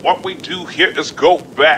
What we do here is go back.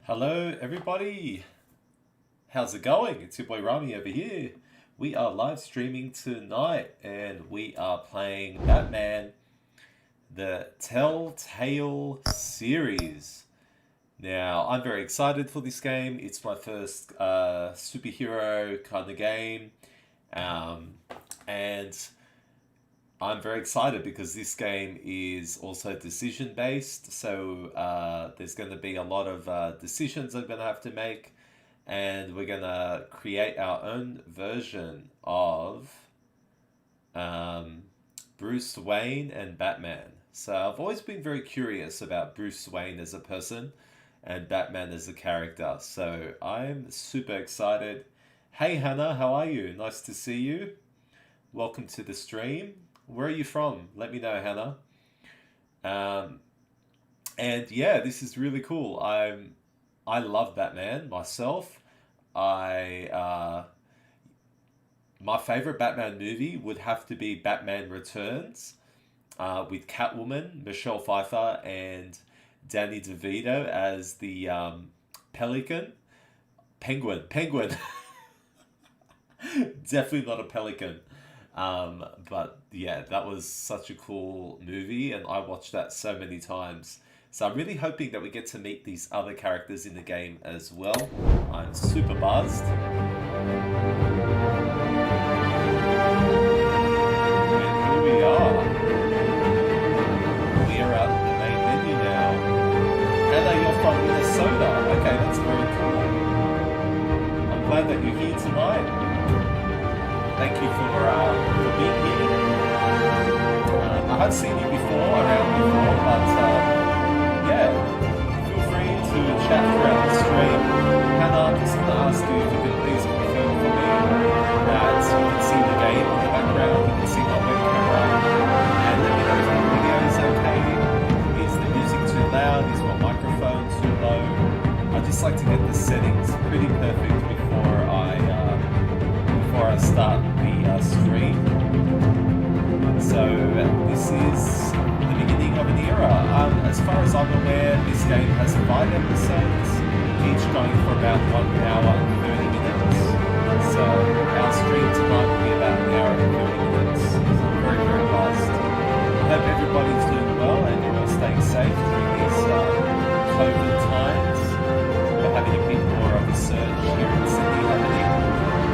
Hello everybody, how's it going? It's your boy Rami over here. We are live streaming tonight and we are playing Batman the Telltale Series. Now, I'm very excited for this game. It's my first superhero kind of game. And I'm very excited because this game is also decision based. So there's going to be a lot of decisions I'm going to have to make. And we're going to create our own version of Bruce Wayne and Batman. So I've always been very curious about Bruce Wayne as a person and Batman as a character. So I'm super excited. Hey Hannah, how are you? Nice to see you. Welcome to the stream. Where are you from? Let me know, Hannah. And yeah, this is really cool. I love Batman myself. My favorite Batman movie would have to be Batman Returns, with Catwoman, Michelle Pfeiffer, and Danny DeVito as the Penguin. Definitely not a pelican. But yeah, that was such a cool movie and I watched that so many times. So I'm really hoping that we get to meet these other characters in the game as well. I'm super buzzed. And here we are. We are at the main menu now. Hannah, you're from Minnesota. Okay, that's very cool. I'm glad that you're here tonight. Thank you for being here. I have seen you around before, but yeah, feel free to chat throughout the stream. Hannah, I'm just going to ask you if you can please confirm for me that you can see the game in the background, you can see my web camera, and let me know if the video is okay. Is the music too loud? Is my microphone too low? I just like to get the settings pretty perfect before I start the stream. So this is the beginning of an era. As far as I'm aware, this game has 5 episodes, each going for about 1 hour and 30 minutes. So our stream tonight will be about 1 hour and 30 minutes. So I'm very, very buzzed. I hope everybody's doing well and you're all staying safe during these COVID times. We're having a bit more of a surge here in Sydney happening.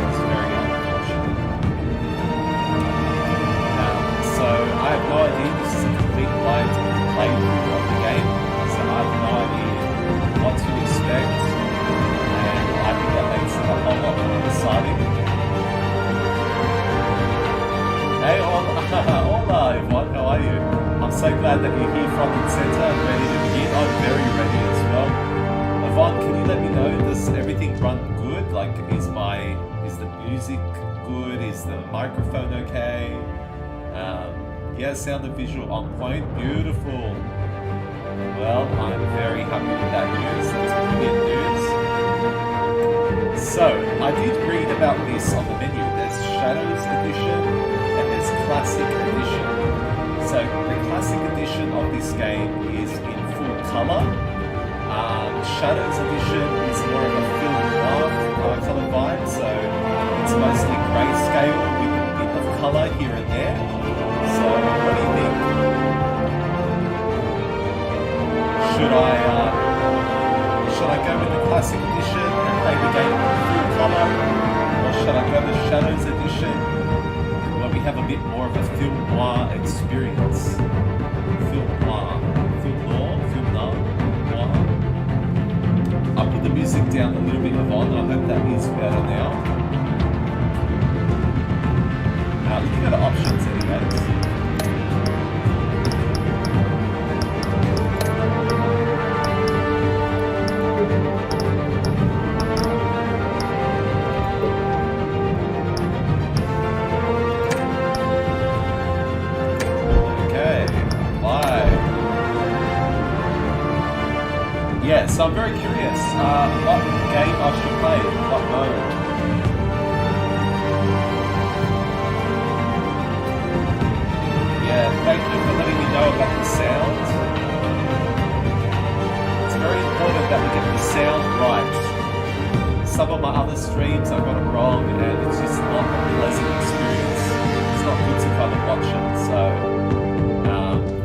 It's very unfortunate. So I have no idea, this is a complete blind playthrough of the game, so I have no idea what to expect, and I think that makes it a whole lot more exciting. are you? I'm so glad that you're here front and center and ready to begin. I'm very ready as well. Yvonne, can you let me know, does everything run good? Like, is the music good? Is the microphone okay? Yeah, sound and visual on point. Beautiful. Well, I'm very happy with that news. That's brilliant news. So, I did read about this on the menu. There's Shadows Edition and there's Classic Edition. So, the Classic Edition of this game is in full color. Shadows Edition is more of a film noir color vibe, so it's mostly grayscale with a bit of color here and there. So, what do you think? Should I go with the Classic Edition and play the game in full color, or should I go with Shadows Edition, where we have a bit more of a film noir experience? Film noir. I put the music down a little bit, Yvonne. I hope that is better now. Looking at the options anyways. Okay, live. Yeah, so I'm very curious what game I should play, what mode. Yeah, thank you for letting me know about the sound. It's very important that we get the sound right. Some of my other streams I got it wrong and it's just not a pleasant experience. It's not good to kind of watch it, so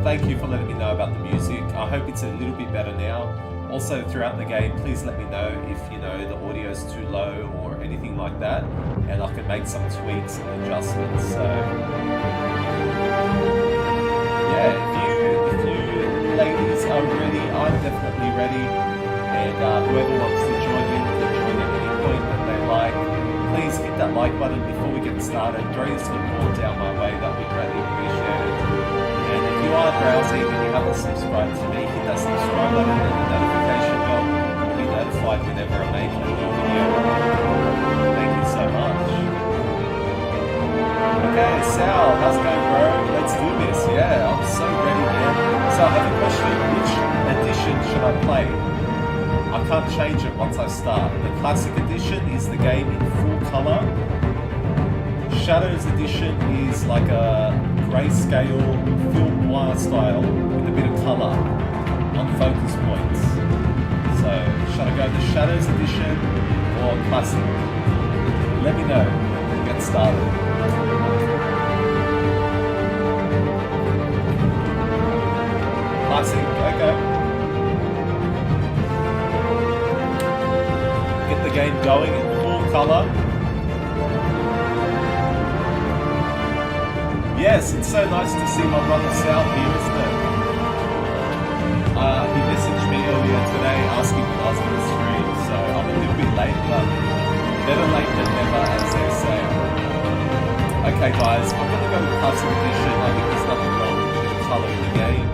thank you for letting me know about the music. I hope it's a little bit better now. Also, throughout the game, please let me know if the audio is too low or anything like that, and I can make some tweaks and adjustments. So, yeah, if you ladies are ready, I'm definitely ready, and whoever wants to join in can join at any point that they like. Please hit that like button before we get started. Throw your support down my way, that would be greatly appreciated. And if you are browsing and you haven't subscribed to me, hit that subscribe button and the notification bell. You'll be notified whenever I make a new video. Thank you so much. Okay, Sal, how's it going, bro? Let's do this. Yeah, I'm so ready, man. So I have a question. Which edition should I play? I can't change it once I start. The Classic Edition is the game in full color. Shadows Edition is like a grayscale film noir style with a bit of color on focus points. So, should I go the Shadows Edition or Classic? Let me know. We'll get started. Classic, okay. Get the game going in full color. Yes, it's so nice to see my brother Sal here, isn't it? He messaged me earlier today asking when I was going to stream, so I'm a little bit late, but better late than never, as they say. Okay, guys, I'm going to go with Classic Edition. I think there's nothing wrong with the colour in the game.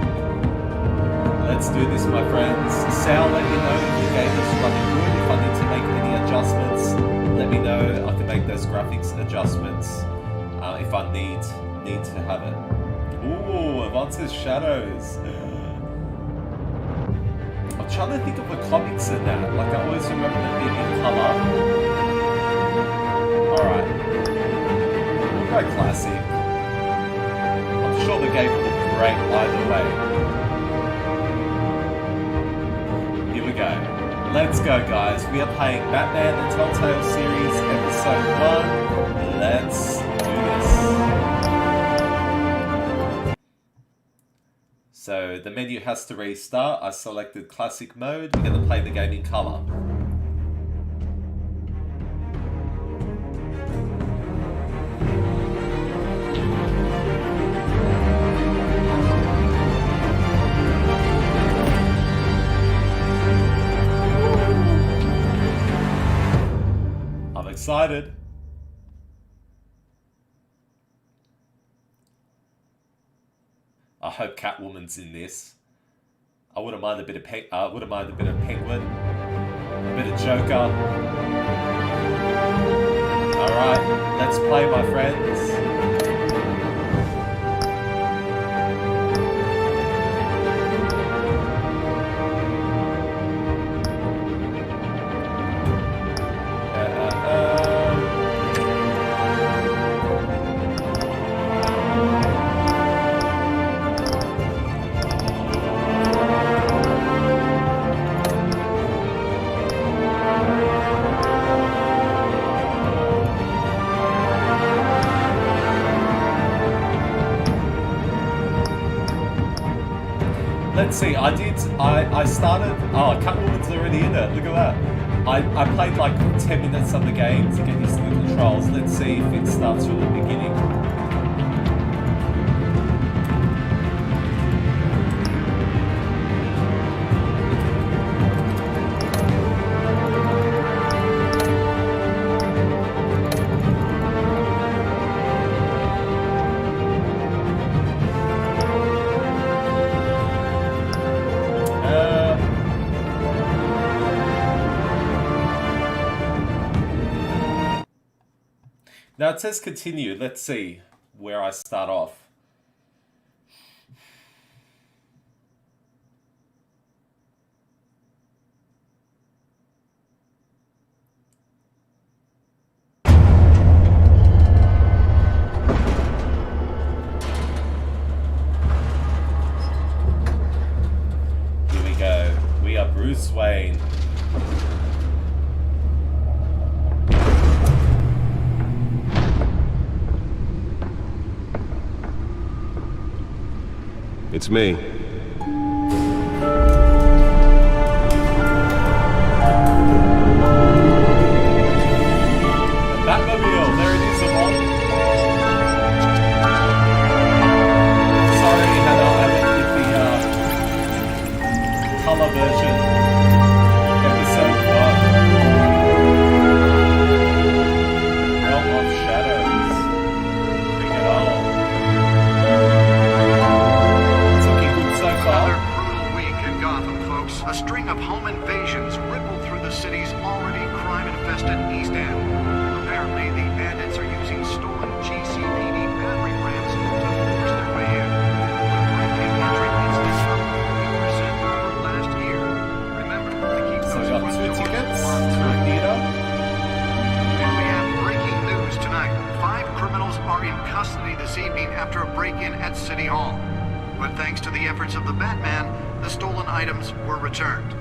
Let's do this, my friends. Sal, let me know if the game is running good. If I need to make any adjustments, let me know. I can make those graphics adjustments if I need to have it. Ooh, Advances Shadows. I'm trying to think of the comics in that. Like, I always remember them being in colour. Alright. We'll go Classic. I'm sure the game will look great either way. Here we go. Let's go, guys. We are playing Batman the Telltale Series, Episode 1. Let's do this. So the menu has to restart. I selected Classic mode. We're going to play the game in color. I'm excited. I hope Catwoman's in this. I wouldn't mind a bit of Penguin, a bit of Joker. All right, let's play, my friends. Let's see, I started, Catwoman's already in it, look at that. I played like 10 minutes of the game to get used to the controls. Let's see if it starts from the beginning. Now it says continue. Let's see where I start off. Here we go. We are Bruce Wayne. It's me. The Batmobile, there it is, Yvonne. Sorry, Hannah, I went with the color version. Episode 1. Realm of Shadows. Bring it on. Another brutal week in Gotham, folks. A string of home invasions rippled through the city's already crime-infested East End. Apparently, the bandits are using stolen GCPD battering rams to force their way in. With break-in entry incidents up 40% over last year. Remember to keep So we those got front 2 doors tickets locked to a tonight. theater. And we have breaking news tonight. 5 criminals are in custody this evening after a break-in at City Hall. But thanks to the efforts of the Batman, the stolen items were returned.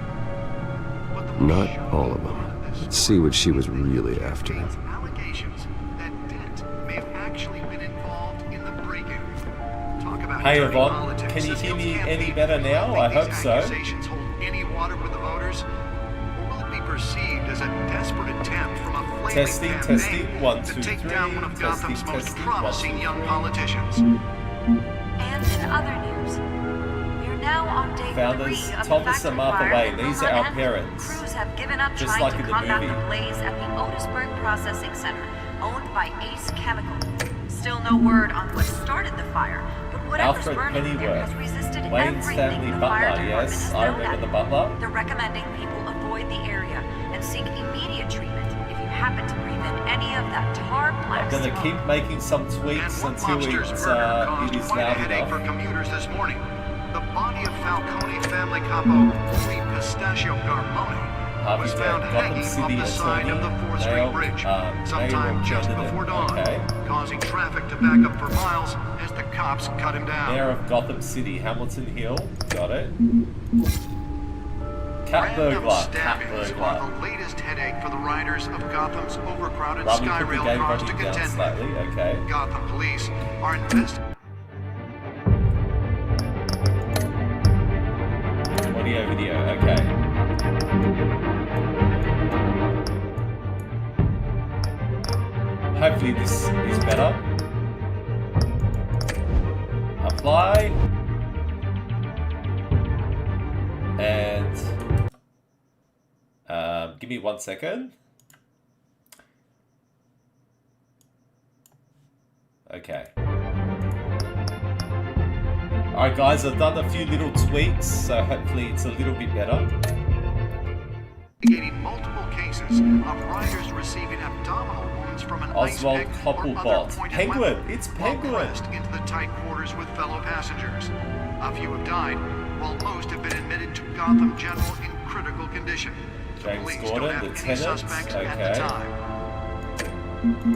But the Not all of them. Let's see what she was really after. Allegations that Dent may have actually been involved in the break-in. Talk about Hey, dirty Yvonne, politics. can you Says hear me Hill's any campaign better will now? think I hope these so. accusations hold any water with the voters? Or will it be perceived as a desperate attempt from a flaming Testing, campaign testing, 1, to 2, take 3. down one of Testing, Gotham's most testing, promising 1, 2, young 3. politicians? And in other news, we're now on day Founders 3 of Thomas the and factory Martha fire Wayne, that these will are not our end. parents. Crews have given up Just trying like to in the combat movie. the blaze at the Otisburg Processing Center, owned by Ace Chemical. Still no word on what started the fire, but whatever's Alfred burning there Pennyworth, has resisted Wayne's everything family the fire butler. department Yes, has I thrown remember at the them. butler. They're recommending people avoid the area and seek immediate treatment if you happen to breathe in any of that tar black I'm gonna smoke. keep making some And tweaks one until monster's it murder caused is quite a loud headache for enough. commuters this morning. The body of Falcone family capo Louis Pistachio Garmone was Harvey found Dent, Gotham hanging City off the side of the 4th Street nailed, Bridge nailed sometime just candidate. before dawn, Okay. causing traffic to back up for miles as the cops cut him down. Mayor of Gotham City, Hamilton Hill. Got it. Cat Random burglar. Cat stabbings burglar. are the latest headache for the riders of Gotham's overcrowded Robbie put the Skyrail game cars to volume down contend slightly. with. Okay. Gotham police are investigating. Video. Okay. Hopefully this is better. Apply. And give me 1 second. Okay. Alright guys, I've done a few little tweaks, so hopefully it's a little bit better. Investigating multiple cases of riders receiving abdominal wounds from an ice Oswald pick or other Coppelbot. pointed Penguin! weapon It's while Penguin! pressed into the tight quarters with fellow passengers. A few have died, while most have been admitted to Gotham General in critical condition. The James police Gordon, don't have any Lieutenant. suspects at the Okay. time.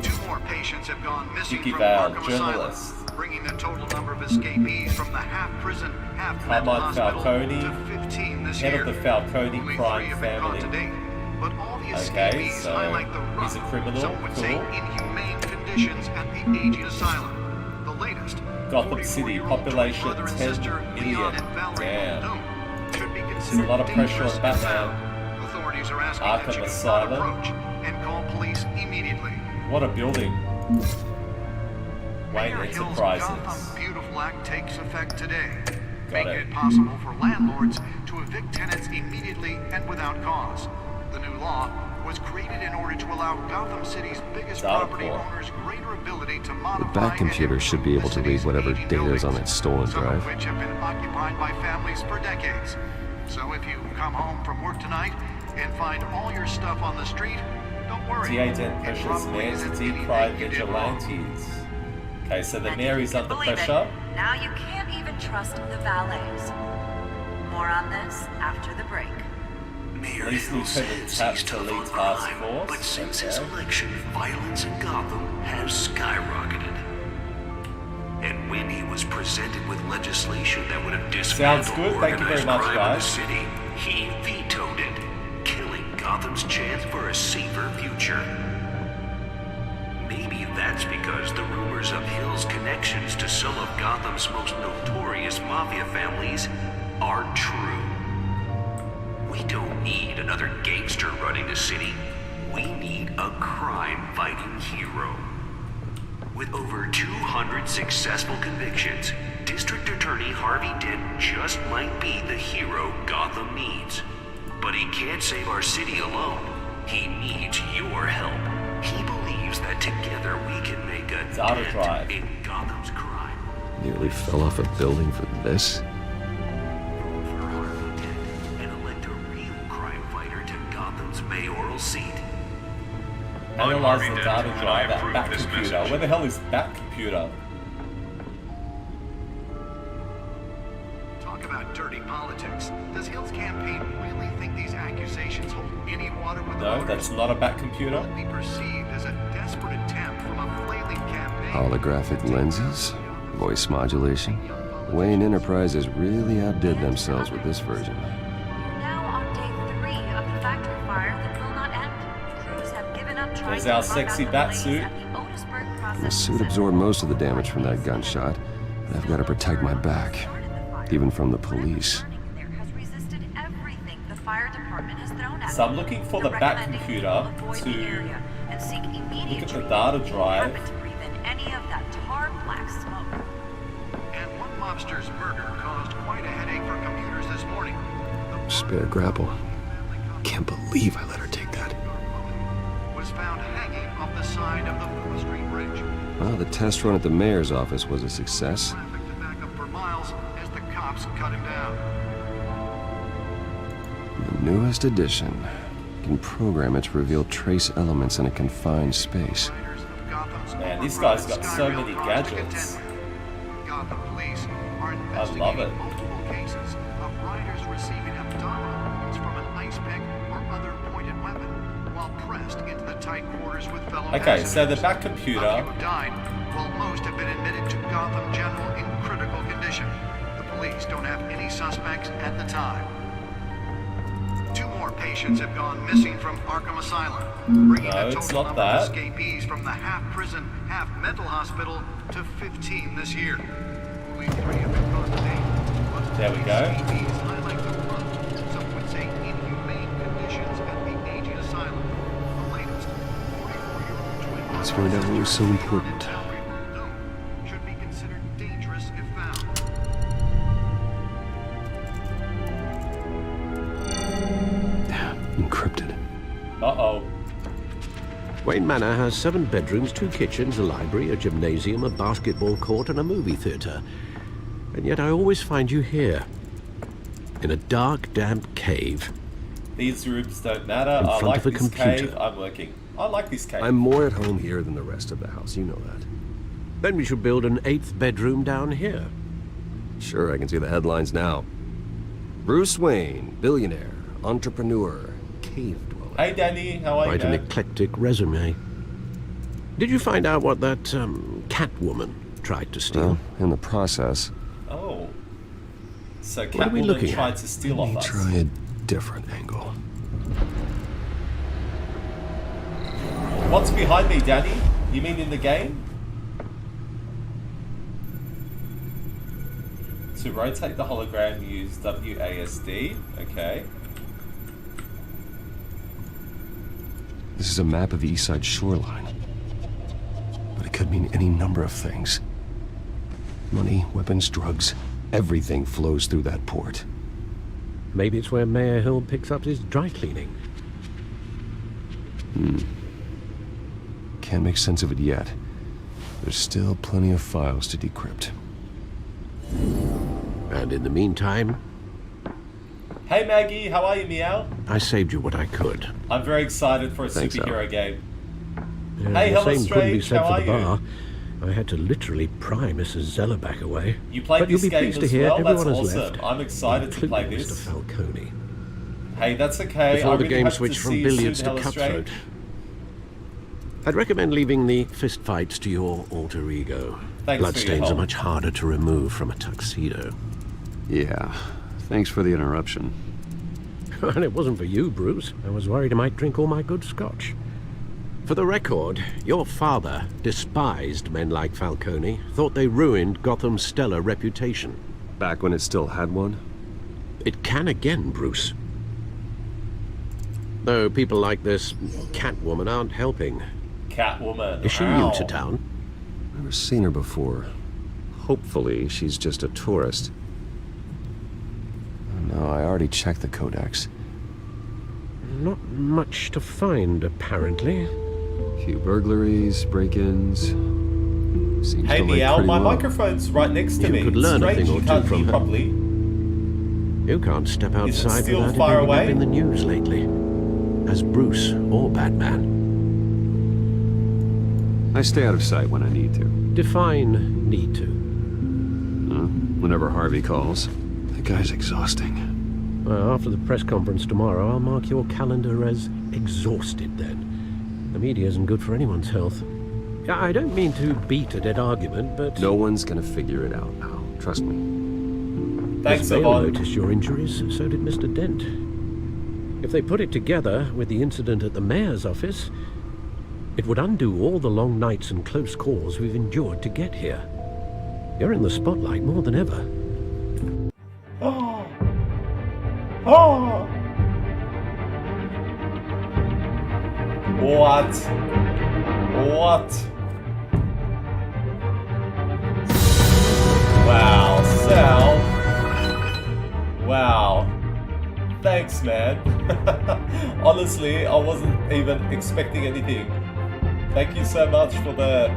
2 more patients have gone missing Vicky from Vale, Arkham journalist. Asylum, bringing the total number of escapees from the half-prison, half-mental Carmine hospital Falcone, to 15 this head year. of the Falcone Only crime 3 have been caught to family. date, but all the Okay, escapees so highlight the he's a rough, criminal, some would say cool. inhumane conditions at the aging asylum. The latest, Gotham City, 44-year-old population brother and 10 sister million. Leon and Valerie Damn. Muldoon should be There's a considered lot of pressure dangerous on if Batman. found. Authorities are asking Arkham that you do not Asylum. approach and call police immediately. What a building. Wayne Mayor Hill's Enterprises. Gotham Beautiful Act takes effect today, making it. it possible for landlords to evict tenants immediately and without cause. The new law was created in order to allow Gotham City's biggest Data property pool. owners greater ability to modify The Bat computer and should be able to improve the read city's whatever aging data is on buildings, that stolen some drive. of which have been occupied by families for decades. So if you come home from work tonight and find all your stuff on the street, don't worry. D8 It precious probably man isn't to deep anything fried you did wrong. vigilantes. Okay, so the And mayor's if you under can believe pressure. it, now you can't even trust the valets. More on this after the break. Mayor Police Hill Lieutenant says Tapp he's to tough lead on task crime, force. but since his Okay. election, violence in Gotham has skyrocketed. And when he was presented with legislation that would have Sounds dismantled good. Thank you very organized much, crime in the guys. city, he vetoed it, killing Gotham's chance for a safer future. Maybe that's because the rumors of Hill's connections to some of Gotham's most notorious mafia families are true. We don't need another gangster running the city. We need a crime-fighting hero. With over 200 successful convictions, District Attorney Harvey Dent just might be the hero Gotham needs. But he can't save our city alone. He needs your help. He believes that together we can make a Data dent drive. in Gotham's crime. Nearly fell off a building for this. Vote for Harvey Dent and elect a real crime fighter to Gotham's mayoral seat. Analyze the Harvey data Dent, and I drive at approve Bat this computer. message. Where the hell is Bat computer? Talk about dirty politics. Does Hill's campaign really think these accusations hold any water with the No, voters? that's not a Bat Will computer. it be perceived as a desperate attempt from a flailing campaign? Holographic lenses? Voice modulation? Wayne Enterprises really outdid themselves with this version. We're now on day 3 of the factory fire that will not end. Crews have given up trying There's to our put out sexy the bat blaze suit. at the Otisburg The processing suit center. absorbed most of the damage from that gunshot, and I've got to protect my back, even from the police. There has resisted everything the fire department has thrown at So I'm it. looking for They're the Bat recommending computer people avoid to the area and seek immediate look at the treatment data if you drive. happen to breathe in any of that tar black smoke. And one mobster's murder caused quite a headache for computers this morning. The Spare grapple. Can't believe I let her take that. was found hanging off the side of the Full Street Bridge. Well, the test run at the mayor's office was a success. Traffic to back up for miles as the cops cut him down. The newest edition can program it to reveal trace elements in a confined space. Riders of Gotham's Man, this guy's got so Skyrail many cars to gadgets. contend with. Gotham police are love investigating it. multiple cases of riders receiving abdominal wounds from an ice pick or other pointed weapon while pressed into the tight quarters with fellow Okay, so the passengers. Bat A computer. few have died, while most have been admitted to Gotham General in critical condition. The police don't have any suspects at the time. 2 more patients have gone missing from Arkham Asylum, bringing No, the it's total not number of that. escapees from the half-prison, half-mental hospital to 15 this year. Only 3 have been caught to date. But There we these go. escapees highlight the rough, some would say inhumane conditions at the aging asylum. The latest, 44-year-old twin Let's find out what was so important. Valerie Muldoon should be considered dangerous if found. Encrypted. Uh-oh. Wayne Manor has 7 bedrooms, 2 kitchens, a library, a gymnasium, a basketball court, and a movie theatre. And yet I always find you here. In a dark, damp cave. These rooms don't matter. In I front like of a this computer. cave. I'm working. I like this cave. I'm more at home here than the rest of the house, you know that. Then we should build an 8th bedroom down here. Sure, I can see the headlines now. Bruce Wayne, billionaire, entrepreneur, cave dweller. Hey Danny, how are you? Quite an man? eclectic resume. Did you find out what that Catwoman tried to steal? Well, in the process, Oh. So What are we Catwoman looking at? tried to steal let off me us. try a different angle. What's behind me, Danny? You mean in the game? To rotate the hologram, use WASD. Okay. This is a map of the east side shoreline. But it could mean any number of things. Money, weapons, drugs, everything flows through that port. Maybe it's where Mayor Hill picks up his dry cleaning. Can't make sense of it yet. There's still plenty of files to decrypt. And in the meantime, Hey Maggie, how are you, Meow? I saved you what I could. I'm very excited for a Thanks, superhero Al. game. Yeah, Hey, the hello, same couldn't be Strange, said how for are the you? bar. I had to literally pry Mrs. Zeller back away. You played But you'll this be game pleased to as hear well? That's everyone has awesome. left, I'm excited to play including this. Mr. Falcone. Hey, that's okay. Before I the really game hope switched to from see you billiards soon, to Hello, cutthroat. Strange. I'd recommend leaving the fistfights to your alter ego. Thanks for your Bloodstains are help. much harder to remove from a tuxedo. Yeah, thanks for the interruption. And it wasn't for you, Bruce. I was worried I might drink all my good scotch. For the record, your father despised men like Falcone, thought they ruined Gotham's stellar reputation. Back when it still had one? It can again, Bruce. Though people like this Catwoman aren't helping. Catwoman. Is she Ow. new to town? Never seen her before. Hopefully, she's just a tourist. Oh, no, I already checked the codex. Not much to find, apparently. Few burglaries, break-ins. Seems Hey to rate Meow, pretty my low. microphone's right next to You me. could learn a Strange, thing or you two can't from hear her. properly. You can't step Is it outside still without far it ending away? up in the news lately. As Bruce or Batman. I stay out of sight when I need to. Define need to. Whenever Harvey calls. The guy's exhausting. Well, after the press conference tomorrow, I'll mark your calendar as exhausted then. The media isn't good for anyone's health. I don't mean to beat a dead argument, but... No one's gonna figure it out now. Trust me. Thanks, Miss Vale Yvonne. noticed your injuries, so did Mr. Dent. If they put it together with the incident at the mayor's office, it would undo all the long nights and close calls we've endured to get here. You're in the spotlight more than ever. Oh. Oh. What? What? Wow, Sal. Wow. Thanks, man. Honestly, I wasn't even expecting anything. Thank you so much for the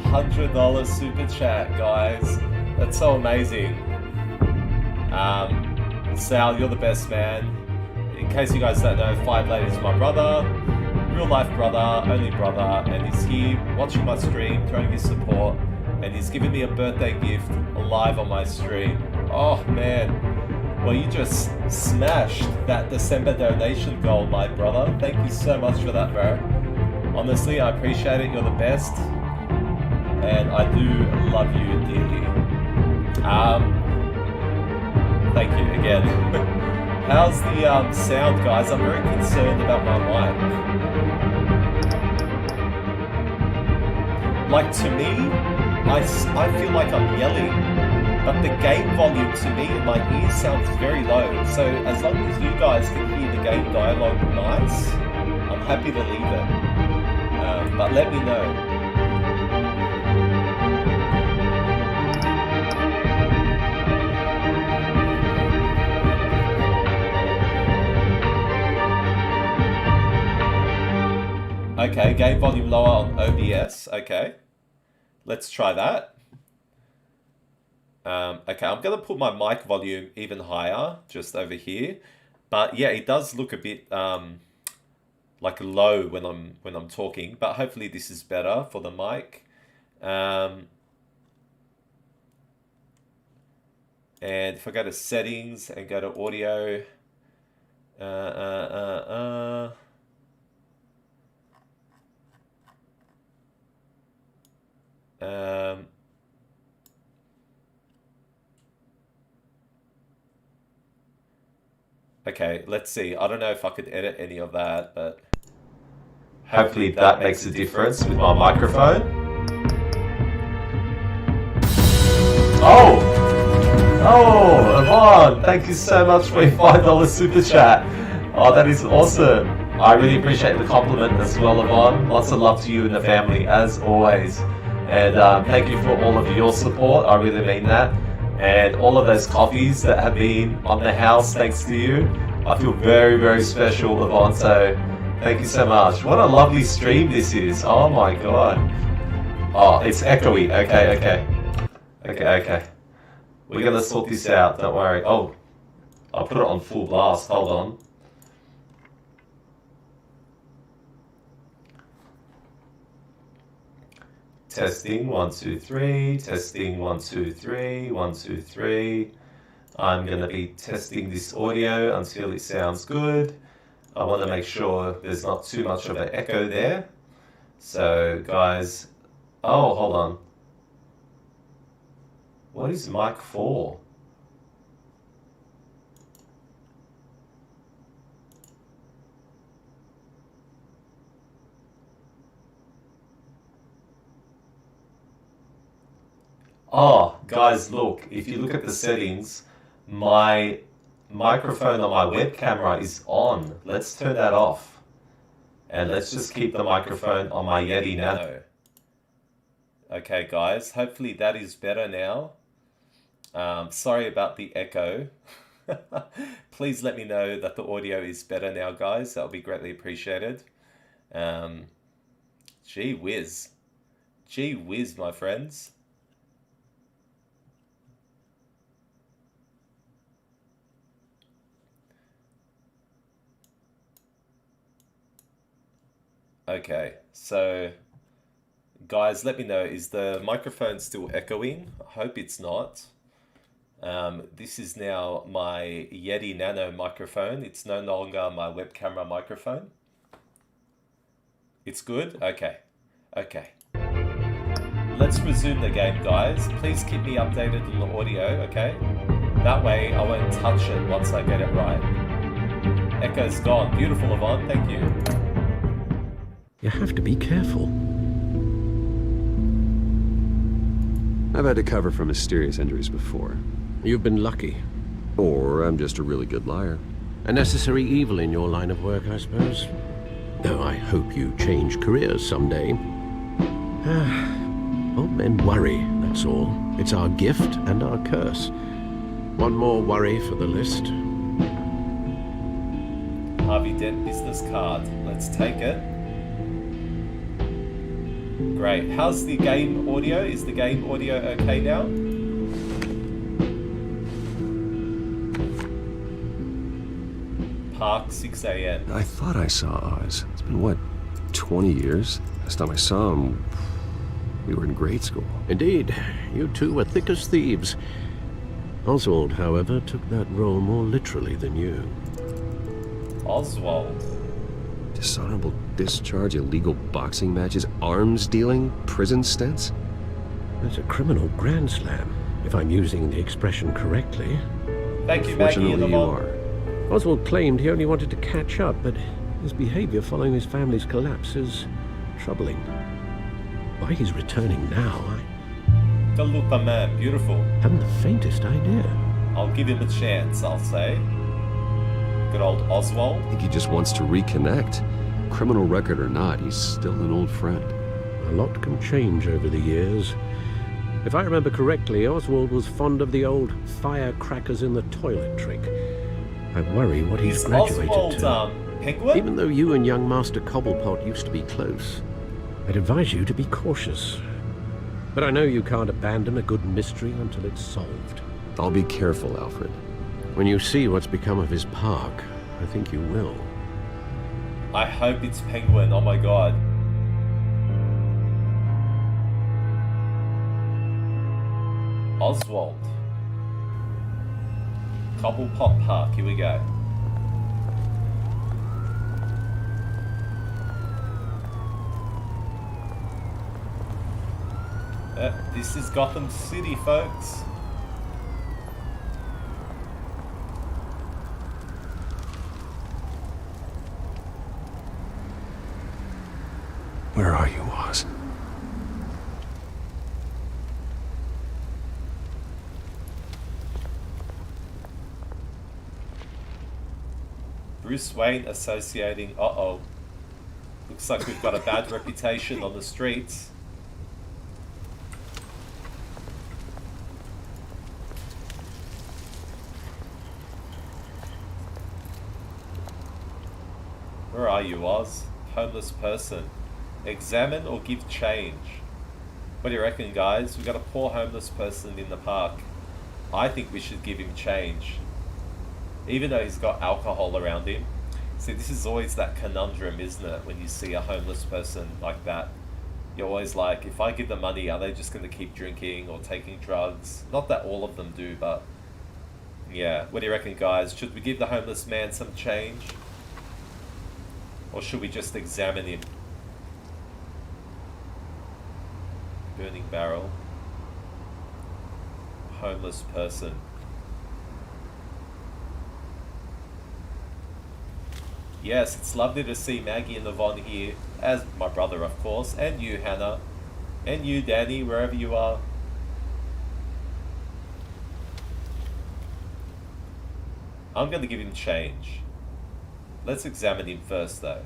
$100 super chat, guys. That's so amazing. Sal, you're the best, man. In case you guys don't know, Five Ladies is my brother, real life brother, only brother, and he's here watching my stream, throwing his support, and he's giving me a birthday gift live on my stream. Oh man, well you just smashed that December donation goal, my brother. Thank you so much for that, bro. Honestly, I appreciate it. You're the best, and I do love you dearly. Thank you again. How's the sound, guys? I'm very concerned about my mic. Like, to me, I feel like I'm yelling, but the game volume to me in my ears sounds very low. So as long as you guys can hear the game dialogue nice, I'm happy to leave it. But let me know. Okay, game volume lower on OBS. Okay, let's try that. Okay, I'm gonna put my mic volume even higher, just over here. But yeah, it does look a bit like low when I'm talking. But hopefully this is better for the mic. And if I go to settings and go to audio, okay, let's see. I don't know if I could edit any of that, but hopefully that makes a difference with my microphone. Oh, Yvonne, thank you so much for your $5 super chat. Oh, that is awesome. I really appreciate the compliment as well, Yvonne. Lots of love to you and the family, as always. And thank you for all of your support. I really mean that. And all of those coffees that have been on the house, thanks to you. I feel very, very special, Yvonne. So thank you so much. What a lovely stream this is. Oh my God. Oh, it's echoey. Okay. We're going to sort this out. Don't worry. Oh, I'll put it on full blast. Hold on. Testing, 1, 2, 3. Testing, 1, 2, 3. 1, 2, 3. I'm going to be testing this audio until it sounds good. I want to make sure there's not too much of an echo there. So, guys... Oh, hold on. What is mic 4? Oh, guys, look, if you look at the settings, my microphone on my web camera is on. Let's turn that off. And let's just keep the microphone on my Yeti Nano. Okay, guys, hopefully that is better now. Sorry about the echo. Please let me know that the audio is better now, guys. That would be greatly appreciated. Gee whiz. Gee whiz, my friends. Okay, so guys, let me know, is the microphone still echoing? I hope it's not. This is now my Yeti Nano microphone. It's no longer my web camera microphone. It's good? Okay. Let's resume the game, guys. Please keep me updated on the audio, okay? That way I won't touch it once I get it right. Echo's gone. Beautiful, Yvonne. Thank you. You have to be careful. I've had to cover for mysterious injuries before. You've been lucky. Or I'm just a really good liar. A necessary evil in your line of work, I suppose. Though I hope you change careers someday. Old men worry, that's all. It's our gift and our curse. One more worry for the list. Harvey Dent business card. Let's take it. Great. How's the game audio? Is the game audio okay now? Park, 6 a.m. I thought I saw Oz. It's been, what, 20 years? Last time I saw him, we were in grade school. Indeed, you two were thick as thieves. Oswald, however, took that role more literally than you. Oswald. Dishonorable discharge, illegal boxing matches, arms dealing, prison stints? That's a criminal grand slam, if I'm using the expression correctly. Thank you, Maggie. Fortunately, you are. Oswald claimed he only wanted to catch up, but his behavior following his family's collapse is troubling. Why he's returning now, I... The Lupa man, beautiful. Haven't the faintest idea. I'll give him a chance, I'll say. Good old Oswald. I think he just wants to reconnect. Criminal record or not, he's still an old friend. A lot can change over the years. If I remember correctly, Oswald was fond of the old firecrackers in the toilet trick. I worry what he's graduated Oswald, to. Penguin? Even though you and young Master Cobblepot used to be close, I'd advise you to be cautious. But I know you can't abandon a good mystery until it's solved. I'll be careful, Alfred. When you see what's become of his park, I think you will. I hope it's Penguin, oh my god. Oswald. Cobblepot Park, here we go. This is Gotham City, folks. Where are you, Oz? Bruce Wayne associating... Uh-oh. Looks like we've got a bad reputation on the streets. Where are you, Oz? Homeless person. Examine or give change? What do you reckon, guys? We've got a poor homeless person in the park. I think we should give him change. Even though he's got alcohol around him. See, this is always that conundrum, isn't it? When you see a homeless person like that. You're always like, if I give them money, are they just going to keep drinking or taking drugs? Not that all of them do, but... yeah, what do you reckon, guys? Should we give the homeless man some change? Or should we just examine him? Burning barrel. Homeless person. Yes, it's lovely to see Maggie and Yvonne here, as my brother, of course, and you, Hannah, and you, Danny, wherever you are. I'm going to give him change. Let's examine him first, though.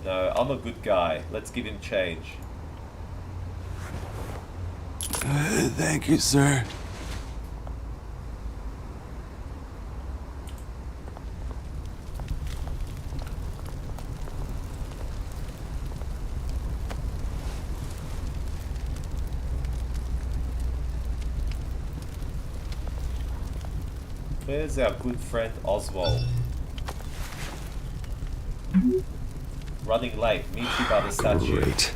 No, I'm a good guy. Let's give him change. Thank you, sir. Where's our good friend Oswald? Running late. Meet you by the statue. Great.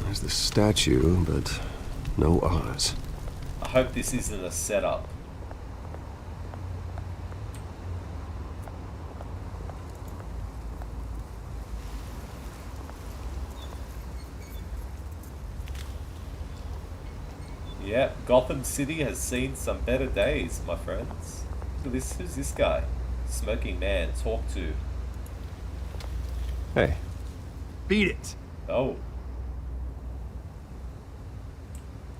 There's the statue, but no Oz. I hope this isn't a setup. Yeah, Gotham City has seen some better days, my friends. Look at this. Who's this guy? Smoking man. Talk to. Hey. Beat it. Oh.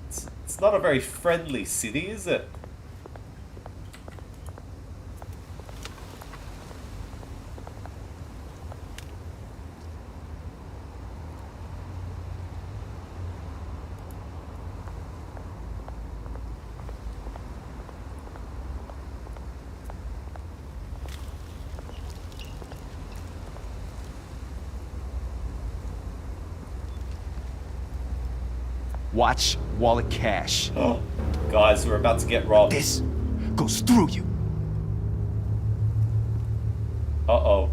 It's not a very friendly city, is it? Watch wallet cash. Guys, we're about to get robbed. This goes through you. Uh-oh.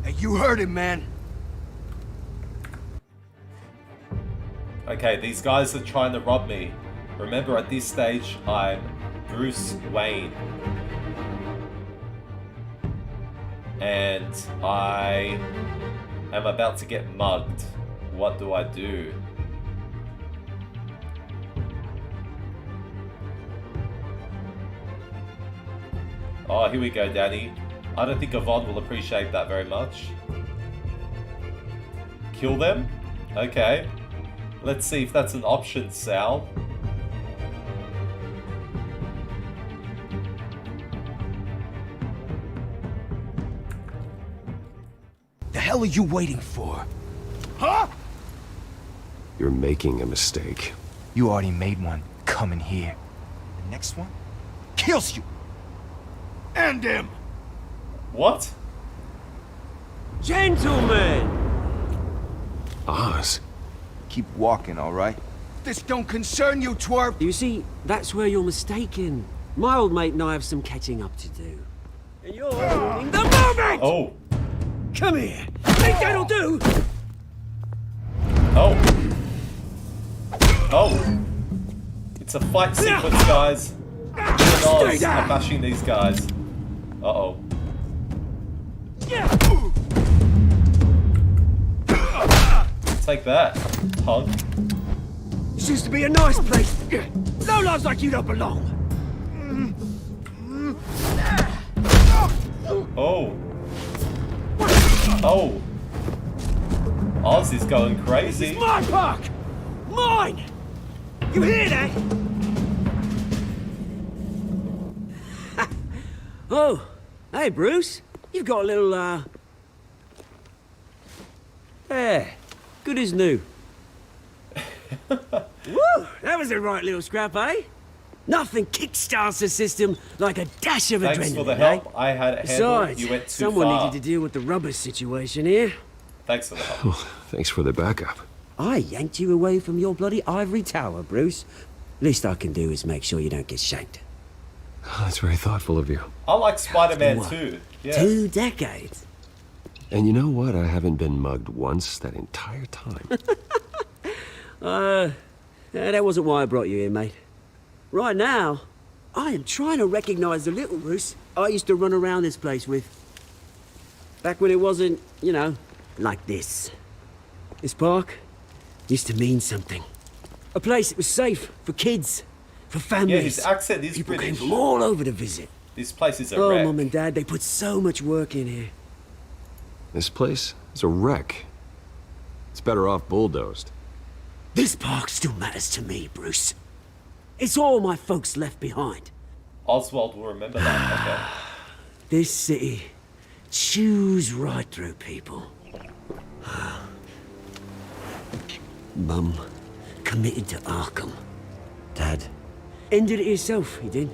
Hey, you heard it, man. Okay, these guys are trying to rob me. Remember, at this stage, I'm Bruce Wayne. And I am about to get mugged. What do I do? Oh, here we go, Danny. I don't think Yvonne will appreciate that very much. Kill them? Okay. Let's see if that's an option, Sal. The hell are you waiting for? Huh? You're making a mistake. You already made one coming here. The next one kills you. End him! What? Gentlemen! Oz. Keep walking, all right? This don't concern you, twerp! You see, that's where you're mistaken. My old mate and I have some catching up to do. And you're ruining the moment! Oh. Come here! Think that'll do? Oh. Oh. It's a fight sequence, guys. Me and Oz are bashing these guys. Uh-oh. Take that, punk. This used to be a nice place. No lives like you don't belong. Oh. Oh. Oz is going crazy. It's my park! Mine! You hear that? Oh, hey Bruce. You've got a little, There. Good as new. Woo! That was a right little scrap, eh? Nothing kickstarts the system like a dash of adrenaline. Thanks for the help. Eh? I had it handled. Besides, You went too someone far. needed to deal with the rubber situation here. Thanks for the help. Oh, thanks for the backup. I yanked you away from your bloody ivory tower, Bruce. Least I can do is make sure you don't get shanked. Oh, that's very thoughtful of you. I like Spider-Man What? too. Yeah. 2 decades. And you know what? I haven't been mugged once that entire time. That wasn't why I brought you here, mate. Right now, I am trying to recognize the little Bruce I used to run around this place with. Back when it wasn't, you know, like this. This park used to mean something. A place that was safe for kids, for families. Yeah, his accent is People British. came from all over to visit. This place is a Oh, wreck. Mum and Dad, they put so much work in here. This place is a wreck. It's better off bulldozed. This park still matters to me, Bruce. It's all my folks left behind. Oswald will remember that. Okay. This city chews right through people. Mum committed to Arkham. Dad ended it yourself, he did.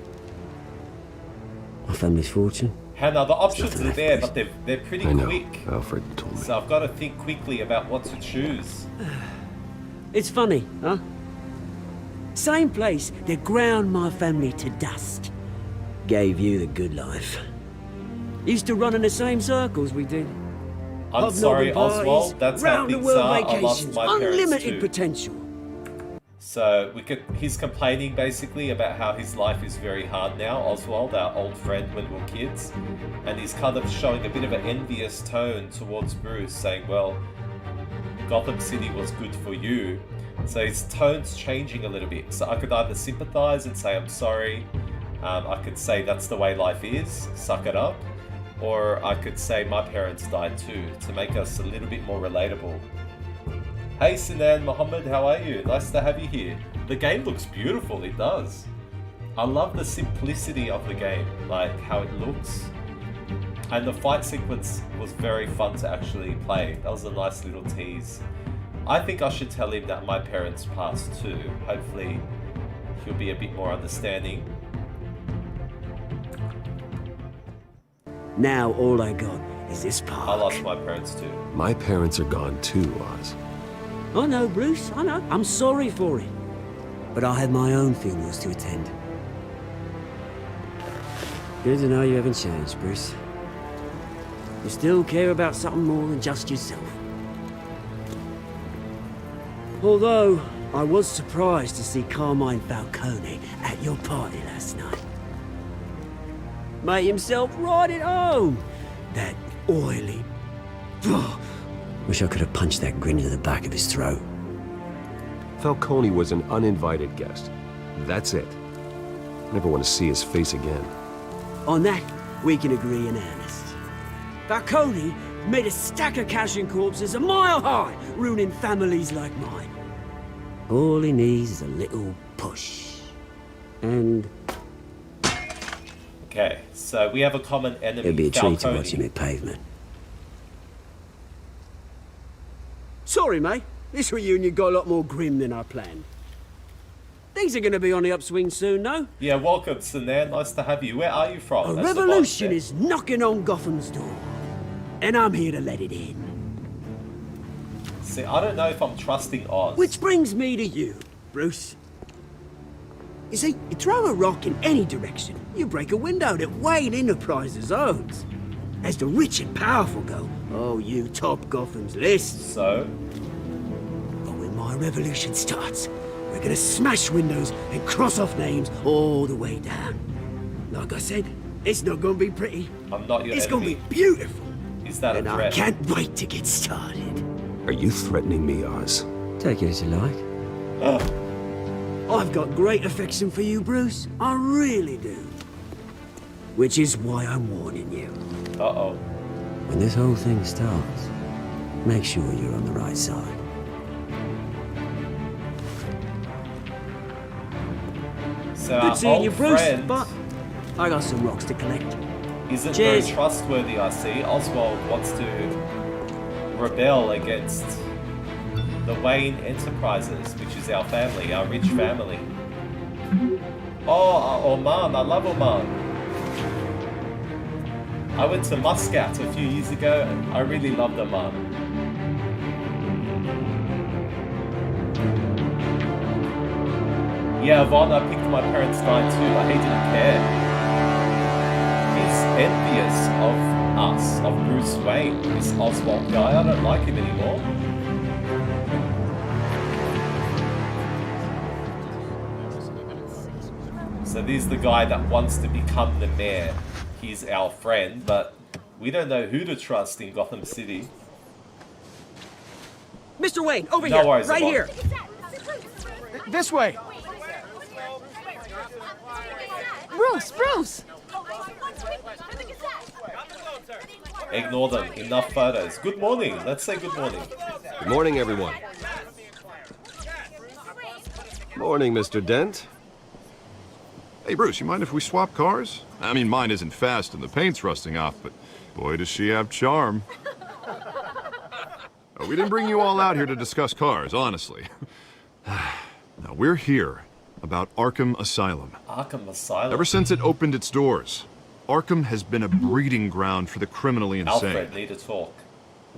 My family's fortune. Hannah, the options nothing are left, there, Bruce. but they're pretty I know. quick. Alfred told me. So I've got to think quickly about what to choose. It's funny, huh? Same place that ground my family to dust. Gave you the good life. Used to run in the same circles we did. I'm sorry, Hobnobbing parties, Oswald. That's how round the things world are. I lost vacations, my parents unlimited too. potential. So he's complaining basically about how his life is very hard now, Oswald, our old friend when we were kids. And he's kind of showing a bit of an envious tone towards Bruce, saying, well, Gotham City was good for you. So his tone's changing a little bit. So I could either sympathize and say, I'm sorry. I could say that's the way life is, suck it up. Or I could say my parents died too, to make us a little bit more relatable. Hey Sinan Mohammed, how are you? Nice to have you here. The game looks beautiful, it does. I love the simplicity of the game, like how it looks. And the fight sequence was very fun to actually play. That was a nice little tease. I think I should tell him that my parents passed too. Hopefully he'll be a bit more understanding. Now all I got is this I park. lost my parents too. My parents are gone too, Oz. I know, Bruce, I know. I'm sorry for it. But I have my own funerals to attend. Good to know you haven't changed, Bruce. You still care about something more than just yourself. Although, I was surprised to see Carmine Falcone at your party last night. Made himself right at home. That oily... Wish I could have punched that grin into the back of his throat. Falcone was an uninvited guest. That's it. Never want to see his face again. On that, we can agree in earnest. Falcone made a stack of cashing corpses a mile high, ruining families like mine. All he needs is a little push. And Okay, so we have a common enemy, it'd be a treat to Falcone. watch him hit pavement. Sorry, mate. This reunion got a lot more grim than I planned. Things are gonna be on the upswing soon, no? Yeah, welcome, Sinan. Nice to have you. Where are you from? A That's the boss revolution there. is knocking on Gotham's door. And I'm here to let it in. See, I don't know if I'm trusting Oz. Which brings me to you, Bruce. You see, you throw a rock in any direction, you break a window that Wayne Enterprises owns. As the rich and powerful go, oh, you top Gotham's list. So? But when my revolution starts, we're gonna smash windows and cross off names all the way down. Like I said, it's not gonna be pretty. I'm not your It's enemy. gonna be beautiful. Is that And a I threat? can't wait to get started. Are you threatening me, Oz? Take it as you like. I've got great affection for you, Bruce. I really do. Which is why I'm warning you. Uh-oh. When this whole thing starts, make sure you're on the right side. So our Good seeing old you, Bruce, friend but I got some rocks to collect. isn't Cheers. very trustworthy, I see. Oswald wants to rebel against the Wayne Enterprises, which is our family, our rich family. Oh, Oman. I love Oman. I went to Muscat a few years ago and I really loved Oman. Yeah, Yvonne, I picked my parents' line too, like he didn't care. He's envious of us, of Bruce Wayne, this Oswald guy. I don't like him anymore. So this is the guy that wants to become the mayor. He's our friend, but we don't know who to trust in Gotham City. Mr. Wayne, over No here, worries, right Yvonne. here. This way. Bruce! Ignore them. Enough photos. Good morning. Let's say good morning. Good morning, everyone. Morning, Mr. Dent. Hey, Bruce, you mind if we swap cars? I mean, mine isn't fast and the paint's rusting off, but boy, does she have charm. We didn't bring you all out here to discuss cars, honestly. Now, we're here about Arkham Asylum. Arkham Asylum. Ever since it opened its doors, Arkham has been a breeding ground for the criminally insane. Alfred, need to talk.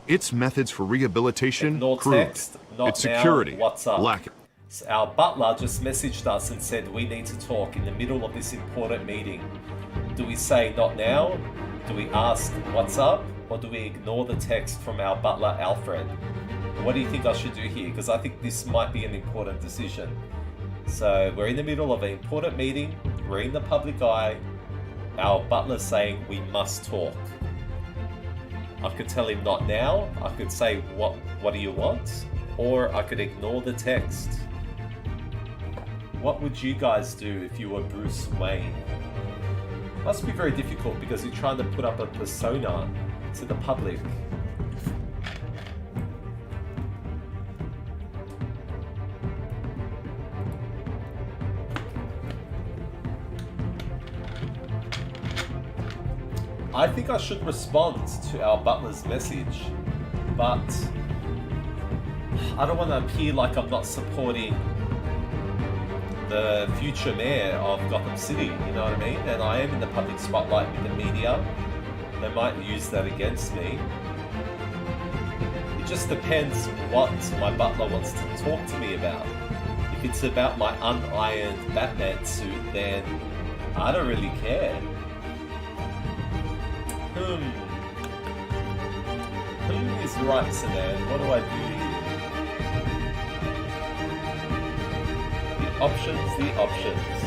Its methods for rehabilitation, Ignore crude. text, not Its security, now, what's up? lacking. So our butler just messaged us and said we need to talk in the middle of this important meeting. Do we say not now? Do we ask what's up? Or do we ignore the text from our butler Alfred? What do you think I should do here? Because I think this might be an important decision. So we're in the middle of an important meeting. We're in the public eye. Our butler's saying we must talk. I could tell him not now. I could say what do you want? Or I could ignore the text. What would you guys do if you were Bruce Wayne? Must be very difficult because you're trying to put up a persona to the public. I think I should respond to our butler's message, but I don't want to appear like I'm not supporting the future mayor of Gotham City, you know what I mean? And I am in the public spotlight with the media. They might use that against me. It just depends what my butler wants to talk to me about. If it's about my unironed Batman suit, then I don't really care. Who is right, Sedan? What do I do here? The options.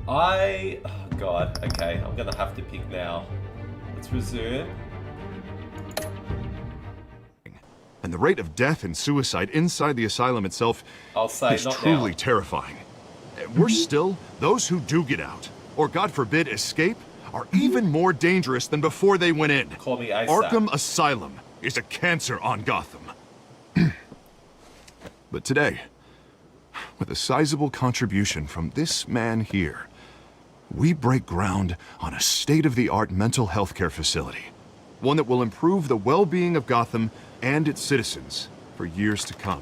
Oh god, okay, I'm gonna have to pick now. Let's resume. And the rate of death and suicide inside the asylum itself I'll say is not truly now. terrifying. Worse still, those who do get out, or God forbid escape, are even more dangerous than before they went in. Call me ASAP. Arkham Asylum is a cancer on Gotham. But today, with a sizable contribution from this man here, We break ground on a state-of-the-art mental health care facility. One that will improve the well-being of Gotham and its citizens for years to come.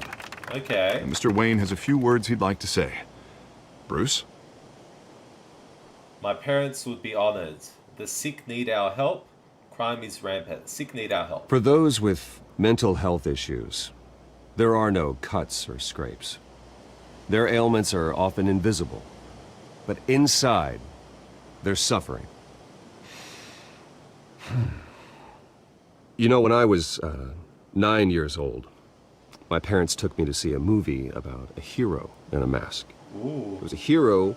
Okay. And Mr. Wayne has a few words he'd like to say. Bruce? My parents would be honored. The sick need our help. Crime is rampant. Sick need our help. For those with mental health issues, there are no cuts or scrapes. Their ailments are often invisible, but inside, they're suffering. You know, when I was 9 years old, my parents took me to see a movie about a hero in a mask. Ooh. It was a hero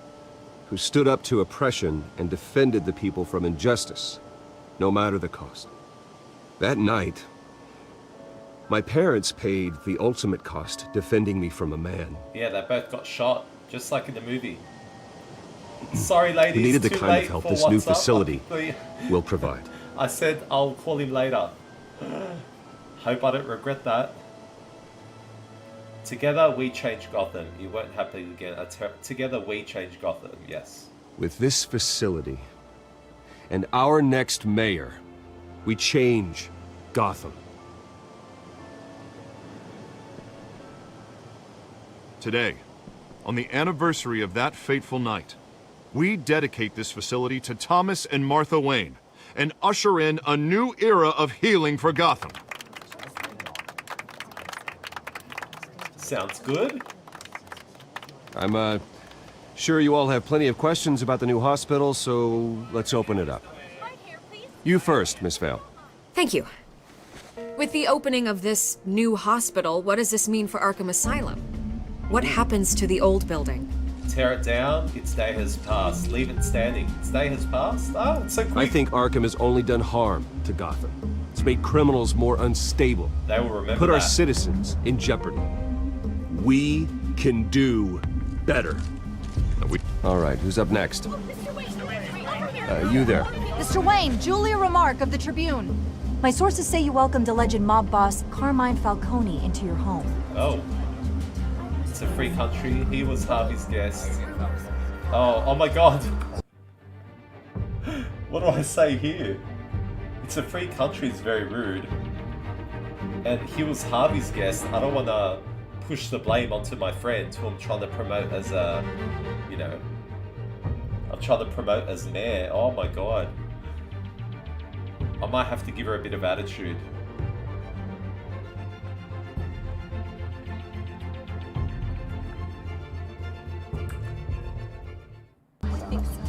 who stood up to oppression and defended the people from injustice, no matter the cost. That night, my parents paid the ultimate cost defending me from a man. Yeah, they both got shot, just like in the movie. Sorry, ladies. Who needed the too kind late of help for this new WhatsApp. facility will provide. I said I'll call him later. Hope I don't regret that. Together we change Gotham. You won't happy again. Together we change Gotham, yes. With this facility and our next mayor, we change Gotham. Today, on the anniversary of that fateful night, we dedicate this facility to Thomas and Martha Wayne and usher in a new era of healing for Gotham. Sounds good. I'm sure you all have plenty of questions about the new hospital, so let's open it up. You first, Miss Vale. Thank you. With the opening of this new hospital, what does this mean for Arkham Asylum? What happens to the old building? Tear it down, its day has passed. Leave it standing, its day has passed. Oh, it's so quick. I think Arkham has only done harm to Gotham. It's made criminals more unstable. They will remember Put our that. citizens in jeopardy. We can do better. All right, who's up next? You there. Mr. Wayne, Julia Remark of the Tribune. My sources say you welcomed alleged mob boss Carmine Falcone into your home. Oh. It's a free country. He was Harvey's guest. Oh my god. What do I say here? It's a free country is very rude. And he was Harvey's guest. I don't want to push the blame onto my friend who I'm trying to promote as a, you know, I'm trying to promote as mayor. Oh my god. I might have to give her a bit of attitude.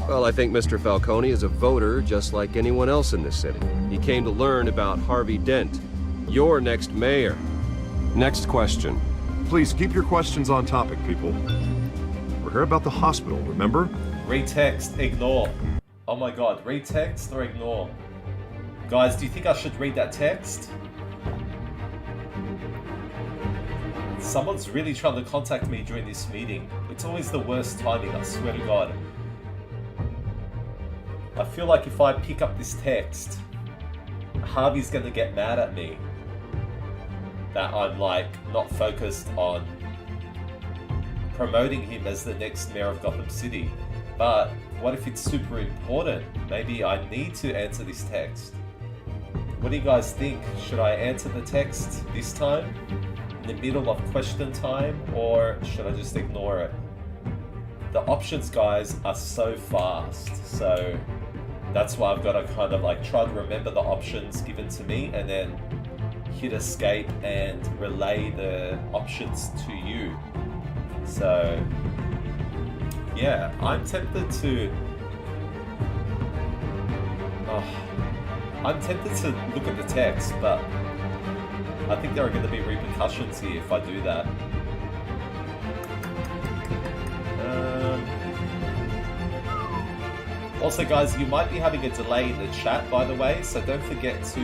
Well, I think Mr. Falcone is a voter just like anyone else in this city. He came to learn about Harvey Dent, your next mayor. Next question. Please keep your questions on topic, people. We're here about the hospital, remember? Retext, ignore. Oh my god, retext or ignore? Guys, do you think I should read that text? Someone's really trying to contact me during this meeting. It's always the worst timing, I swear to god. I feel like if I pick up this text, Harvey's gonna get mad at me. That I'm like not focused on promoting him as the next mayor of Gotham City. But what if it's super important? Maybe I need to answer this text. What do you guys think? Should I answer the text this time? In the middle of question time? Or should I just ignore it? The options, guys, are so fast. So that's why I've got to kind of like try to remember the options given to me and then hit escape and relay the options to you. So yeah, I'm tempted to look at the text, but I think there are going to be repercussions here if I do that. Also guys, you might be having a delay in the chat, by the way, so don't forget to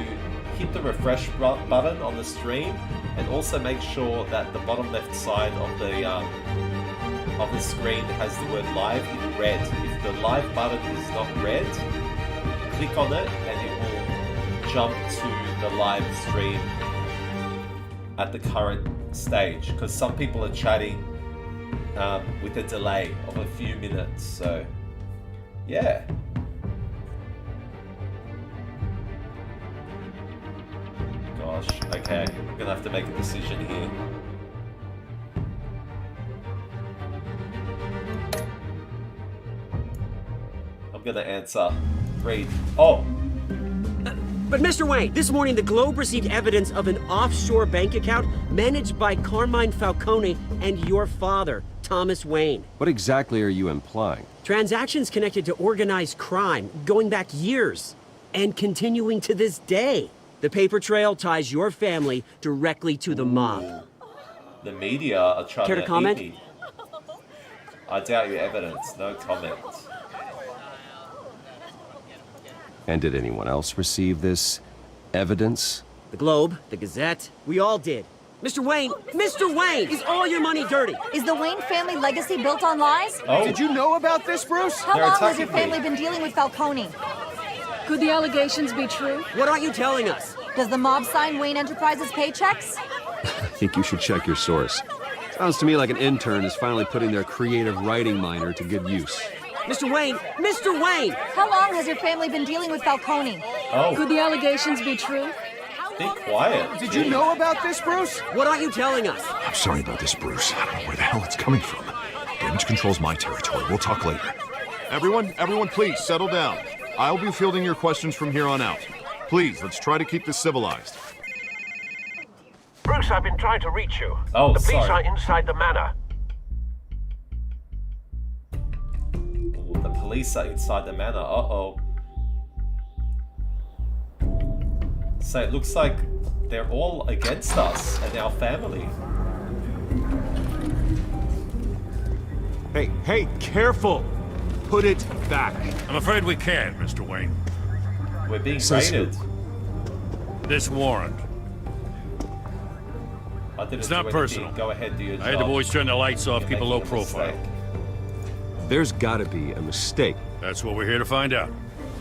hit the refresh button on the stream, and also make sure that the bottom left side of the screen has the word live in red. If the live button is not red, click on it and it will jump to the live stream at the current stage, because some people are chatting with a delay of a few minutes. So Yeah. Gosh, okay, I'm gonna have to make a decision here. I'm gonna answer. Read. Oh! But Mr. Wayne, this morning the Globe received evidence of an offshore bank account managed by Carmine Falcone and your father, Thomas Wayne. What exactly are you implying? Transactions connected to organized crime going back years and continuing to this day. The paper trail ties your family directly to the mob. The media are trying Care to comment? eat me. I doubt your evidence. No comment. And did anyone else receive this evidence? The Globe, the Gazette, we all did. Mr. Wayne, is all your money dirty? Is the Wayne family legacy built on lies? Oh. Did you know about this, Bruce? How They're long has your attacking me. family been dealing with Falcone? Could the allegations be true? What aren't you telling us? Does the mob sign Wayne Enterprises paychecks? I think you should check your source. Sounds to me like an intern is finally putting their creative writing minor to good use. Mr. Wayne! How long has your family been dealing with Falcone? Oh, Could the allegations be true? be quiet. Did you know about this, Bruce? What aren't you telling us? I'm sorry about this, Bruce. I don't know where the hell it's coming from. Damage control's my territory. We'll talk later. Everyone, please settle down. I'll be fielding your questions from here on out. Please, let's try to keep this civilized. Bruce, I've been trying to reach you. Oh, the police sorry. are inside the manor. Ooh, the police are inside the manor. Uh-oh. So it looks like they're all against us and our family. Hey, careful! Put it back. I'm afraid we can't, Mr. Wayne. We're being Says who? raided. This warrant. I didn't It's do not anything. personal. Go ahead, do your job. I had the boys turn the lights off, You're keep a low making profile. mistake. There's gotta be a mistake. That's what we're here to find out.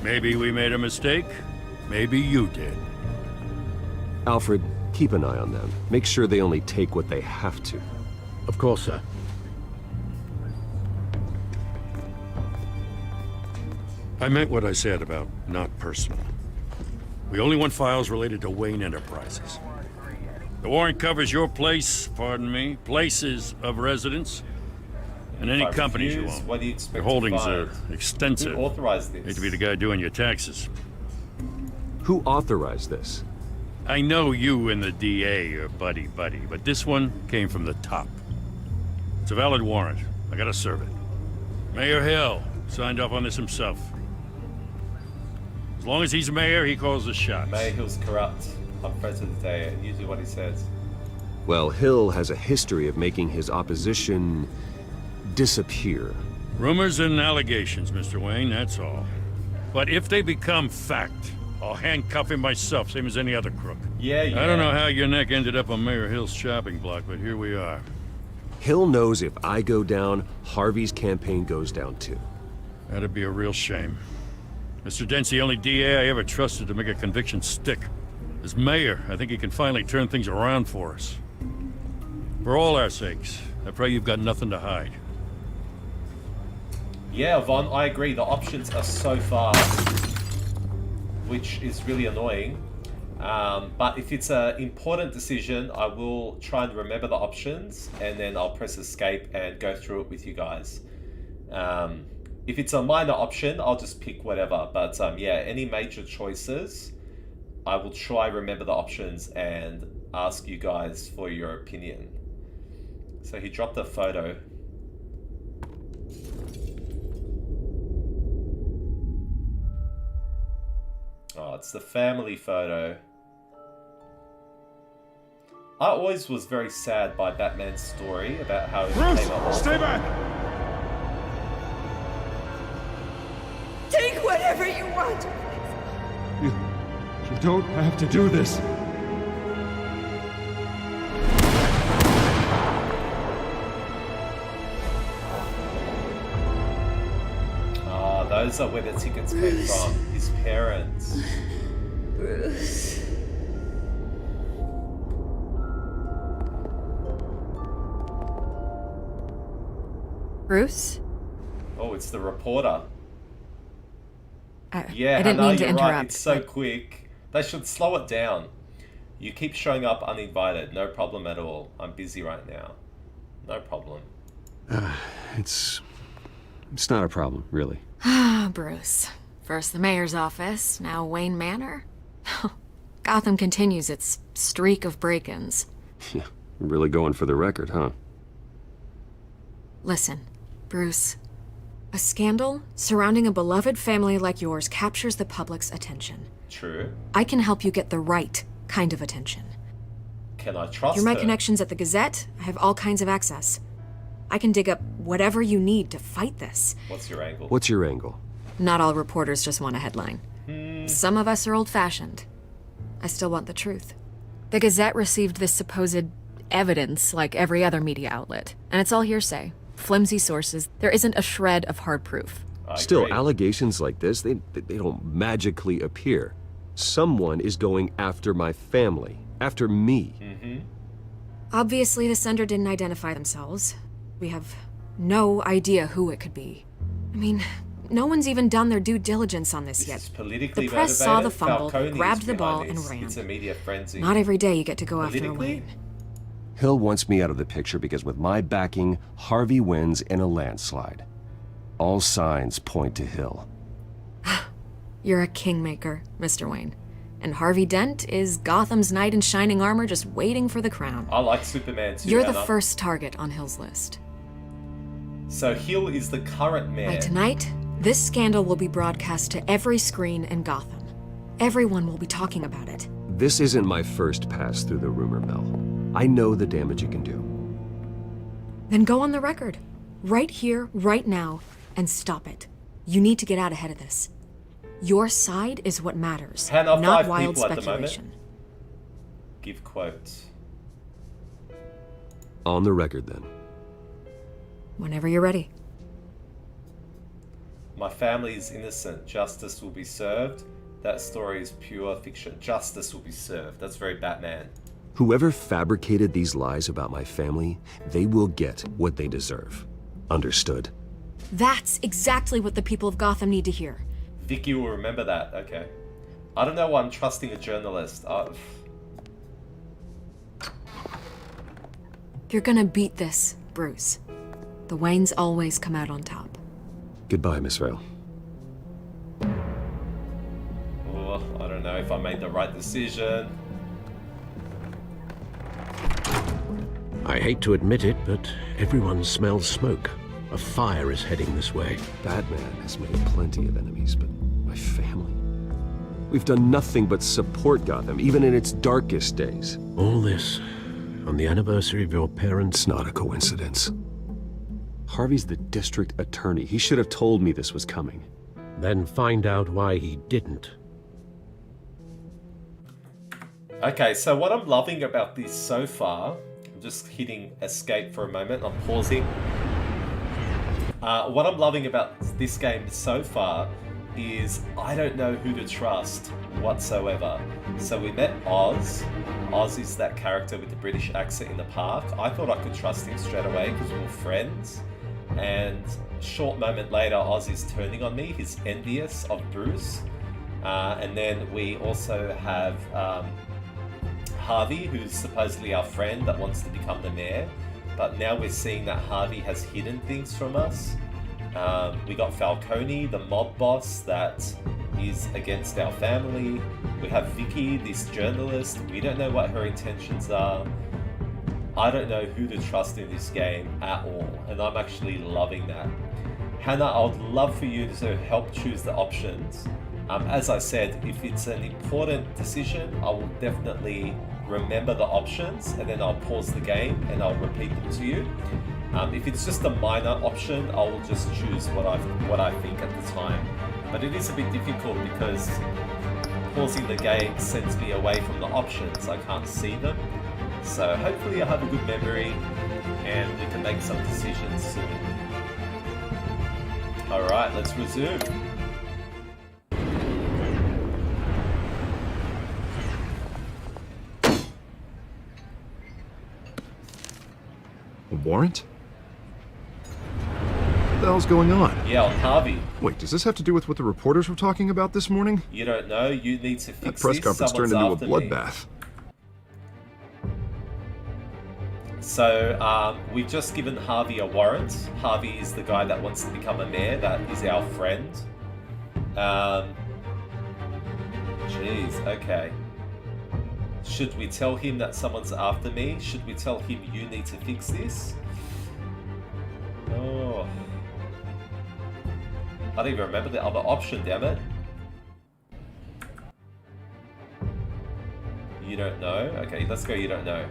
Maybe we made a mistake. Maybe you did. Alfred, keep an eye on them. Make sure they only take what they have to. Of course, sir. I meant what I said about not personal. We only want files related to Wayne Enterprises. The warrant covers your places of residence, and any If I companies you refuse, own. what do you expect Your to holdings find? are extensive. Who authorized this? Hate to be the guy doing your taxes. Who authorized this? I know you and the DA are buddy-buddy, but this one came from the top. It's a valid warrant. I gotta serve it. Mayor Hill signed off on this himself. As long as he's mayor, he calls the shots. Mayor Hill's corrupt. I'm friends with the day, and usually what he says. Well, Hill has a history of making his opposition disappear. Rumors and allegations, Mr. Wayne, that's all. But if they become fact, I'll handcuff him myself, same as any other crook. Yeah. I don't know how your neck ended up on Mayor Hill's shopping block, but here we are. Hill knows if I go down, Harvey's campaign goes down too. That'd be a real shame. Mr. Dent's the only DA I ever trusted to make a conviction stick. As mayor, I think he can finally turn things around for us. For all our sakes, I pray you've got nothing to hide. Yeah, Von, I agree. The options are so far, which is really annoying. But if it's an important decision, I will try and remember the options, and then I'll press escape and go through it with you guys. If it's a minor option, I'll just pick whatever. But yeah, any major choices, I will try remember the options and ask you guys for your opinion. So he dropped a photo. Oh, it's the family photo. I always was very sad by Batman's story about how he became a Bruce, stay back! Take whatever you want. You don't have to do this. Ah, those are where the tickets came from. His parents. Bruce. Bruce? Oh, it's the reporter. Yeah, I didn't Hannah, mean to you're interrupt. right. It's so quick. They should slow it down. You keep showing up uninvited. No problem at all. I'm busy right now. No problem. It's not a problem, really. Ah, Bruce. First the mayor's office, now Wayne Manor. Gotham continues its streak of break-ins. Yeah, really going for the record, huh? Listen, Bruce. A scandal surrounding a beloved family like yours captures the public's attention. True. I can help you get the right kind of attention. Can I trust Through my her? connections at the Gazette, I have all kinds of access. I can dig up whatever you need to fight this. What's your angle? What's your angle? Not all reporters just want a headline. Some of us are old-fashioned. I still want the truth. The Gazette received this supposed evidence like every other media outlet, and it's all hearsay. Flimsy sources. There isn't a shred of hard proof. Still, allegations like this, they don't magically appear. Someone is going after my family, after me. Obviously, the sender didn't identify themselves. We have no idea who it could be. I mean, no one's even done their due diligence on this yet. Politically The press saw the fumble, Falcone grabbed is the ball, behind and this. ran. It's a media frenzy. Not every day you get to go after a Politically? Wayne. Hill wants me out of the picture because with my backing, Harvey wins in a landslide. All signs point to Hill. You're a kingmaker, Mr. Wayne. And Harvey Dent is Gotham's knight in shining armor just waiting for the crown. I like Superman too, You're the Hannah. first target on Hill's list. So Hill is the current mayor. By tonight, this scandal will be broadcast to every screen in Gotham. Everyone will be talking about it. This isn't my first pass through the rumor mill. I know the damage it can do. Then go on the record. Right here, right now, and stop it. You need to get out ahead of this. Your side is what matters, Hannah, not 5 wild people at the speculation. moment. Give quotes. On the record, then. Whenever you're ready. My family is innocent. Justice will be served. That story is pure fiction. Justice will be served. That's very Batman. Whoever fabricated these lies about my family, they will get what they deserve. Understood? That's exactly what the people of Gotham need to hear. Vicky will remember that. Okay. I don't know why I'm trusting a journalist. You're gonna beat this, Bruce. The Waynes always come out on top. Goodbye, Miss Vale. Oh, I don't know if I made the right decision. I hate to admit it, but everyone smells smoke. A fire is heading this way. Batman has made plenty of enemies, but my family... We've done nothing but support Gotham, even in its darkest days. All this on the anniversary of your parents'... It's not a coincidence. Harvey's the district attorney. He should have told me this was coming. Then find out why he didn't. Okay, so what I'm loving about this so far... I'm just hitting escape for a moment. I'm pausing. What I'm loving about this game so far is I don't know who to trust whatsoever. So we met Oz. Oz is that character with the British accent in the park. I thought I could trust him straight away because we were friends. And a short moment later, Oz is turning on me. He's envious of Bruce. And then we also have Harvey, who's supposedly our friend that wants to become the mayor. But now we're seeing that Harvey has hidden things from us. We got Falcone, the mob boss that is against our family. We have Vicky, this journalist. We don't know what her intentions are. I don't know who to trust in this game at all, and I'm actually loving that. Hannah, I would love for you to help choose the options. As I said, if it's an important decision, I will definitely remember the options and then I'll pause the game and I'll repeat them to you. If it's just a minor option, I will just choose what I think at the time. But it is a bit difficult because pausing the game sends me away from the options. I can't see them. So hopefully I have a good memory and we can make some decisions soon. Alright, let's resume. A warrant? the hell's going on? Yeah, on Harvey. Wait, does this have to do with what the reporters were talking about this morning? You don't know. You need to fix That press this. conference Someone's turned into a after me. bloodbath. So, we've just given Harvey a warrant. Harvey is the guy that wants to become a mayor. That is our friend. Jeez, okay. Should we tell him that someone's after me? Should we tell him you need to fix this? Oh. I don't even remember the other option, damn it. You don't know? Okay, let's go, you don't know.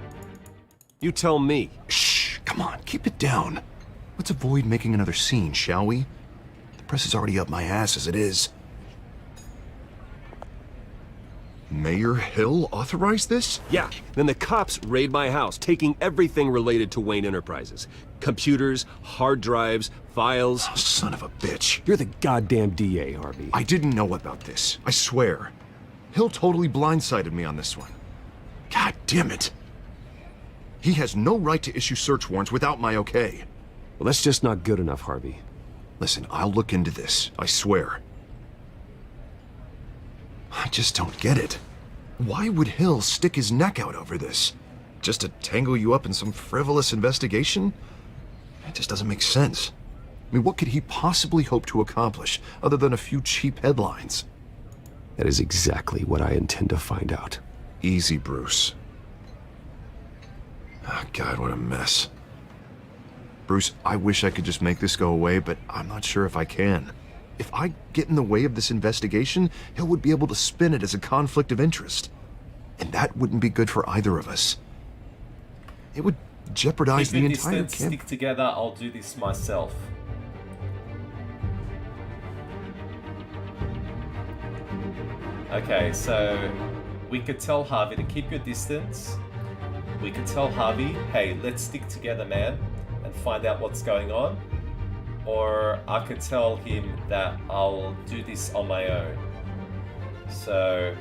You tell me. Shh, come on, keep it down. Let's avoid making another scene, shall we? The press is already up my ass as it is. Mayor Hill authorized this? Yeah, then the cops raid my house, taking everything related to Wayne Enterprises. Computers, hard drives, files. Oh, son of a bitch. You're the goddamn DA, Harvey. I didn't know about this, I swear. Hill totally blindsided me on this one. God damn it. He has no right to issue search warrants without my okay. Well, that's just not good enough, Harvey. Listen, I'll look into this, I swear. I just don't get it. Why would Hill stick his neck out over this? Just to tangle you up in some frivolous investigation? It just doesn't make sense. I mean, what could he possibly hope to accomplish other than a few cheap headlines? That is exactly what I intend to find out. Easy, Bruce. Oh, God, what a mess. Bruce, I wish I could just make this go away, but I'm not sure if I can. If I get in the way of this investigation, Hill would be able to spin it as a conflict of interest. And that wouldn't be good for either of us. It would jeopardize the entire camp. Stick together, I'll do this myself. Okay, so we could tell Harvey to keep your distance. We could tell Harvey, hey, let's stick together, man, and find out what's going on. Or I could tell him that I'll do this on my own. So,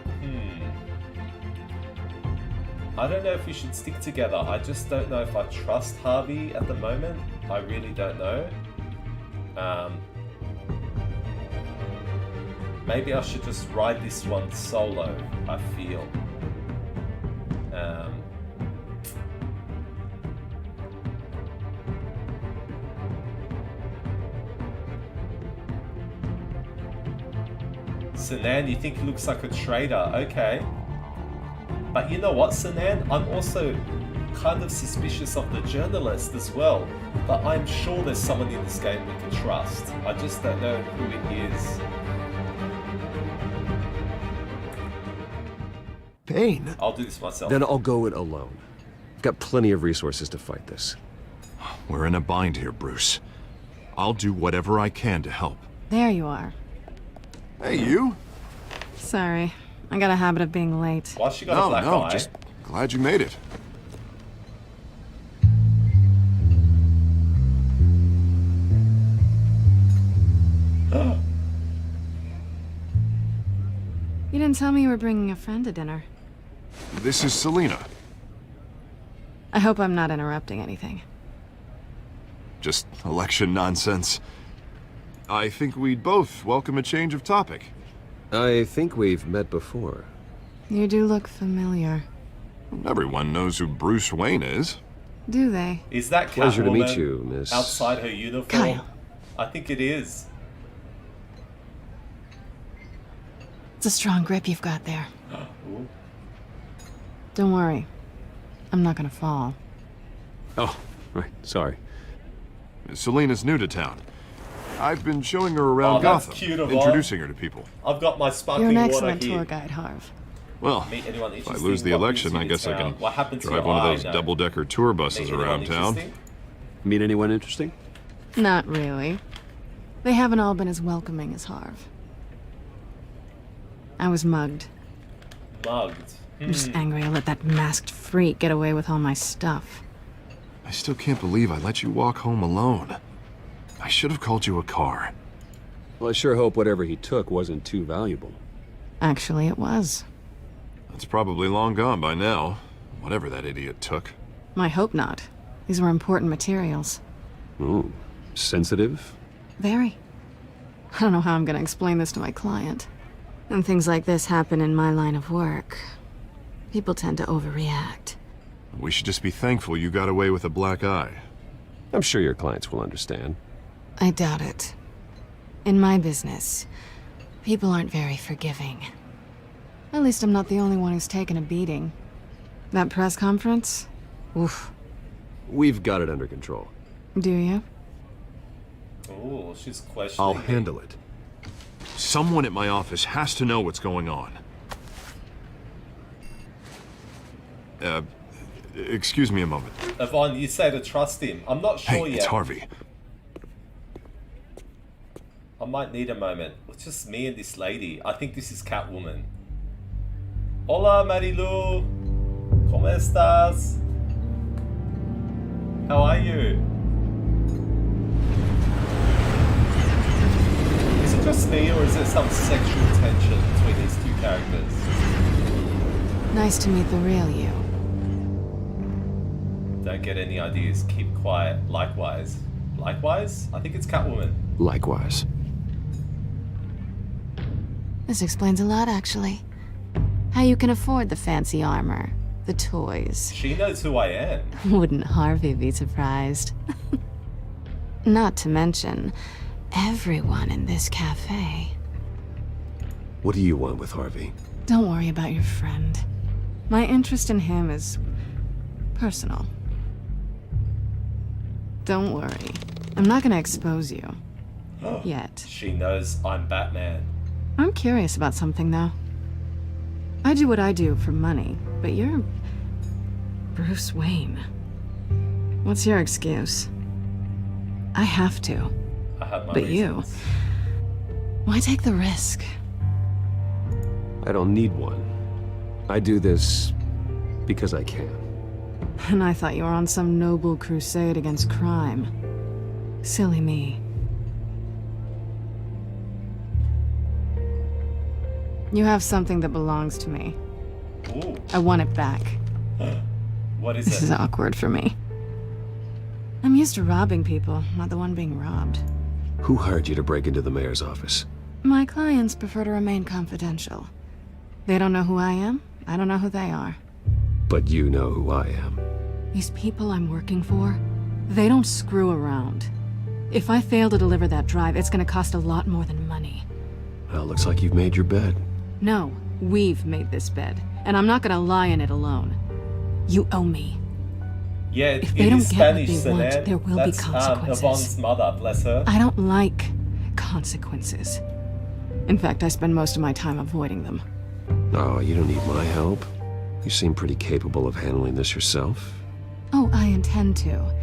I don't know if we should stick together. I just don't know if I trust Harvey at the moment. I really don't know. Maybe I should just ride this one solo, I feel. Sanan, you think he looks like a traitor? Okay. But you know what, Sanan? I'm also kind of suspicious of the journalist as well. But I'm sure there's someone in this game we can trust. I just don't know who it is. Payne. I'll do this myself. Then I'll go it alone. I've got plenty of resources to fight this. We're in a bind here, Bruce. I'll do whatever I can to help. There you are. Hey, you. Sorry. I got a habit of being late. Why she got a black eye? Just glad you made it. You didn't tell me you were bringing a friend to dinner. This is Selina. I hope I'm not interrupting anything. Just election nonsense. I think we'd both welcome a change of topic. I think we've met before. You do look familiar. Everyone knows who Bruce Wayne is. Do they? Is that Pleasure to meet Catwoman you, Miss... outside her uniform? Kyle. I think it is. It's a strong grip you've got there. Ooh. Don't worry. I'm not gonna fall. Oh, right. Sorry. Selina's new to town. I've been showing her around Oh, that's Gotham, cute of her. introducing her to people. I've got my You're sparkling an water excellent here. tour guide, Harv. Well, Meet anyone if I interesting? lose the What election, I brings you guess to I can town? What happened to drive your one of eye, those no? double-decker tour buses Meet anyone around town. interesting? Meet anyone interesting? Not really. They haven't all been as welcoming as Harv. I was mugged. Mugged. I'm just angry I let that masked freak get away with all my stuff. I still can't believe I let you walk home alone. I should have called you a car. Well, I sure hope whatever he took wasn't too valuable. Actually, it was. It's probably long gone by now, whatever that idiot took. I hope not. These were important materials. Ooh, sensitive? Very. I don't know how I'm gonna explain this to my client. When things like this happen in my line of work, people tend to overreact. We should just be thankful you got away with a black eye. I'm sure your clients will understand. I doubt it. In my business, people aren't very forgiving. At least I'm not the only one who's taken a beating. That press conference? Oof. We've got it under control. Do you? Oh, she's questioning. I'll handle it. Someone at my office has to know what's going on. Excuse me a moment. Yvonne, you say to trust him. I'm not sure Hey, yet. it's Harvey. I might need a moment. It's just me and this lady. I think this is Catwoman. Hola, Marilu. ¿Cómo estás? How are you? Is it just me, or is there some sexual tension between these two characters? Nice to meet the real you. Don't get any ideas. Keep quiet. Likewise. Likewise? I think it's Catwoman. Likewise. This explains a lot, actually. How you can afford the fancy armor, the toys. She knows who I am. Wouldn't Harvey be surprised? Not to mention, everyone in this cafe. What do you want with Harvey? Don't worry about your friend. My interest in him is personal. Don't worry. I'm not gonna expose you. Yet. She knows I'm Batman. I'm curious about something, though. I do what I do for money, but you're Bruce Wayne. What's your excuse? I have to. I have my But reasons. you, why take the risk? I don't need one. I do this because I can. And I thought you were on some noble crusade against crime. Silly me. You have something that belongs to me. Ooh. I want it back. What is This it? is awkward for me. I'm used to robbing people, not the one being robbed. Who hired you to break into the mayor's office? My clients prefer to remain confidential. They don't know who I am. I don't know who they are. But you know who I am. These people I'm working for, they don't screw around. If I fail to deliver that drive, it's gonna cost a lot more than money. Well, looks like you've made your bed. No, we've made this bed, and I'm not gonna lie in it alone. You owe me. Yeah, If it they don't is get Spanish, what they want, Sinan. there will That's, be consequences. Yvonne's mother, bless her. I don't like consequences. In fact, I spend most of my time avoiding them. Oh, you don't need my help. You seem pretty capable of handling this yourself. Oh, I intend to.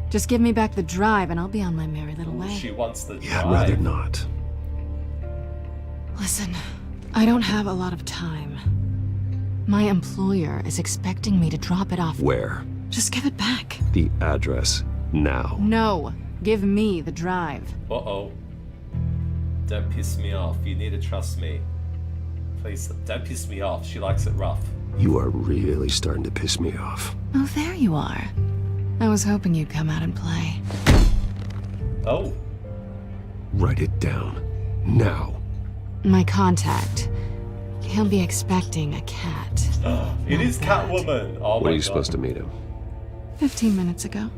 Just give me back the drive and I'll be on my merry little way. She wants the Yeah, drive. I'd rather not. Listen, I don't have a lot of time. My employer is expecting me to drop it off. Where? Just give it back. The address, now. No, give me the drive. Uh-oh. Don't piss me off. You need to trust me. Please, don't piss me off. She likes it rough. You are really starting to piss me off. Oh, there you are. I was hoping you'd come out and play. Oh. Write it down. Now. My contact. He'll be expecting a cat. It is Catwoman. Oh When my are you God. supposed to meet him? 15 minutes ago.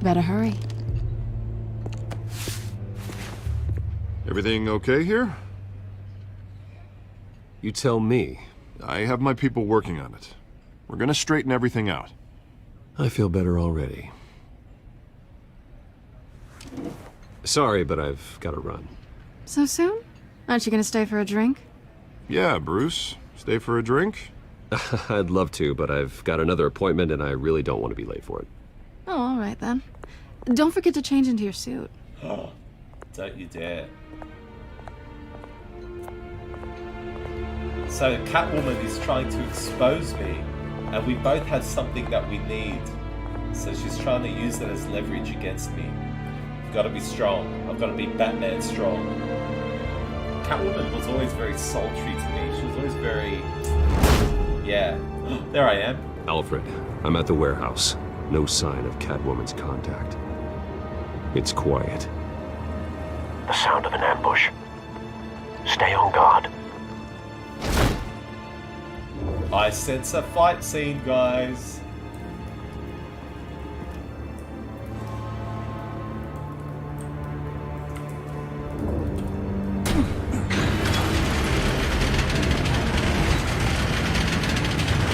Better hurry. Everything okay here? You tell me. I have my people working on it. We're gonna straighten everything out. I feel better already. Sorry, but I've got to run. So soon? Aren't you gonna stay for a drink? Yeah, Bruce. Stay for a drink? I'd love to, but I've got another appointment and I really don't want to be late for it. Oh, all right then. Don't forget to change into your suit. Don't you dare. So Catwoman is trying to expose me, and we both have something that we need. So she's trying to use it as leverage against me. I've got to be strong. I've got to be Batman strong. Catwoman was always very sultry to me. She was always very... Yeah. There I am. Alfred, I'm at the warehouse. No sign of Catwoman's contact. It's quiet. The sound of an ambush. Stay on guard. I sense a fight scene, guys.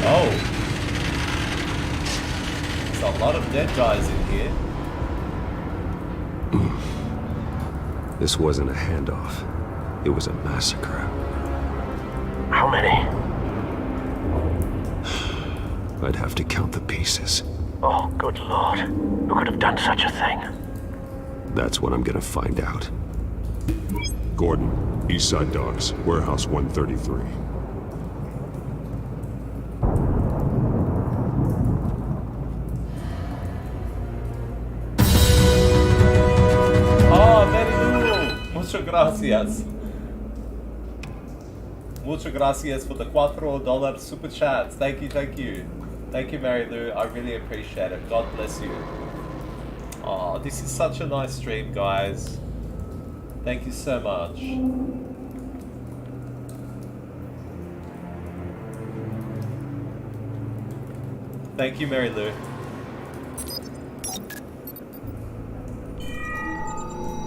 Oh. There's a lot of dead guys in here. This wasn't a handoff. It was a massacre. How many? I'd have to count the pieces. Oh, good lord. Who could have done such a thing? That's what I'm gonna find out. Gordon, Eastside Docks, Warehouse 133. Oh, very cool. Muchas gracias. Muchas gracias for the $4 super chat. Thank you, thank you. Thank you, Mary Lou. I really appreciate it. God bless you. Oh, this is such a nice stream, guys. Thank you so much. Thank you, Mary Lou.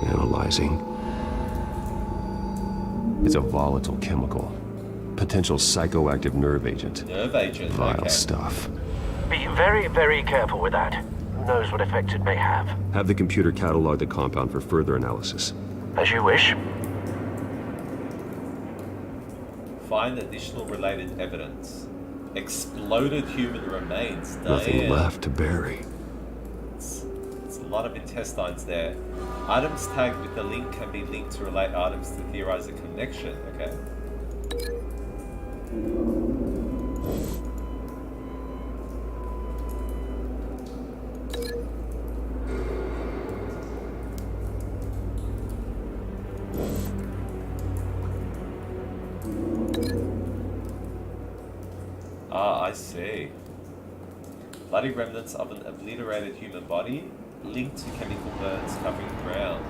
Analyzing. It's a volatile chemical. Potential psychoactive nerve agent. Nerve agent, Vile okay. stuff. Be very, very careful with that. Who knows what effects it may have? Have the computer catalog the compound for further analysis. As you wish. Find additional related evidence. Exploded human remains. Damn. Nothing left to bury. It's a lot of intestines there. Items tagged with the link can be linked to relate items to theorize a connection. Okay. Ah, I see. Bloody remnants of an obliterated human body linked to chemical burns covering the ground.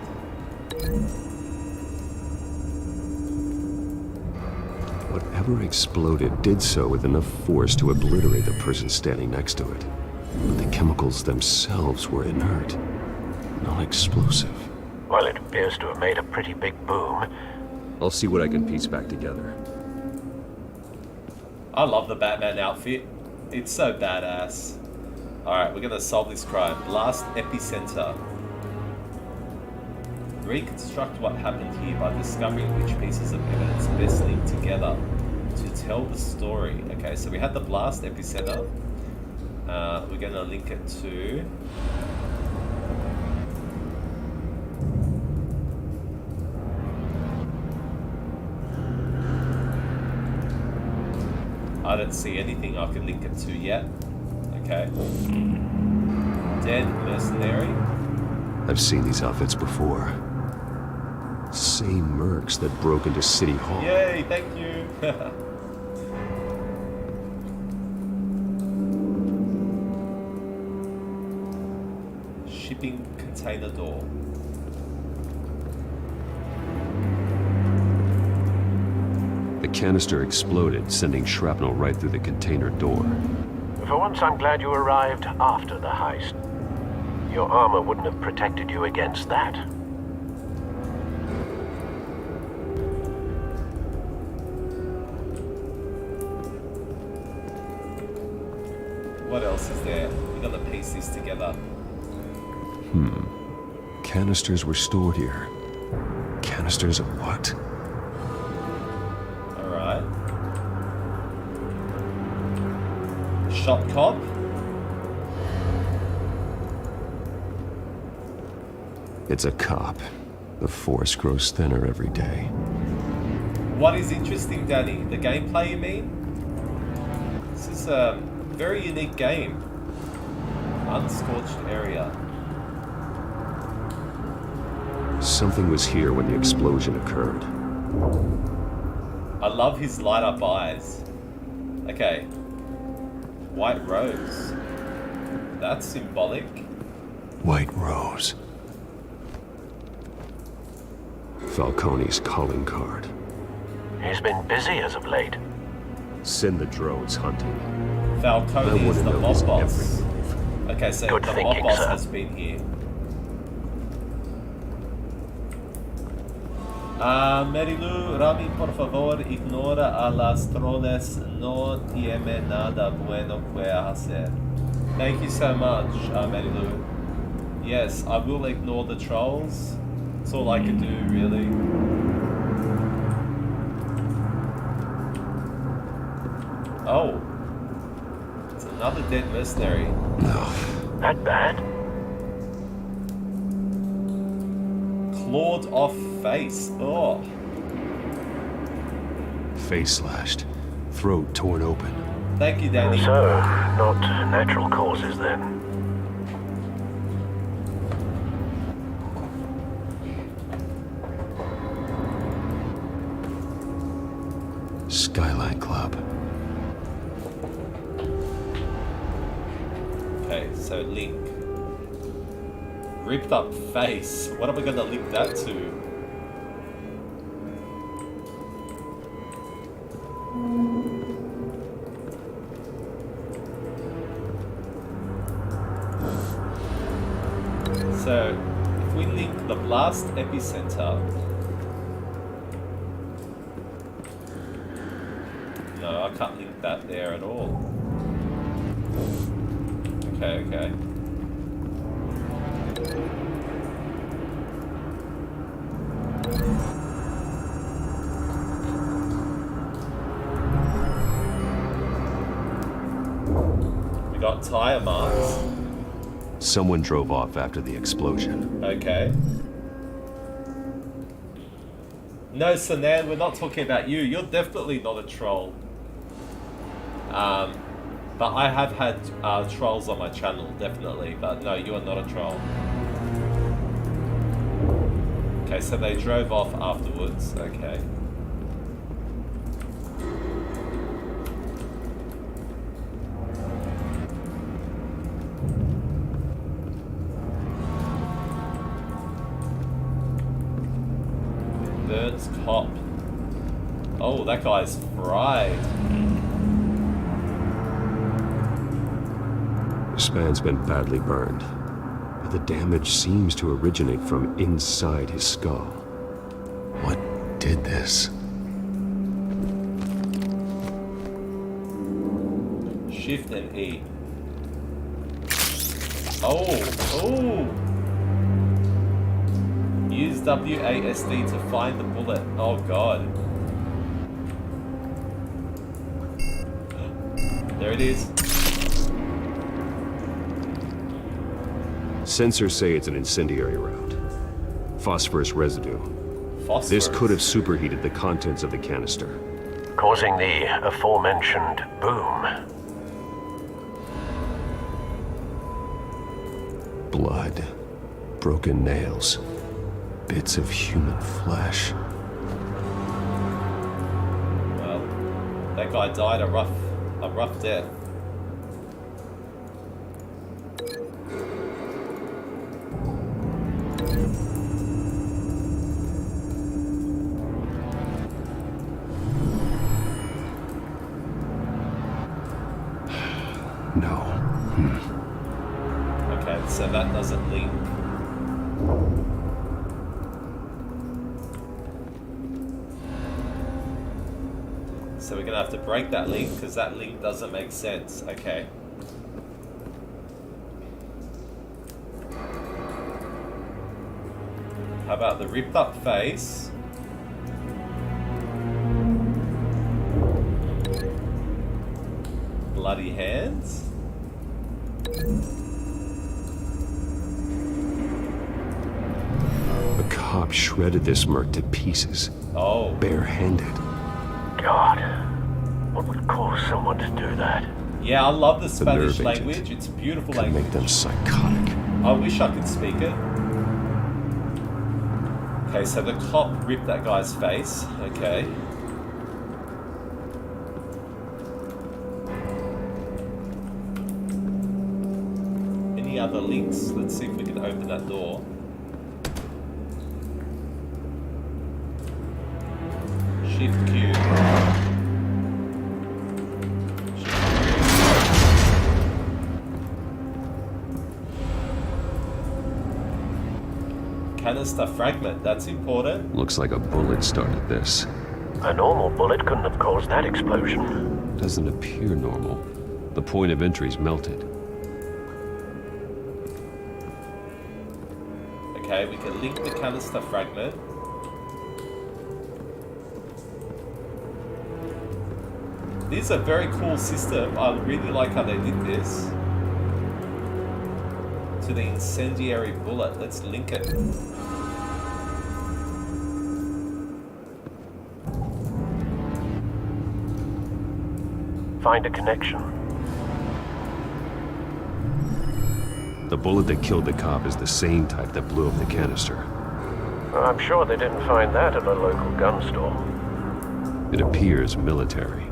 Whatever exploded did so with enough force to obliterate the person standing next to it. But the chemicals themselves were inert, non-explosive. Well, it appears to have made a pretty big boom. I'll see what I can piece back together. I love the Batman outfit. It's so badass. Alright, we're gonna solve this crime. Blast epicenter. Reconstruct what happened here by discovering which pieces of evidence best link together to tell the story. Okay, so we had the blast epicenter. We're gonna link it to... I don't see anything I can link it to yet. Okay. Dead mercenary. I've seen these outfits before. Same mercs that broke into City Hall. Yay, thank you. Shipping container door. The canister exploded, sending shrapnel right through the container door. For once, I'm glad you arrived after the heist. Your armor wouldn't have protected you against that. What else is there? We gotta piece this together. Canisters were stored here. Canisters of what? Alright. Shot cop. It's a cop. The force grows thinner every day. What is interesting, Danny? The gameplay, you mean? This is a very unique game. Unscorched area. Something was here when the explosion occurred. I love his light up eyes. Okay. White rose. That's symbolic. White rose. Falcone's calling card. He's been busy as of late. Send the drones hunting. Falcone is the mob boss. Every move. Okay, so Good the thinking, mob boss sir. has been here. Merilu, Rami, por favor, ignora a las trolles. No tiene nada bueno que hacer. Thank you so much, Merilu. Yes, I will ignore the trolls. That's all I can do, really. Oh. It's another dead mercenary. No. That bad? Clawed off face. Oh. Face slashed. Throat torn open. Thank you, Danny. So, not natural causes then. Skyline Club. Okay, so link. Ripped up face. What am I gonna link that to? So, if we link the blast epicenter. No, I can't link that there at all. Okay, okay. We got tire marks. Someone drove off after the explosion. Okay. No, Sanan, we're not talking about you. You're definitely not a troll. But I have had trolls on my channel, definitely. But no, you are not a troll. Okay, so they drove off afterwards. Okay. Burns cop. Oh, that guy's fried. This man's been badly burned, but the damage seems to originate from inside his skull. What did this? Shift and E. Oh! Use WASD to find the bullet. Oh god. There it is. Sensors say it's an incendiary round. Phosphorus residue. Phosphorus? This could have superheated the contents of the canister. Causing the aforementioned boom. Blood. Broken nails. Bits of human flesh. Well, that guy died a rough death. No. Okay, so that doesn't link. So we're gonna have to break that link because that link doesn't make sense. Okay. How about the ripped up face? Bloody hands? A cop shredded this merc to pieces. Oh. Barehanded. God, what would cause someone to do that? Yeah, I love the Spanish nerve agent. language. It's beautiful Could language. make them psychotic. I wish I could speak it. Okay, so the cop ripped that guy's face. Okay. Any other links? Let's see if we can open that door. Shift Q. Canister fragment, that's important. Looks like a bullet started this. A normal bullet couldn't have caused that explosion. Doesn't appear normal. The point of entry's melted. Okay, we can link the canister fragment. This is a very cool system. I really like how they did this. To the incendiary bullet. Let's link it. Find a connection. The bullet that killed the cop is the same type that blew up the canister. I'm sure they didn't find that at a local gun store. It appears military.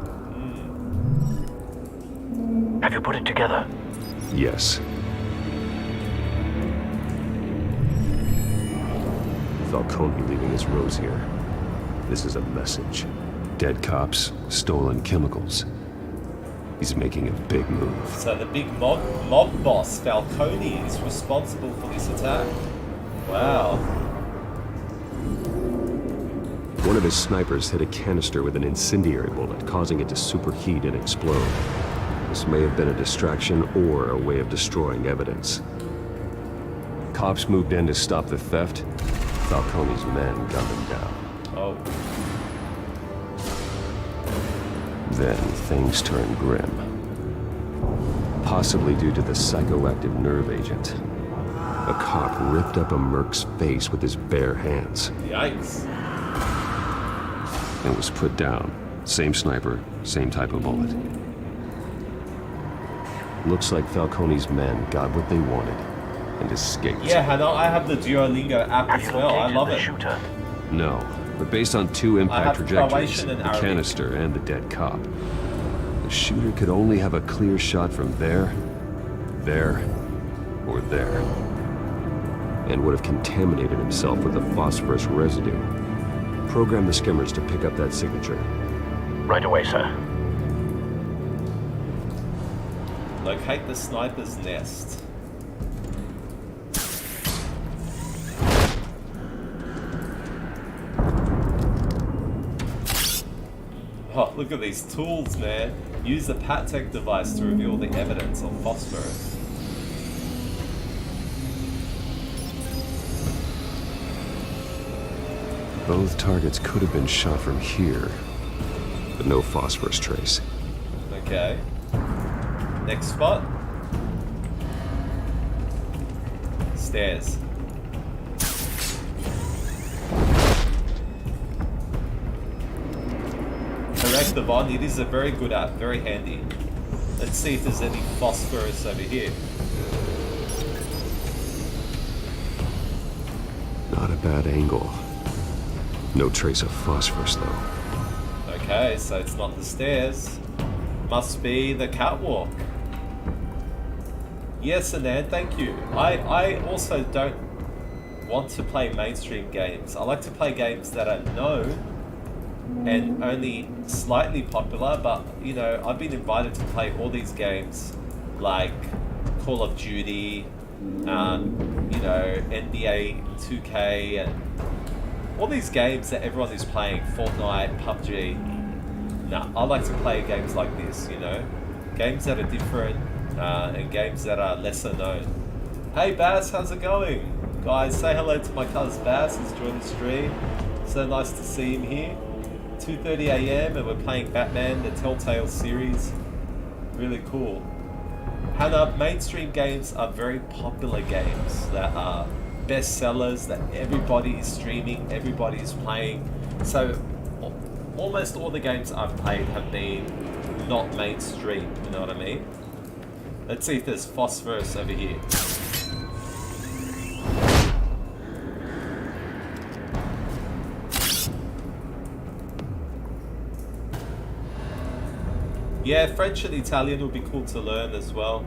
Have you put it together? Yes. Falcone leaving his rose here. This is a message. Dead cops, stolen chemicals. He's making a big move. So the big mob boss, Falcone, is responsible for this attack. Wow. One of his snipers hit a canister with an incendiary bullet, causing it to superheat and explode. This may have been a distraction or a way of destroying evidence. Cops moved in to stop the theft. Falcone's men gunned him down. Oh. Then things turned grim. Possibly due to the psychoactive nerve agent. A cop ripped up a merc's face with his bare hands. Yikes. And was put down. Same sniper, same type of bullet. Looks like Falcone's men got what they wanted and escaped. Yeah, Hannah, I have the Duolingo app as well. I love it. No, but based on two impact trajectories, Croatian and the Arabic. canister and the dead cop, the shooter could only have a clear shot from there, or there, and would have contaminated himself with the phosphorus residue. Program the skimmers to pick up that signature. Right away, sir. Locate the sniper's nest. Oh, look at these tools, man. Use the PATTECH device to reveal the evidence of phosphorus. Both targets could have been shot from here, but no phosphorus trace. Okay. Next spot. Stairs. Correct, Devon. It is a very good app, very handy. Let's see if there's any phosphorus over here. Not a bad angle. No trace of phosphorus, though. Okay, so it's not the stairs. Must be the catwalk. Yes, Anand, thank you. I also don't want to play mainstream games. I like to play games that are known and only slightly popular, but, you know, I've been invited to play all these games like Call of Duty, you know, NBA 2K, and all these games that everyone is playing, Fortnite, PUBG. Nah, I like to play games like this, you know? Games that are different, and games that are lesser known. Hey Bass, how's it going? Guys, say hello to my cousin Bass, he's joined the stream. So nice to see him here. 2:30 AM and we're playing Batman the Telltale Series. Really cool. Hannah, mainstream games are very popular games that are bestsellers that everybody is streaming, everybody is playing. So almost all the games I've played have been not mainstream, you know what I mean? Let's see if there's phosphorus over here. Yeah, French and Italian would be cool to learn as well.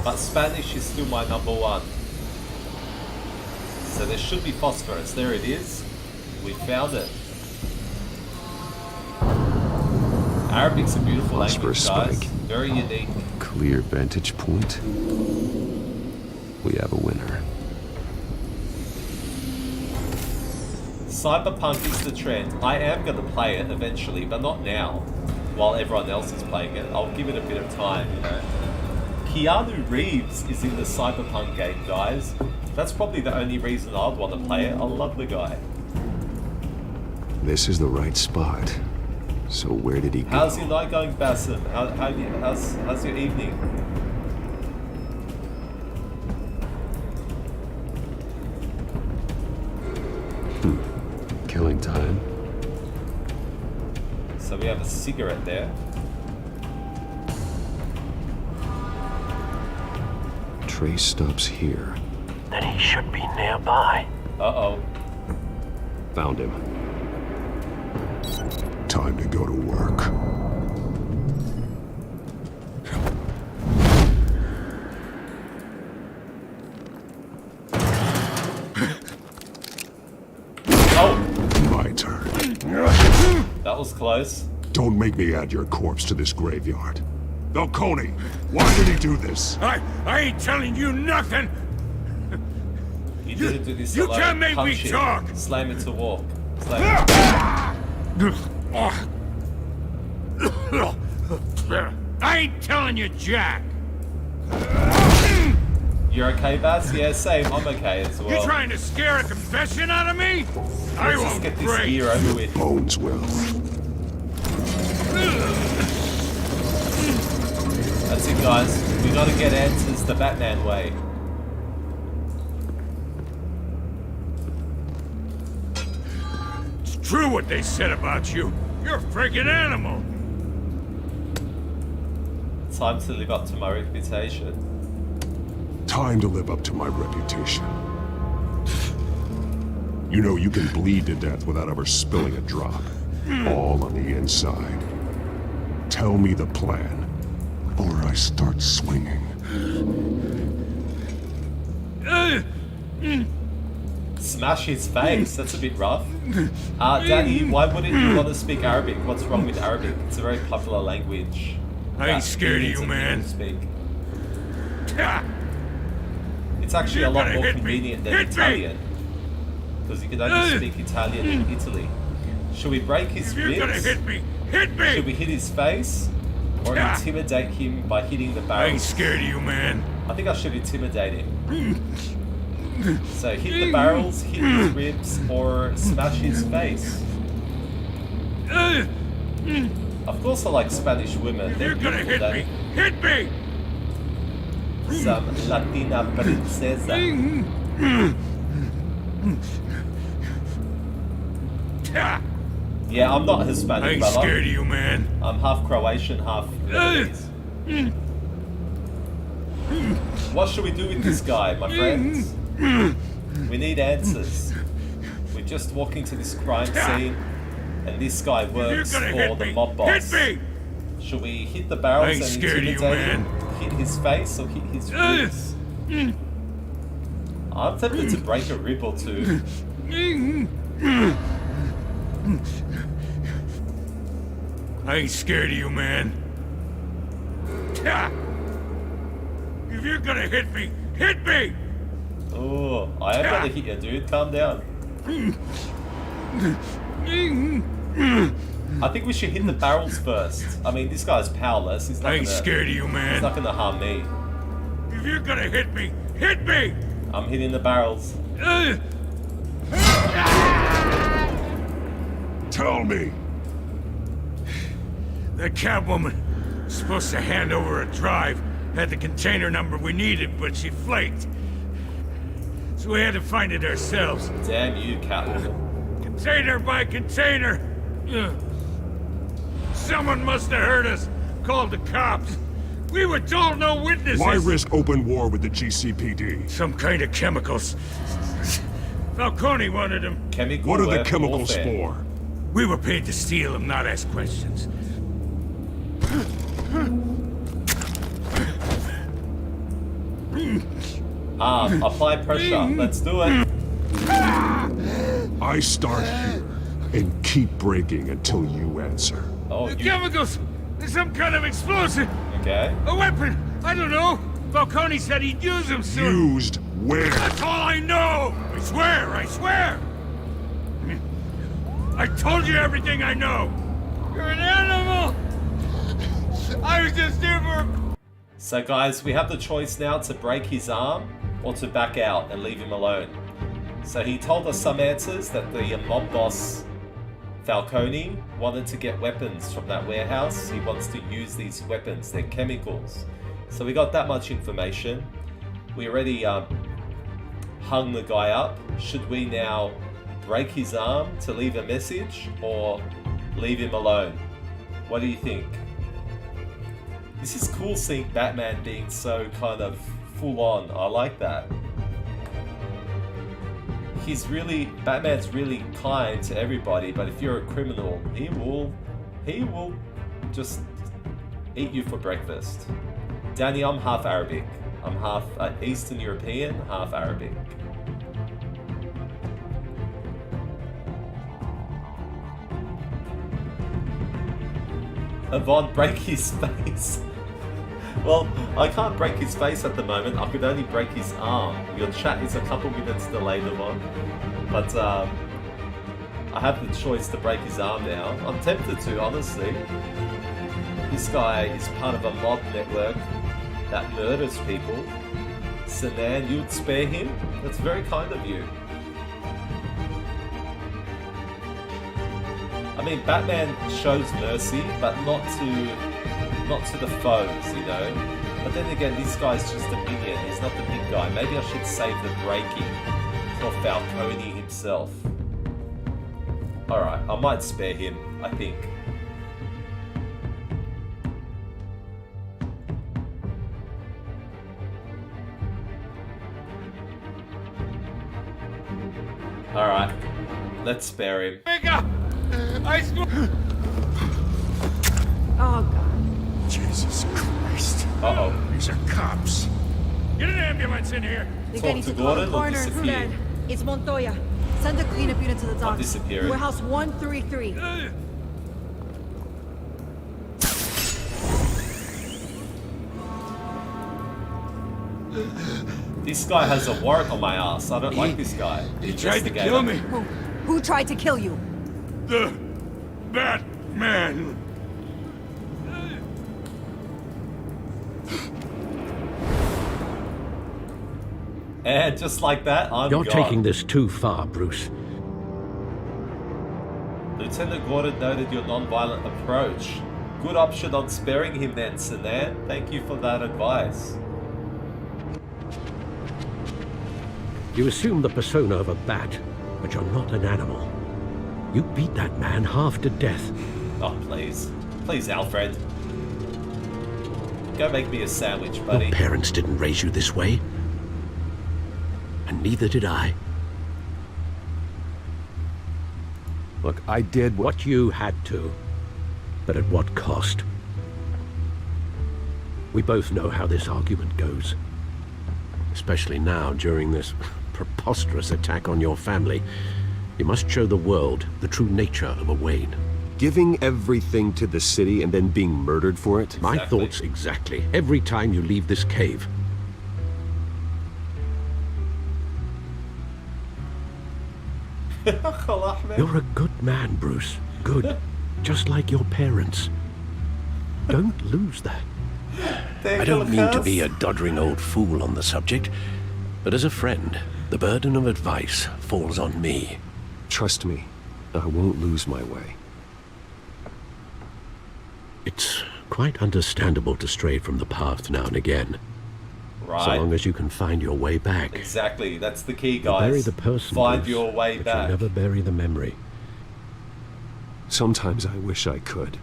But Spanish is still my #1. So there should be phosphorus. There it is. We found it. Arabic's a beautiful Watch for a language, guys. spike. Very unique. Clear vantage point. We have a winner. Cyberpunk is the trend. I am going to play it eventually, but not now. While everyone else is playing it, I'll give it a bit of time, you know. Keanu Reeves is in the Cyberpunk game, guys. That's probably the only reason I'd want to play it. I love the guy. This is the right spot. So where did he go? How's your night going, Basim? How's your evening? Killing time. So we have a cigarette there. Trace stops here. Then he should be nearby. Uh-oh. Found him. Time to go to work. My turn. That was close. Don't make me add your corpse to this graveyard. Falcone, why did he do this? I ain't telling you nothing. You didn't do this You alone. can't make Punch me it. talk. Slam it to walk. Slam it. I ain't telling you, Jack. You're okay, Baz? Yeah, same. I'm okay as well. You trying to scare a confession out of me? I Let's just won't get this break. year over with. Bones will. That's it, guys. We gotta get answers the Batman way. It's true what they said about you. You're a freaking animal. Time to live up to my reputation. Time to live up to my reputation. You know, you can bleed to death without ever spilling a drop. All on the inside. Tell me the plan, or I start swinging. Smash his face. That's a bit rough. Danny, why wouldn't you want to speak Arabic? What's wrong with Arabic? It's a very popular language. I ain't scared of you, man. Speak. It's actually a lot more convenient than Italian. Because you can only speak Italian in Italy. Should we break his You're gonna ribs? hit me. Hit me. Should we hit his face? Or intimidate him by hitting the barrels? I ain't scared of you, man. I think I should intimidate him. So hit the barrels, hit his ribs, or smash his face. Of course I like Spanish women. They're You're gonna beautiful, hit me. Danny. Hit me. Some Latina princesa. Yeah, I'm not Hispanic, I ain't brother. scared of you, man. I'm half Croatian, half Lebanese. What should we do with this guy, my friends? We need answers. We're just walking to this crime scene, and this guy works You're gonna for hit the me. mob boss. Hit me. Should we hit the barrels I ain't and scared of you, intimidate him? man. Hit his face or hit his ribs? I'm tempted to break a rib or two. I ain't scared of you, man. If you're gonna hit me, hit me! Oh, I am gonna hit you, dude. Calm down. I think we should hit the barrels first. I mean, this guy's powerless. He's not I ain't gonna, scared of you, man. He's not gonna harm me. If you're gonna hit me, hit me! I'm hitting the barrels. Tell me. The Catwoman was supposed to hand over a drive, had the container number we needed, but she flaked. So we had to find it ourselves. Damn you, Catwoman. Container by container! Someone must have heard us, called the cops. We were told no witnesses. Why risk open war with the GCPD? Some kind of chemicals. Falcone wanted them. Chemical What are the weapon chemicals warfare. for? We were paid to steal them, not ask questions. Apply pressure. Let's do it. I start here and keep breaking until you answer. Oh, The chemicals! There's some kind of explosive! Okay. A weapon! I don't know! Falcone said he'd use them soon! Used where? That's all I know! I swear! I swear! I told you everything I know! You're an animal! I was just here for... So guys, we have the choice now to break his arm or to back out and leave him alone. So he told us some answers, that the mob boss Falcone wanted to get weapons from that warehouse. He wants to use these weapons, they're chemicals. So we got that much information. We already hung the guy up. Should we now break his arm to leave a message or leave him alone? What do you think? This is cool seeing Batman being so kind of full on. I like that. Batman's really kind to everybody, but if you're a criminal, he will just eat you for breakfast. Danny, I'm half Arabic. I'm half Eastern European, half Arabic. Yvonne, break his face. Well, I can't break his face at the moment. I could only break his arm. Your chat is a couple minutes delayed, Yvonne. But I have the choice to break his arm now. I'm tempted to, honestly. This guy is part of a mob network that murders people. Sinan, you'd spare him? That's very kind of you. I mean, Batman shows mercy, but not to the foes, you know. But then again, this guy's just a minion. He's not the big guy. Maybe I should save the breaking for Falcone himself. Alright, I might spare him, I think. Alright, let's spare him. I swear... Oh, God. Jesus Christ. Uh-oh. These are cops. Get an ambulance in here! You're getting to the corner. Dad, it's Montoya. Send the cleanup unit to the docks. disappearing. Warehouse 133. This guy has a warrant on my ass. I don't like this guy. He tried to kill me! Who tried to kill you? The... Batman! And just like that, I'm You're gone. taking this too far, Bruce. Lieutenant Gordon noted your non-violent approach. Good option on sparing him then, Sinan. Thank you for that advice. You assume the persona of a bat, but you're not an animal. You beat that man half to death. Oh, please. Please, Alfred. Go make me a sandwich, buddy. Your parents didn't raise you this way. And neither did I. Look, I did what you had to, but at what cost? We both know how this argument goes. Especially now, during this preposterous attack on your family. You must show the world the true nature of a Wayne. Giving everything to the city and then being murdered for it? My thoughts exactly. Every time you leave this cave. You're a good man, Bruce. Good. Just like your parents. Don't lose that. I don't mean to be a doddering old fool on the subject, but as a friend, the burden of advice falls on me. Trust me, I won't lose my way. It's quite understandable to stray from the path now and again. Right. So long as you can find your way back. Exactly, that's the key, You guys. bury the person, Find Bruce, your way but back. you never bury the memory. Sometimes I wish I could.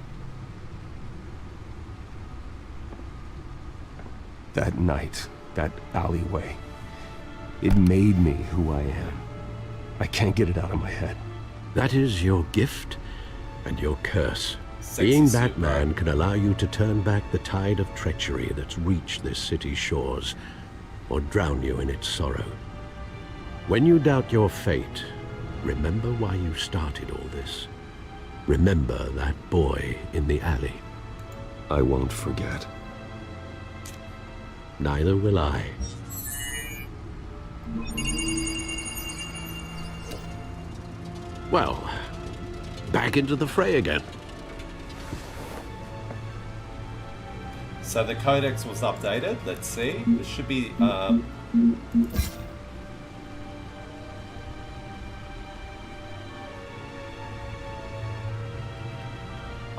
That night, that alleyway, it made me who I am. I can't get it out of my head. That is your gift and your curse. Being Batman can allow you to turn back the tide of treachery that's reached this city's shores, or drown you in its sorrow. When you doubt your fate, remember why you started all this. Remember that boy in the alley. I won't forget. Neither will I. Well, back into the fray again. So the codex was updated. Let's see. It should be. I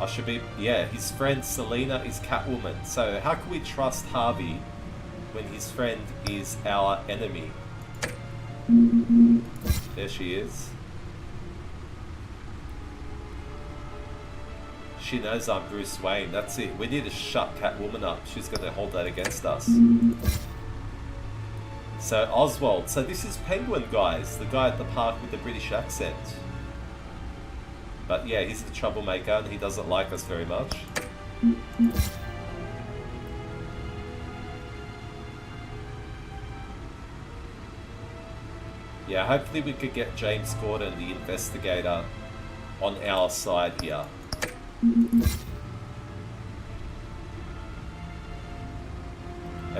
should be. Yeah, his friend Selena is Catwoman. So how can we trust Harvey when his friend is our enemy? There she is. She knows I'm Bruce Wayne. That's it. We need to shut Catwoman up. She's going to hold that against us. So Oswald. So this is Penguin, guys. The guy at the park with the British accent. But yeah, he's the troublemaker and he doesn't like us very much. Yeah, hopefully we could get James Gordon, the investigator, on our side here. And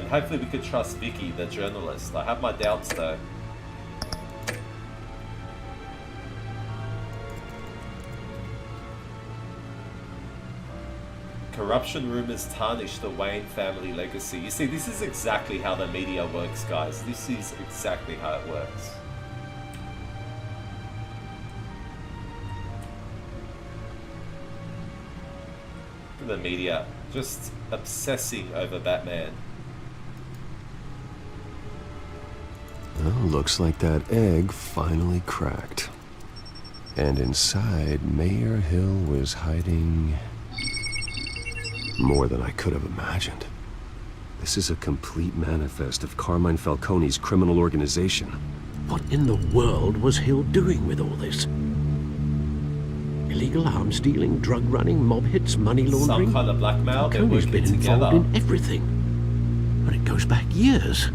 hopefully we could trust Vicky, the journalist. I have my doubts though. Corruption rumors tarnish the Wayne family legacy. You see, this is exactly how the media works, guys. This is exactly how it works. The media just obsessing over Batman. Well, looks like that egg finally cracked. And inside, Mayor Hill was hiding more than I could have imagined. This is a complete manifest of Carmine Falcone's criminal organization. What in the world was Hill doing with all this? Illegal arms dealing, drug running, mob hits, money laundering. Some kind of blackmail. They're Falcone's working been involved together. in everything. But it goes back years.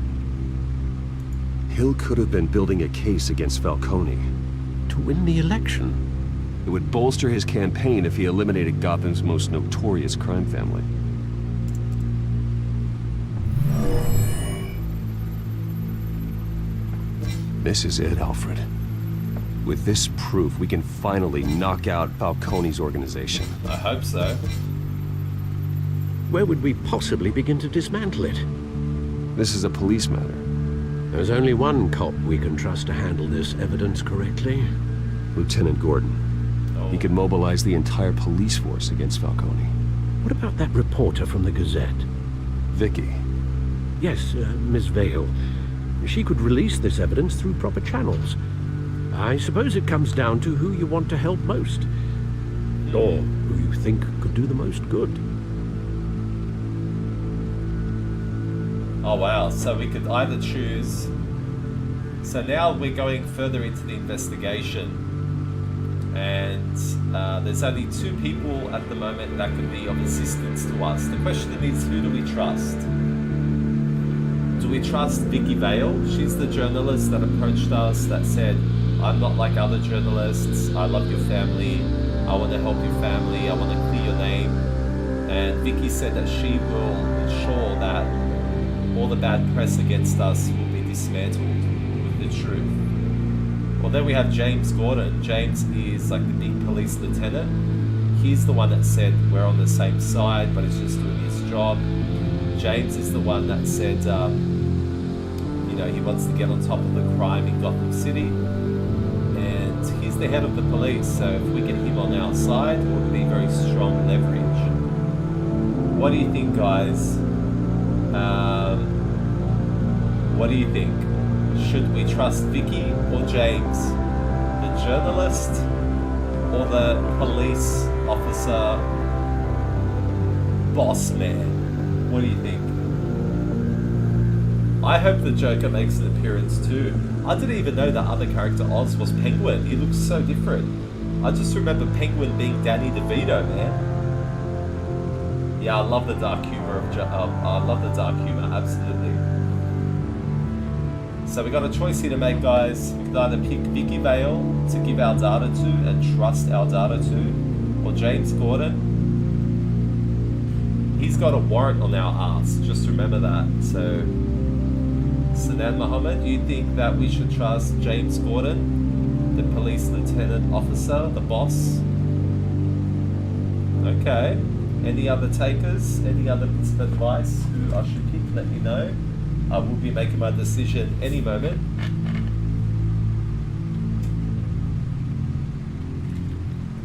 Hill could have been building a case against Falcone. To win the election. It would bolster his campaign if he eliminated Gotham's most notorious crime family. This is it, Alfred. With this proof, we can finally knock out Falcone's organization. I hope so. Where would we possibly begin to dismantle it? This is a police matter. There's only one cop we can trust to handle this evidence correctly. Lieutenant Gordon. He could mobilize the entire police force against Falcone. What about that reporter from the Gazette? Vicky. Yes, Miss Vale. She could release this evidence through proper channels. I suppose it comes down to who you want to help most. Or who you think could do the most good. Oh wow, so we could either choose... So now we're going further into the investigation. And there's only 2 people at the moment that can be of assistance to us. The question is, who do we trust? Do we trust Vicky Vale? She's the journalist that approached us, that said, I'm not like other journalists, I love your family, I want to help your family, I want to clear your name. And Vicky said that she will ensure that all the bad press against us will be dismantled with the truth. Well, then we have James Gordon. James is like the big police lieutenant. He's the one that said we're on the same side, but he's just doing his job. James is the one that said, you know, he wants to get on top of the crime in Gotham City. And he's the head of the police, so if we get him on our side, it would be very strong leverage. What do you think, guys? What do you think? Should we trust Vicky or James? The journalist or the police officer boss man? What do you think? I hope the Joker makes an appearance too. I didn't even know that other character Oz was Penguin. He looks so different. I just remember Penguin being Danny DeVito, man. Yeah, I love the dark humor of I love the dark humor, absolutely. So we got a choice here to make, guys. We could either pick Vicky Vale to give our data to and trust our data to, Or James Gordon. He's got a warrant on our ass, just remember that. So, Sanan Mohammed, you think that we should trust James Gordon, the police lieutenant officer, the boss? Okay. Any other takers? Any other bits of advice who I should pick? Let me know. I will be making my decision any moment.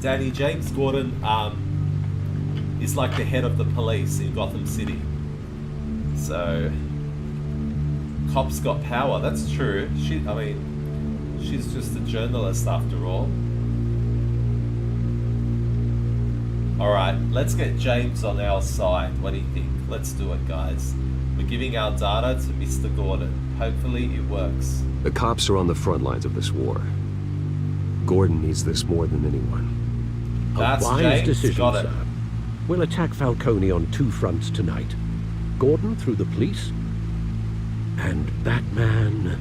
Danny, James Gordon is like the head of the police in Gotham City. So, cops got power. That's true. She's just a journalist after all. Alright, let's get James on our side. What do you think? Let's do it, guys. We're giving our data to Mr. Gordon. Hopefully it works. The cops are on the front lines of this war. Gordon needs this more than anyone. That's a wise James. decision, Got it. sir. We'll attack Falcone on 2 fronts tonight. Gordon through the police, and Batman...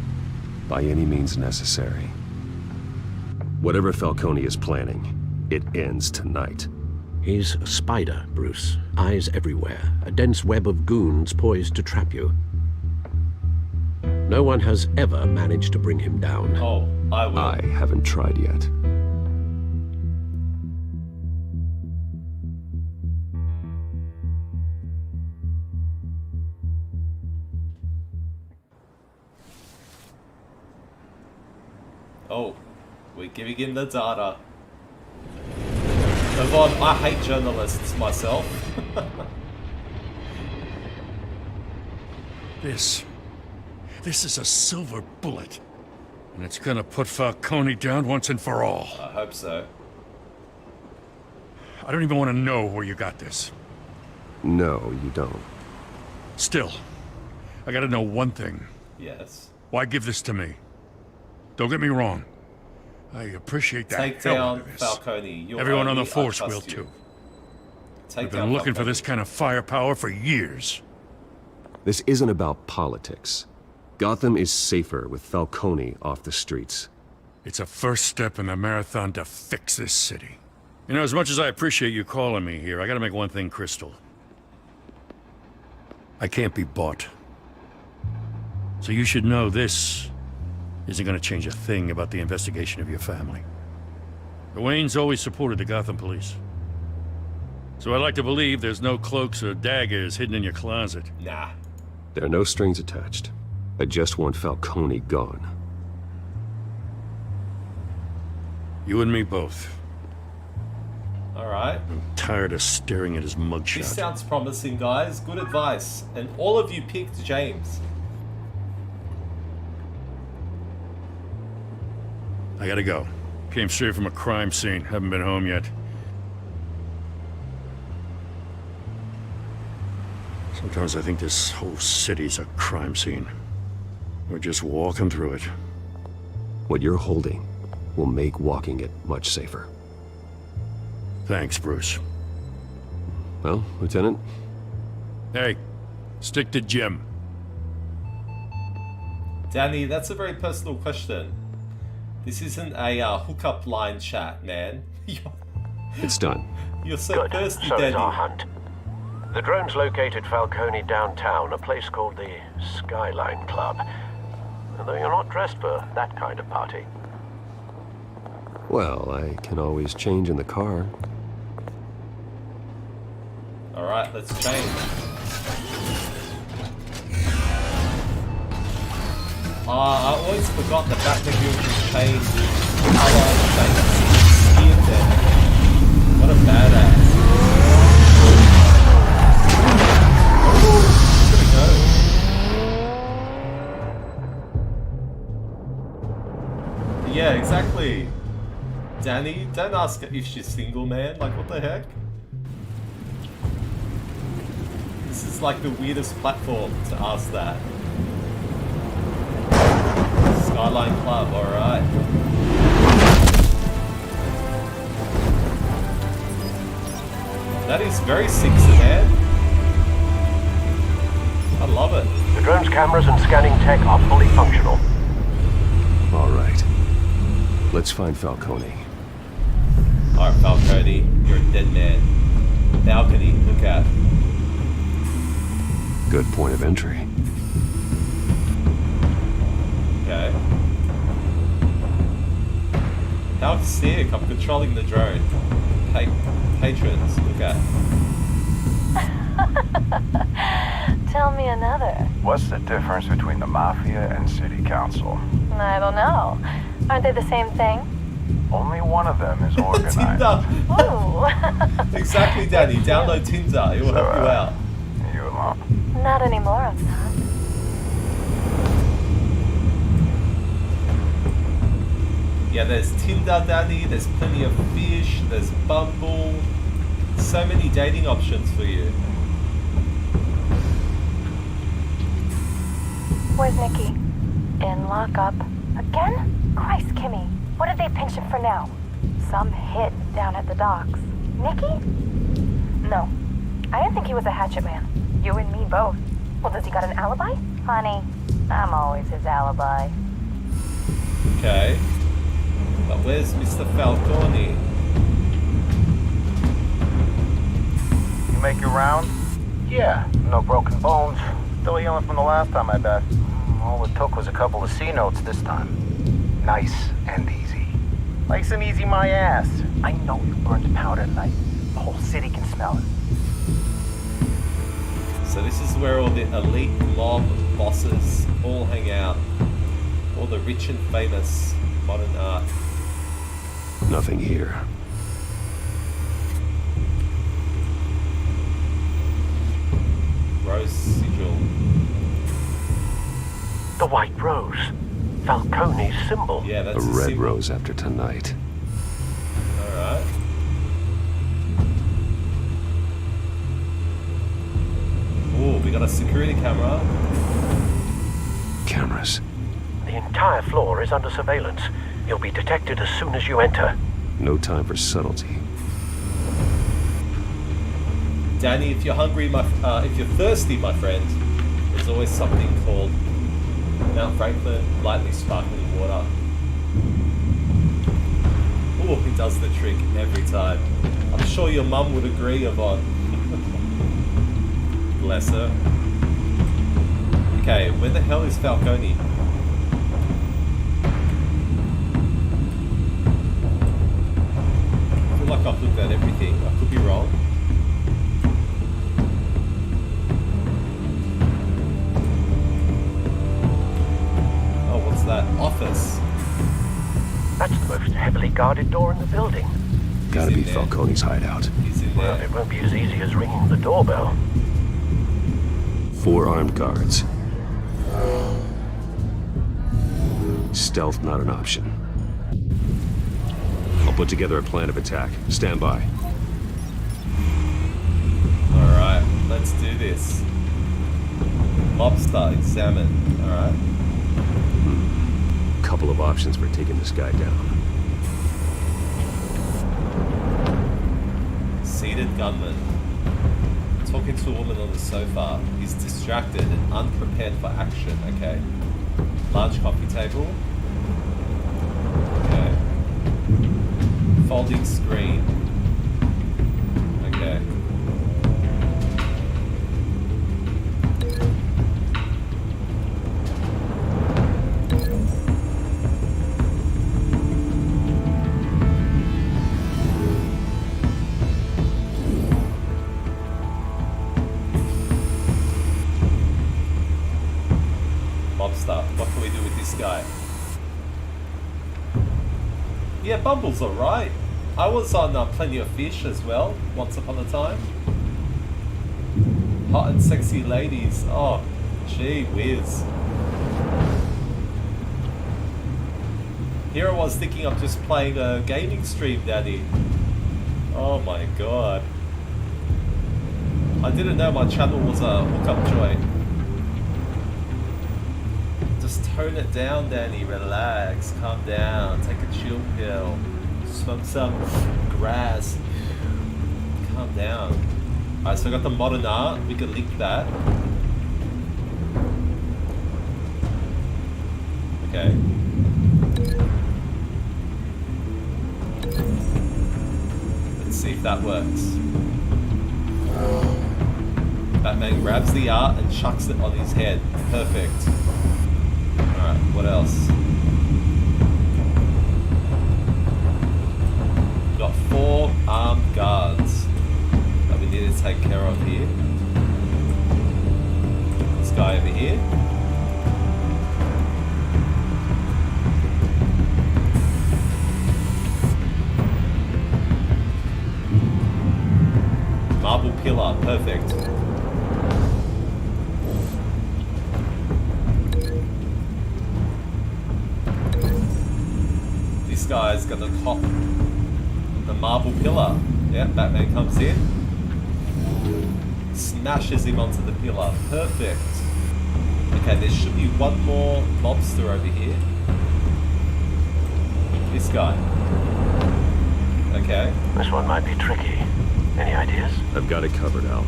By any means necessary. Whatever Falcone is planning, it ends tonight. He's a spider, Bruce. Eyes everywhere. A dense web of goons poised to trap you. No one has ever managed to bring him down. Oh, I will. I haven't tried yet. Oh, we're giving him the data. Yvonne, I hate journalists myself. This is a silver bullet. And it's gonna put Falcone down once and for all. I hope so. I don't even want to know where you got this. No, you don't. Still, I gotta know one thing. Yes. Why give this to me? Don't get me wrong. I appreciate that. Take hell down out of this. Falcone. You're Everyone on the only, I force trust will you. too. Take I've down been looking for Falcone. this kind of firepower for years. This isn't about politics. Gotham is safer with Falcone off the streets. It's a first step in the marathon to fix this city. You know, as much as I appreciate you calling me here, I gotta make one thing crystal. I can't be bought. So you should know this isn't gonna change a thing about the investigation of your family. The Waynes always supported the Gotham police. So I like to believe there's no cloaks or daggers hidden in your closet. Nah. There are no strings attached. I just want Falcone gone. You and me both. Alright. I'm tired of staring at his mugshot. This sounds promising, guys. Good advice. And all of you picked James. I gotta go. Came straight from a crime scene. Haven't been home yet. Sometimes I think this whole city's a crime scene. We're just walking through it. What you're holding will make walking it much safer. Thanks, Bruce. Well, Lieutenant? Hey, stick to Jim. Danny, that's a very personal question. This isn't a hookup line chat, man. It's done. You're so Good. thirsty, So is Danny. our hunt. The drones located Falcone downtown, a place called the Skyline Club. Though you're not dressed for that kind of party. Well, I can always change in the car. Alright, let's change. I always forgot the Batmobile can change color, change gear there. What a badass. Yeah, exactly. Danny, don't ask her if she's single, man. Like, what the heck? This is like the weirdest platform to ask that. Skyline Club, alright. That is very sexy, man. I love it. The drone's cameras and scanning tech are fully functional. All right. Let's find Falcone. Alright, Falcone. You're a dead man. Balcony, look at. Good point of entry. Okay. How sick, I'm controlling the drone. Patrons, look at. Tell me another. What's the difference between the Mafia and City Council? I don't know. Aren't they the same thing? Only one of them is organized. Tinder! Ooh. Exactly, Daddy. Download Tinder. It will help you out. You alone? Not anymore, I'm not. Yeah, there's Tinder, Daddy. There's plenty of fish. There's Bumble. So many dating options for you. Where's Nikki? In lockup. Again? Christ, Kimmy. What did they pinch him for now? Some hit down at the docks. Nikki? No. I didn't think he was a hatchet man. You and me both. Well, does he got an alibi? Honey, I'm always his alibi. Okay. But where's Mr. Falcone? You make your round? Yeah, no broken bones. Still healing from the last time, I bet. All it took was a couple of C notes this time. Nice and easy. Nice and easy, my ass. I know you burned powder tonight. The whole city can smell it. So this is where all the elite mob bosses all hang out. All the rich and famous modern art. Nothing here. Rose sigil. The white rose. Falcone's symbol. Yeah, that's a a red symbol. rose after tonight. Alright. Oh, we got a security camera. Cameras. The entire floor is under surveillance. You'll be detected as soon as you enter. No time for subtlety. Danny, if you're hungry, if you're thirsty, my friend, there's always something called Mount Franklin lightly sparkling water. Oh, he does the trick every time. I'm sure your mum would agree, Yvonne. Bless her. Okay, where the hell is Falcone? I feel like I've looked at everything. I could be wrong. Oh, what's that? Office. That's the most heavily guarded door in the building. Gotta be Falcone's hideout. He's in Well, there. it won't be as easy as ringing the doorbell. 4 armed guards. Stealth not an option. I'll put together a plan of attack. Stand by. Alright, let's do this. Mobster, examine. Alright. Couple of options for taking this guy down. Seated gunman. Talking to a woman on the sofa. He's distracted and unprepared for action. Okay. Large coffee table. Okay. Folding screen. Okay. Mobster, what can we do with this guy? Yeah, Bumble's alright. I was on Plenty of Fish as well, once upon a time. Hot and sexy ladies. Oh, gee whiz. Here I was thinking of just playing a gaming stream, Daddy. Oh my god. I didn't know my channel was a hookup joint. Just tone it down, Danny. Relax. Calm down. Take a chill pill. Smoke some grass. Calm down. Alright, so I got the modern art. We can link that. Okay. Let's see if that works. Batman grabs the art and chucks it on his head. Perfect. Alright, what else? We've got 4 armed guards that we need to take care of here. This guy over here. Marble pillar, perfect. This guy's gonna cop the marble pillar. Yeah, Batman comes in, smashes him onto the pillar. Perfect. Okay, there should be one more mobster over here. This guy. Okay. This one might be tricky. Any ideas? I've got it covered, Al.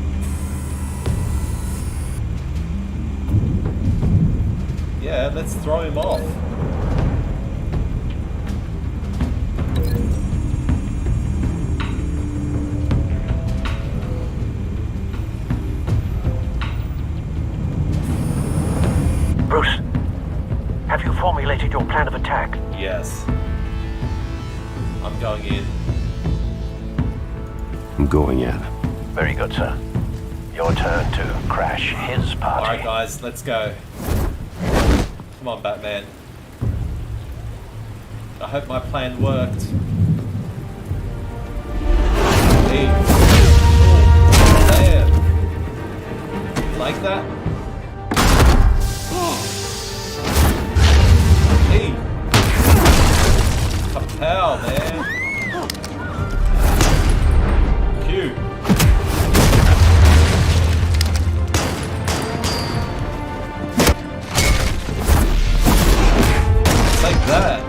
Yeah, let's throw him off. Bruce, have you formulated your plan of attack? Yes. I'm going in. I'm going in. Very good, sir. Your turn to crash his party. Alright guys, let's go. Come on, Batman. I hope my plan worked. Hey. Damn. Like that? Hey. Kapow, man. Cute. Like that.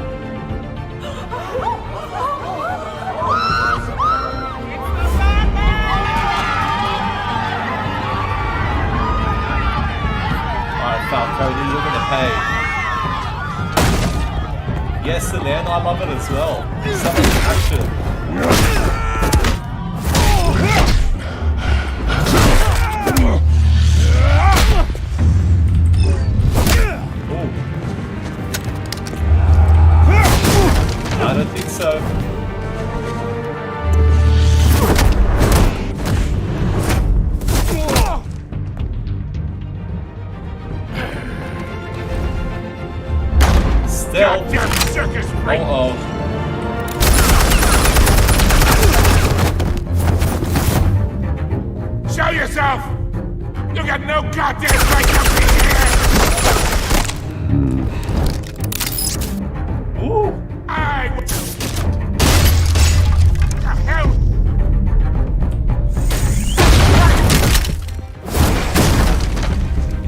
Alright, Falcone, you're gonna pay. Yes, and then I love it as well. So much action. I don't think so. Still. Uh-oh. Show yourself! You got no goddamn right to be here! Ooh. The hell?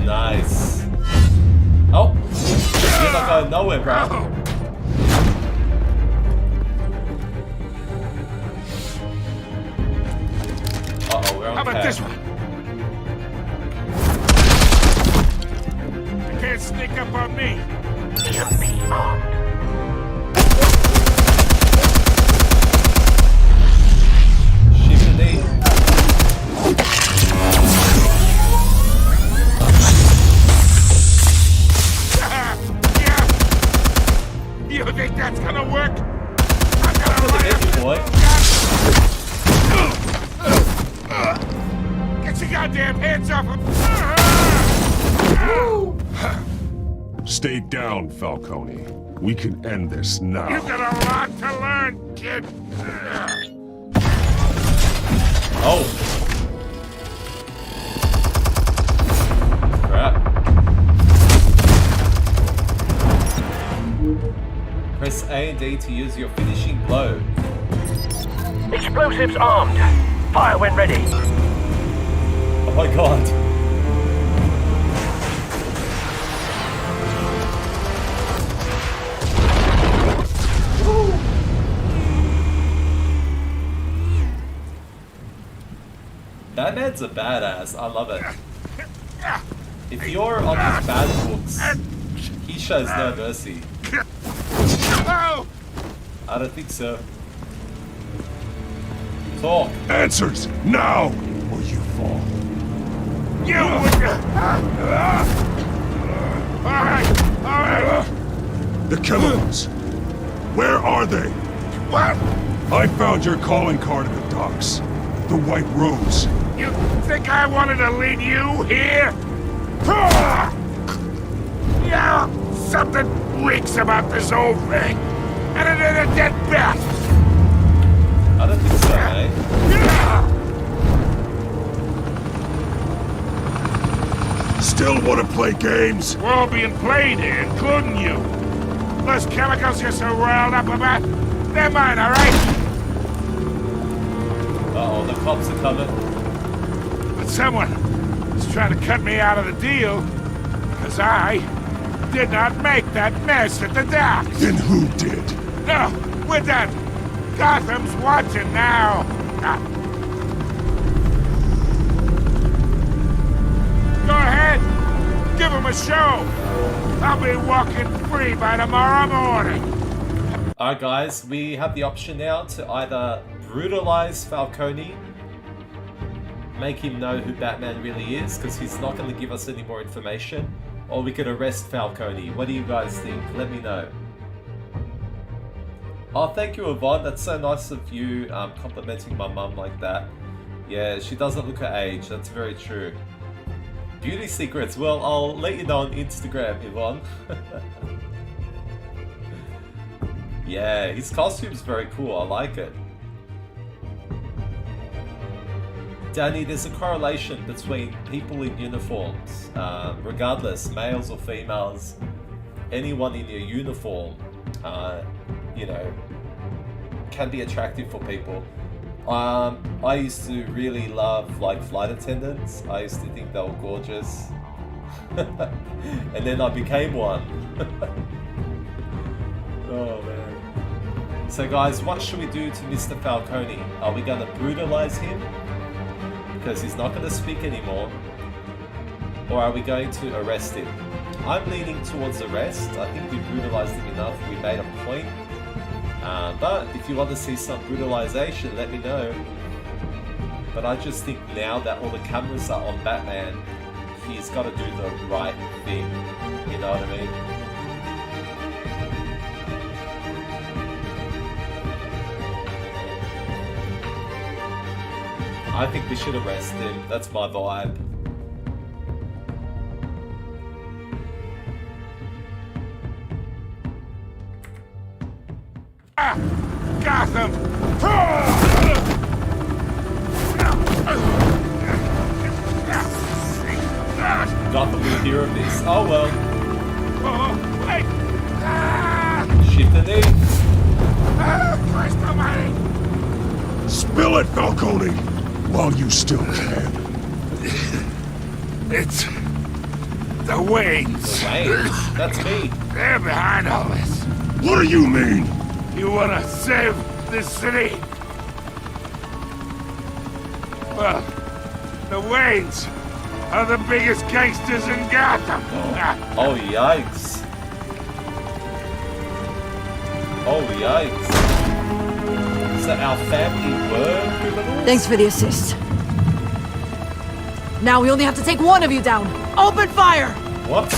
Nice. Oh, you're not going nowhere, bro. Uh-oh, we're on How about tag. this one? You can't sneak up on me. EMP armed. Shift You think that's gonna work? I'm gonna light you, boy. Get your goddamn hands off him! Stay down, Falcone. We can end this now. You got a lot to learn, kid. Oh. Crap. Press A and D to use your finishing blow. Explosives armed. Fire when ready. Oh my god. Batman's a badass. I love it. If you're on his bad books, he shows no mercy. I don't think so. Talk. Answers, now, or you fall. You Alright. The chemicals. Where are they? What? I found your calling card at the docks. The White Rose. You think I wanted to lead you here? Yeah, something reeks about this whole thing. And it ain't a dead bat. I don't think so, mate. Still want to play games? We're all being played here, including you. Those chemicals you're so riled up about, they're mine, all right? Uh-oh, the cops are coming. But someone is trying to cut me out of the deal, because I did not make that mess at the docks. Then who did? No, we're done. Gotham's watching now. Go ahead. Give him a show. I'll be walking free by tomorrow morning. Alright guys, we have the option now to either brutalize Falcone, make him know who Batman really is, because he's not going to give us any more information, or we could arrest Falcone. What do you guys think? Let me know. Oh, thank you, Yvonne. That's so nice of you complimenting my mum like that. Yeah, she doesn't look her age. That's very true. Beauty secrets. Well, I'll let you know on Instagram, Yvonne. Yeah, his costume's very cool. I like it. Danny, there's a correlation between people in uniforms. Regardless, males or females, anyone in your uniform, you know, can be attractive for people. I used to really love like flight attendants. I used to think they were gorgeous. And then I became one. Oh man. So guys, what should we do to Mr. Falcone? Are we going to brutalize him? Because he's not going to speak anymore. Or are we going to arrest him? I'm leaning towards arrest. I think we brutalized him enough. We made a point. But if you want to see some brutalization, let me know. But I just think now that all the cameras are on Batman, he's got to do the right thing. You know what I mean? I think we should arrest him. That's my vibe. Gotham! Gotham will hear of this. Oh well. Oh, wait! Shift the knee. Christ almighty! Spill it, Falcone, while you still can. It's the Waynes. The Waynes? That's me. They're behind all this. What do you mean? You want to save this city? Well, the Waynes are the biggest gangsters in Gotham. Oh, yikes. Oh, yikes. So our family were criminals? Thanks for the assist. Now we only have to take one of you down. Open fire! What?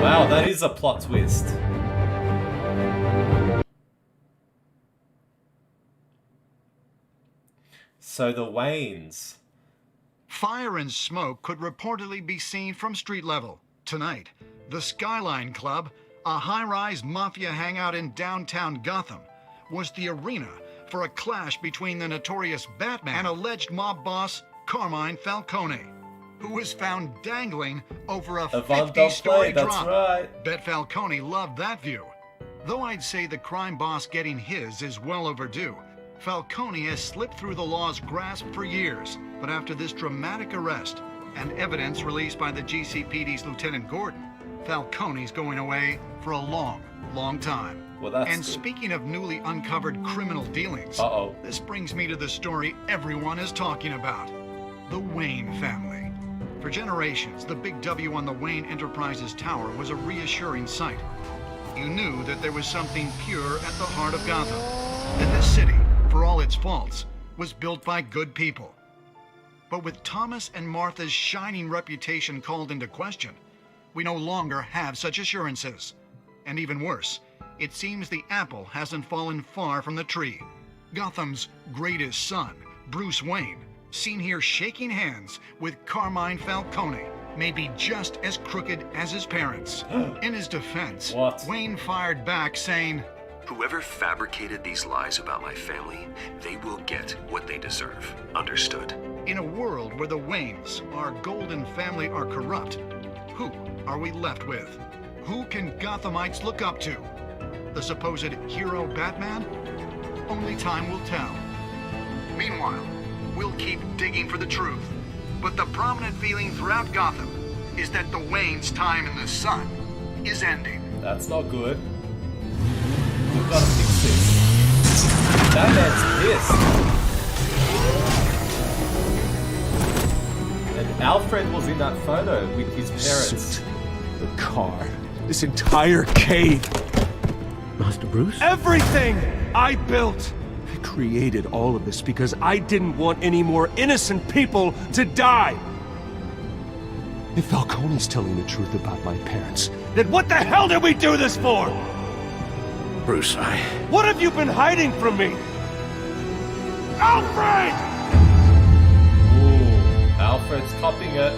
Wow, that is a plot twist. So the Waynes. Fire and smoke could reportedly be seen from street level. Tonight, the Skyline Club, a high-rise mafia hangout in downtown Gotham, was the arena for a clash between the notorious Batman and alleged mob boss Carmine Falcone, who was found dangling over a 50-story drop. Right. Bet Falcone loved that view. Though I'd say the crime boss getting his is well overdue, Falcone has slipped through the law's grasp for years. But after this dramatic arrest and evidence released by the GCPD's Lieutenant Gordon, Falcone's going away for a long, long time. Well, that's and good. Speaking of newly uncovered criminal dealings, this brings me to the story everyone is talking about. The Wayne family. For generations, the big W on the Wayne Enterprises tower was a reassuring sight. You knew that there was something pure at the heart of Gotham. That this city, for all its faults, was built by good people. But with Thomas and Martha's shining reputation called into question, we no longer have such assurances. And even worse, it seems the apple hasn't fallen far from the tree. Gotham's greatest son, Bruce Wayne, seen here shaking hands with Carmine Falcone, may be just as crooked as his parents. In his defense, Wayne fired back saying, "Whoever fabricated these lies about my family, they will get what they deserve. Understood?" In a world where the Waynes, our golden family, are corrupt, who are we left with? Who can Gothamites look up to? The supposed hero Batman? Only time will tell. Meanwhile, we'll keep digging for the truth. But the prominent feeling throughout Gotham is that the Waynes' time in the sun is ending. That's not good. We've got to fix this. Batman's pissed. And Alfred was in that photo with his parents. The car. This entire cave. Master Bruce? Everything I built. I created all of this because I didn't want any more innocent people to die. If Falcone's telling the truth about my parents, then what the hell did we do this for? Bruce, What have you been hiding from me? Alfred! Ooh, Alfred's copying it.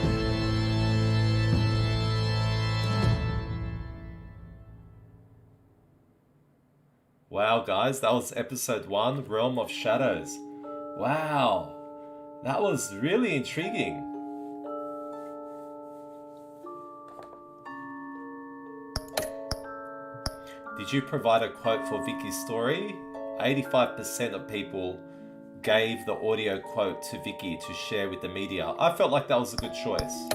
Wow, guys, that was episode 1, Realm of Shadows. Wow, that was really intriguing. Did you provide a quote for Vicky's story? 85% of people gave the audio quote to Vicky to share with the media. I felt like that was a good choice.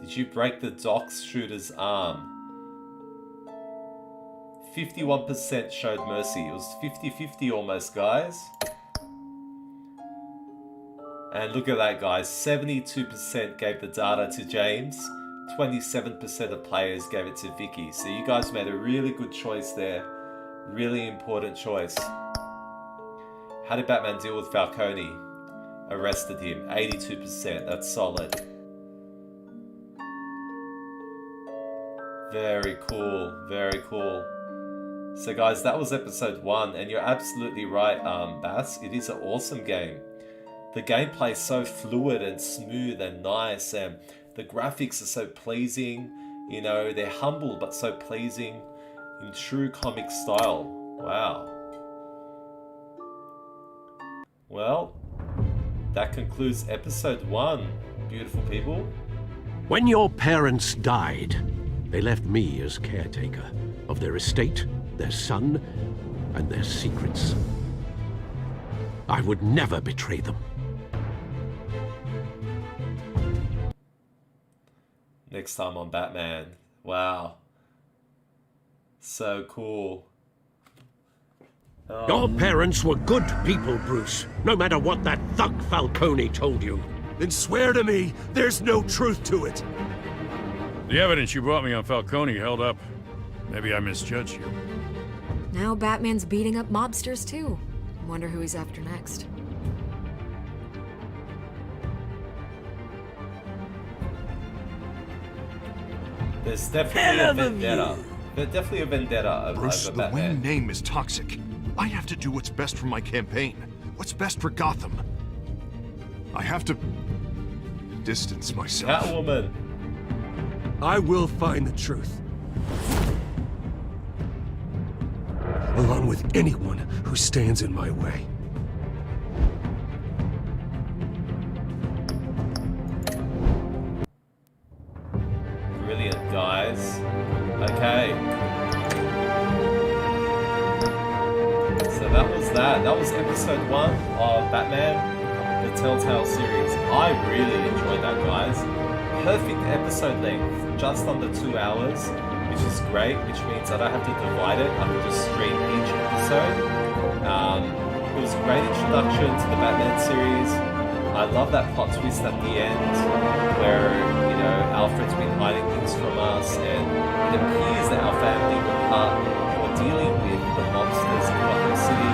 Did you break the dock shooter's arm? 51% showed mercy. It was 50-50 almost, guys. And look at that, guys. 72% gave the data to James. 27% of players gave it to Vicky. So you guys made a really good choice there. Really important choice. How did Batman deal with Falcone? Arrested him. 82%. That's solid. Very cool. Very cool. So guys, that was episode 1, and you're absolutely right, Bass. It is an awesome game. The gameplay is so fluid and smooth and nice, and the graphics are so pleasing. You know, they're humble but so pleasing in true comic style. Wow. Well, that concludes episode 1, beautiful people. When your parents died, they left me as caretaker of their estate, their son, and their secrets. I would never betray them. Next time on Batman. Wow. So cool. Your parents were good people, Bruce, no matter what that thug Falcone told you. Then swear to me there's no truth to it. The evidence you brought me on Falcone held up. Maybe I misjudged you. Now Batman's beating up mobsters too. Wonder who he's after next. There's definitely a vendetta. There's definitely a vendetta Bruce, over the Batman. Wayne name is toxic. I have to do what's best for my campaign. What's best for Gotham. I have to distance myself. Catwoman. I will find the truth. Along with anyone who stands in my way. Brilliant, guys. Okay. So that was that. That was episode 1 of Batman the Telltale Series. I really enjoyed that, guys. Perfect episode length. Just under 2 hours. Which is great, which means I don't have to divide it. I can just stream each episode. It was a great introduction to the Batman series. I love that plot twist at the end where, you know, Alfred's been hiding things from us and it appears that our family were part or dealing with the monsters in Gotham City.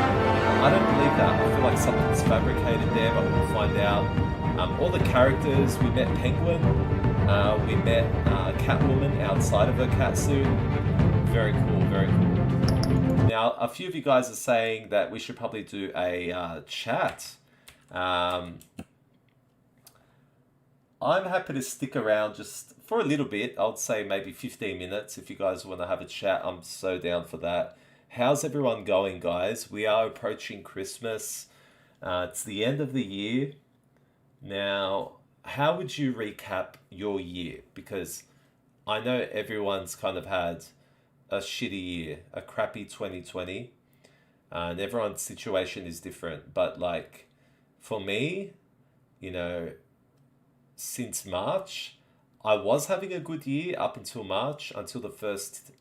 I don't believe that. I feel like something's fabricated there, but we'll find out. All the characters, we met Penguin, we met Catwoman outside of her catsuit. Very cool, very cool. Now, a few of you guys are saying that we should probably do a chat. I'm happy to stick around just for a little bit. I'd say maybe 15 minutes. If you guys want to have a chat, I'm so down for that. How's everyone going, guys? We are approaching Christmas. It's the end of the year. Now, how would you recap your year? Because I know everyone's kind of had a shitty year, a crappy 2020, and everyone's situation is different. But like, for me, you know, since March, I was having a good year up until March, until the first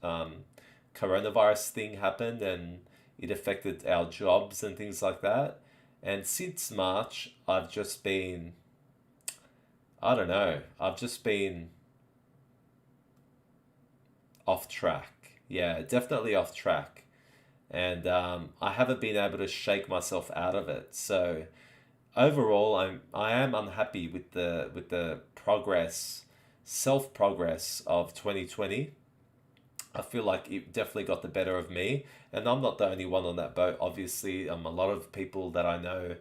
coronavirus thing happened and it affected our jobs and things like that. And since March, I've just been, I don't know, I've just been off track. Yeah, definitely off track. And I haven't been able to shake myself out of it. So overall, I am unhappy with the progress, self-progress of 2020. I feel like it definitely got the better of me, and I'm not the only one on that boat. Obviously, a lot of people that I know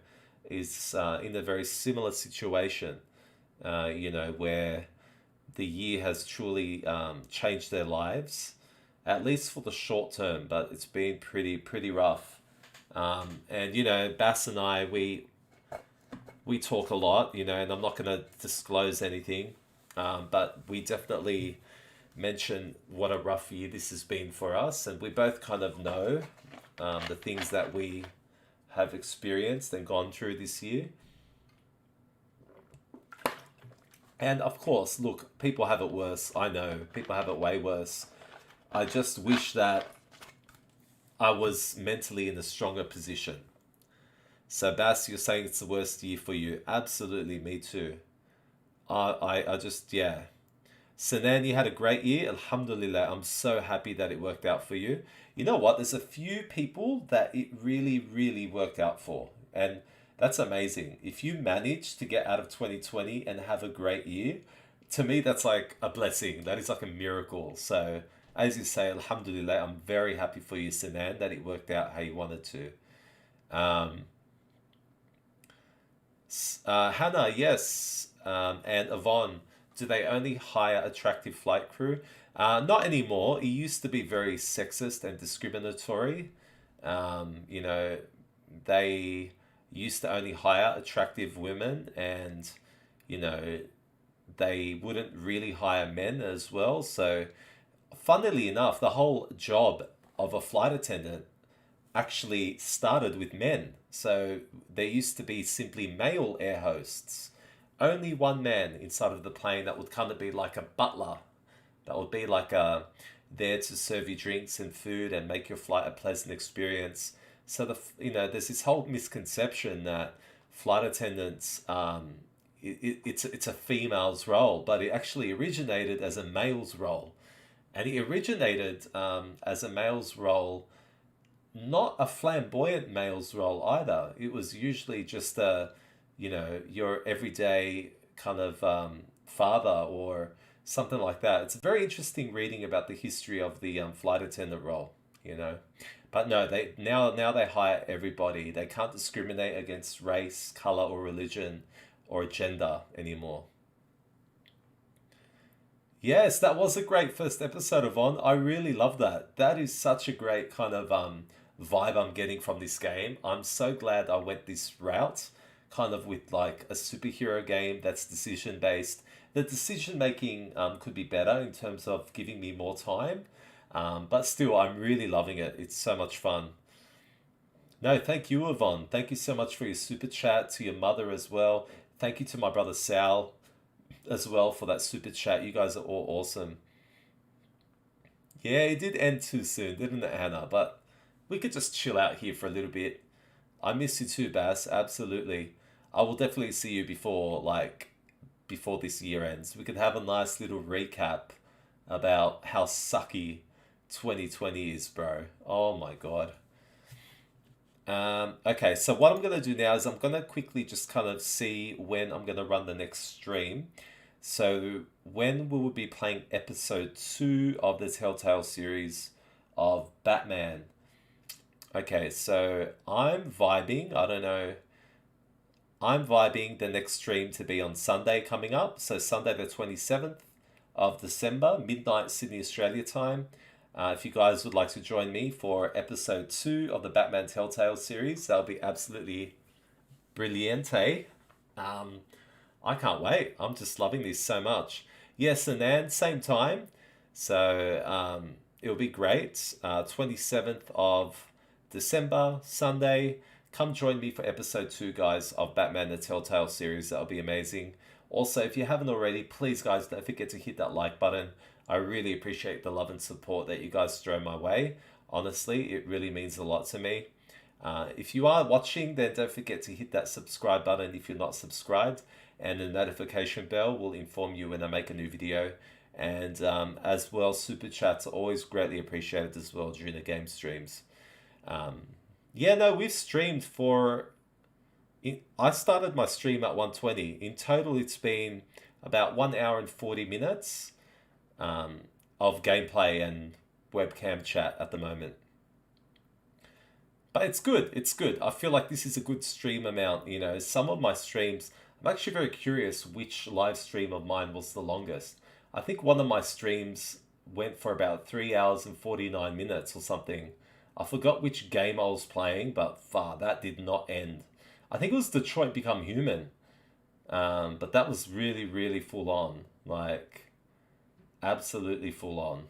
is in a very similar situation, you know, where the year has truly changed their lives, at least for the short term, but it's been pretty rough. And, you know, Bass and I, we talk a lot, you know, and I'm not going to disclose anything, but we definitely mention what a rough year this has been for us, and we both kind of know the things that we have experienced and gone through this year. And of course, look, people have it worse. I know people have it way worse. I just wish that I was mentally in a stronger position. So Bass, you're saying it's the worst year for you. Absolutely, me too. I just, yeah. Sanan, you had a great year. Alhamdulillah, I'm so happy that it worked out for you. You know what? There's a few people that it really worked out for. And that's amazing. If you manage to get out of 2020 and have a great year, to me, that's like a blessing. That is like a miracle. So, as you say, Alhamdulillah, I'm very happy for you, Sanan, that it worked out how you wanted to. Hannah, yes. And Yvonne, do they only hire attractive flight crew? Not anymore. It used to be very sexist and discriminatory. You know, they used to only hire attractive women, and, you know, they wouldn't really hire men as well. So, funnily enough, the whole job of a flight attendant actually started with men. So there used to be simply male air hosts. Only one man inside of the plane that would kind of be like a butler. That would be like there to serve you drinks and food and make your flight a pleasant experience. So there's this whole misconception that flight attendants, it's a female's role, but it actually originated as a male's role. And it originated as a male's role, not a flamboyant male's role either. It was usually just your everyday kind of father or something like that. It's very interesting reading about the history of the flight attendant role, you know. But no, they now they hire everybody. They can't discriminate against race, color, or religion, or gender anymore. Yes, that was a great first episode, Yvonne. I really love that. That is such a great kind of vibe I'm getting from this game. I'm so glad I went this route, kind of with like a superhero game that's decision based. The decision making could be better in terms of giving me more time, but still, I'm really loving it. It's so much fun. No, thank you, Yvonne. Thank you so much for your super chat, to your mother as well. Thank you to my brother Sal as well for that super chat. You guys are all awesome. Yeah, it did end too soon, didn't it, Hannah? But we could just chill out here for a little bit. I miss you too, Bass. Absolutely. I will definitely see you before this year ends. We could have a nice little recap about how sucky 2020 is, bro. Oh my god. Okay, so what I'm going to do now is I'm going to quickly just kind of see when I'm going to run the next stream. So when we will be playing episode 2 of the Telltale series of Batman. Okay, so I'm vibing. I don't know. I'm vibing the next stream to be on Sunday coming up. So Sunday the 27th of December, midnight Sydney, Australia time. If you guys would like to join me for episode 2 of the Batman Telltale series, that'll be absolutely brilliante. I can't wait. I'm just loving this so much. Yes, and then same time. So it'll be great. 27th of December, Sunday. Come join me for episode 2, guys, of Batman the Telltale series. That'll be amazing. Also, if you haven't already, please, guys, don't forget to hit that like button. I really appreciate the love and support that you guys throw my way. Honestly, it really means a lot to me. If you are watching, then don't forget to hit that subscribe button if you're not subscribed. And the notification bell will inform you when I make a new video. And as well, super chats are always greatly appreciated as well during the game streams. Yeah, no, we've streamed for... I started my stream at 1:20. In total, it's been about 1 hour and 40 minutes of gameplay and webcam chat at the moment. But it's good. It's good. I feel like this is a good stream amount. You know, some of my streams, I'm actually very curious which live stream of mine was the longest. I think one of my streams went for about 3 hours and 49 minutes or something. I forgot which game I was playing, but that did not end. I think it was Detroit Become Human. But that was really, really full on. Like, absolutely full on.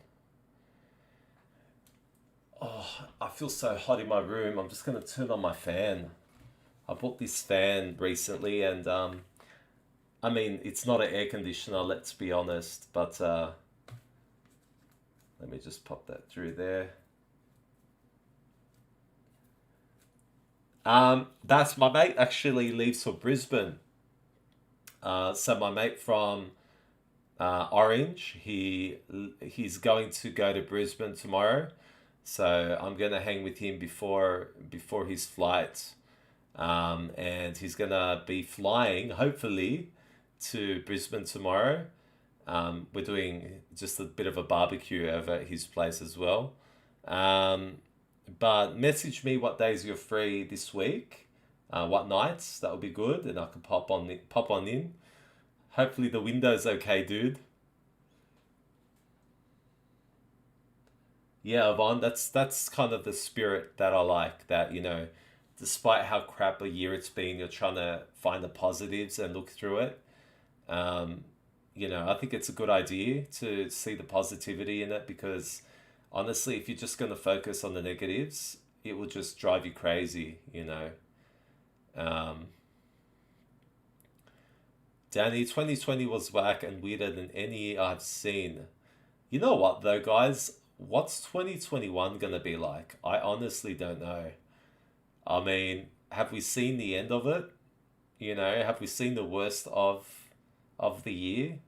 Oh, I feel so hot in my room. I'm just going to turn on my fan. I bought this fan recently and, I mean, it's not an air conditioner, let's be honest. But, let me just pop that through there. That's my mate actually leaves for Brisbane. So my mate from Orange, he's going to go to Brisbane tomorrow. So I'm gonna hang with him before his flight, and he's gonna be flying hopefully to Brisbane tomorrow. We're doing just a bit of a barbecue over at his place as well. But message me what days you're free this week, what nights, that would be good, and I can pop on in. Hopefully the window's okay, dude. Yeah, Yvonne, that's kind of the spirit that I like, that, you know, despite how crap a year it's been, you're trying to find the positives and look through it. You know, I think it's a good idea to see the positivity in it, because honestly, if you're just going to focus on the negatives, it will just drive you crazy, you know. Danny, 2020 was whack and weirder than any year I've seen. You know what, though, guys? What's 2021 going to be like? I honestly don't know. I mean, have we seen the end of it? You know, have we seen the worst of the year?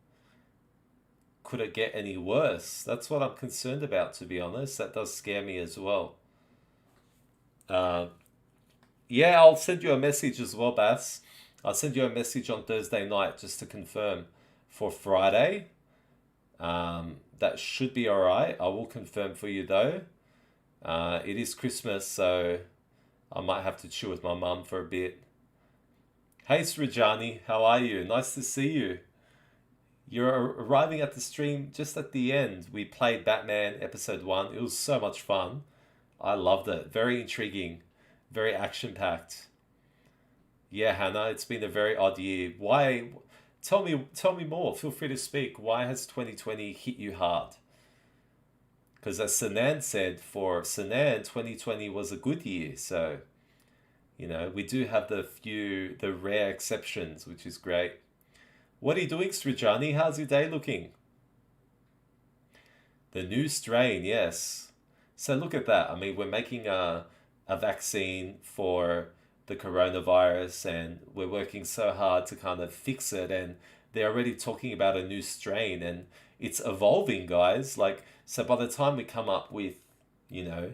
Could it get any worse? That's what I'm concerned about, to be honest. That does scare me as well. Yeah, I'll send you a message as well, Bass. I'll send you a message on Thursday night just to confirm for Friday. That should be alright. I will confirm for you though. It is Christmas, so I might have to chill with my mum for a bit. Hey Srijani, how are you? Nice to see you. You're arriving at the stream just at the end. We played Batman episode 1. It was so much fun. I loved it. Very intriguing. Very action-packed. Yeah, Hannah, it's been a very odd year. Why? Tell me more. Feel free to speak. Why has 2020 hit you hard? Because as Sanan said, for Sanan, 2020 was a good year. So, you know, we do have the rare exceptions, which is great. What are you doing, Srijani? How's your day looking? The new strain, yes. So look at that. I mean, we're making a vaccine for the coronavirus, and we're working so hard to kind of fix it, and they're already talking about a new strain, and it's evolving, guys. Like, so by the time we come up with, you know,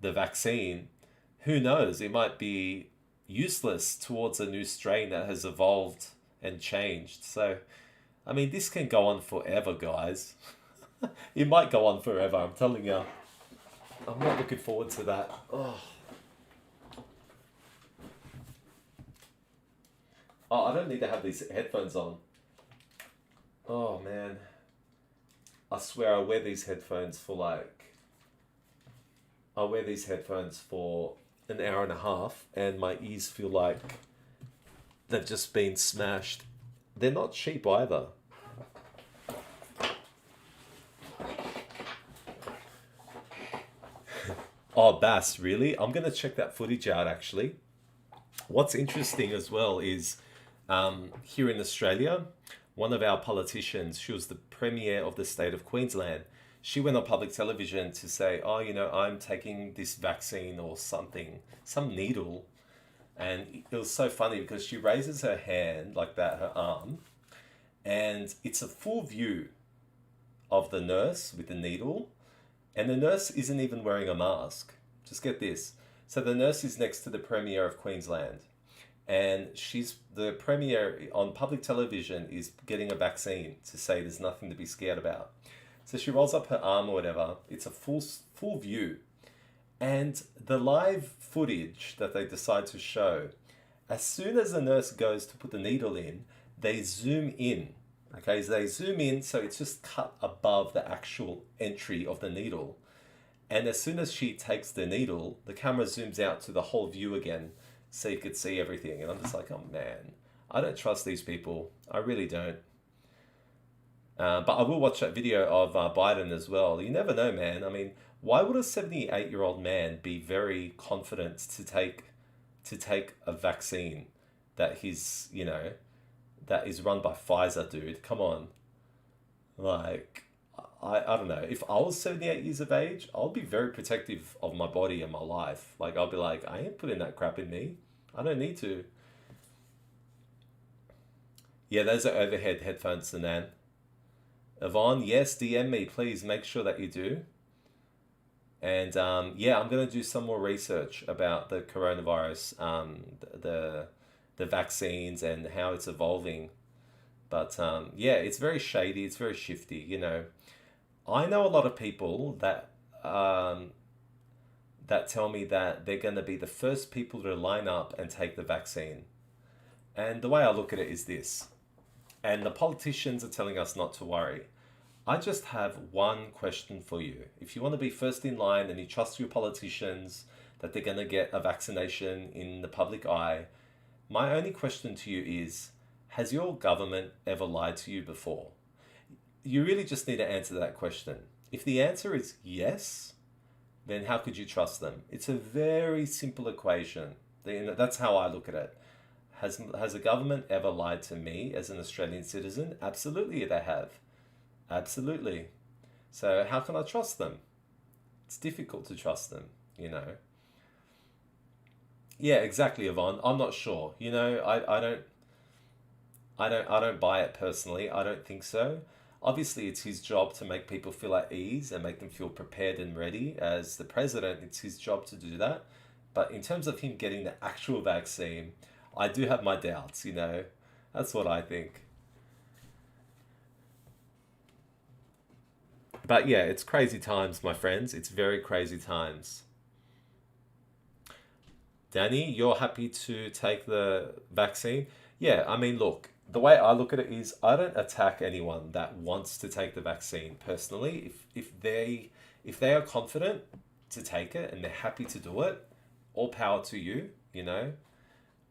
the vaccine, who knows, it might be useless towards a new strain that has evolved and changed. So I mean, this can go on forever, guys. It might go on forever, I'm telling you. I'm not looking forward to that. Oh, I don't need to have these headphones on. Oh, man. I swear I wear these headphones for an hour and a half, and my ears feel like they've just been smashed. They're not cheap either. Oh, Bass, really? I'm going to check that footage out, actually. What's interesting as well is here in Australia, one of our politicians, she was the Premier of the state of Queensland. She went on public television to say, oh, you know, I'm taking this vaccine or something, some needle. And it was so funny because she raises her hand like that, her arm, and it's a full view of the nurse with the needle, and the nurse isn't even wearing a mask. Just get this. So the nurse is next to the Premier of Queensland, and the Premier on public television is getting a vaccine to say there's nothing to be scared about. So she rolls up her arm or whatever. It's a full view. And the live footage that they decide to show, as soon as the nurse goes to put the needle in, they zoom in. Okay, so they zoom in, so it's just cut above the actual entry of the needle. And as soon as she takes the needle, the camera zooms out to the whole view again, so you could see everything. And I'm just like, oh man, I don't trust these people. I really don't. But I will watch that video of Biden as well. You never know, man. I mean, why would a 78-year-old man be very confident to take a vaccine that he's, you know, that is run by Pfizer, dude? Come on. Like, I don't know. If I was 78 years of age, I'll be very protective of my body and my life. Like, I'll be like, I ain't putting that crap in me. I don't need to. Yeah, those are overhead headphones, Sanan. Yvonne, yes, DM me, please. Make sure that you do. And yeah, I'm going to do some more research about the coronavirus, the vaccines and how it's evolving. But yeah, it's very shady. It's very shifty, you know. I know a lot of people that that tell me that they're going to be the first people to line up and take the vaccine. And the way I look at it is this. And the politicians are telling us not to worry. I just have one question for you. If you want to be first in line and you trust your politicians that they're going to get a vaccination in the public eye, my only question to you is, has your government ever lied to you before? You really just need to answer that question. If the answer is yes, then how could you trust them? It's a very simple equation. That's how I look at it. Has a government ever lied to me as an Australian citizen? Absolutely they have. Absolutely. So how can I trust them? It's difficult to trust them, you know. Yeah, exactly, Yvonne. I'm not sure. You know, I don't buy it personally. I don't think so. Obviously, it's his job to make people feel at ease and make them feel prepared and ready. As the president, it's his job to do that. But in terms of him getting the actual vaccine, I do have my doubts, you know. That's what I think. But yeah, it's crazy times, my friends. It's very crazy times. Danny, you're happy to take the vaccine? Yeah, I mean, look, the way I look at it is I don't attack anyone that wants to take the vaccine personally. If they are confident to take it and they're happy to do it, all power to you, you know.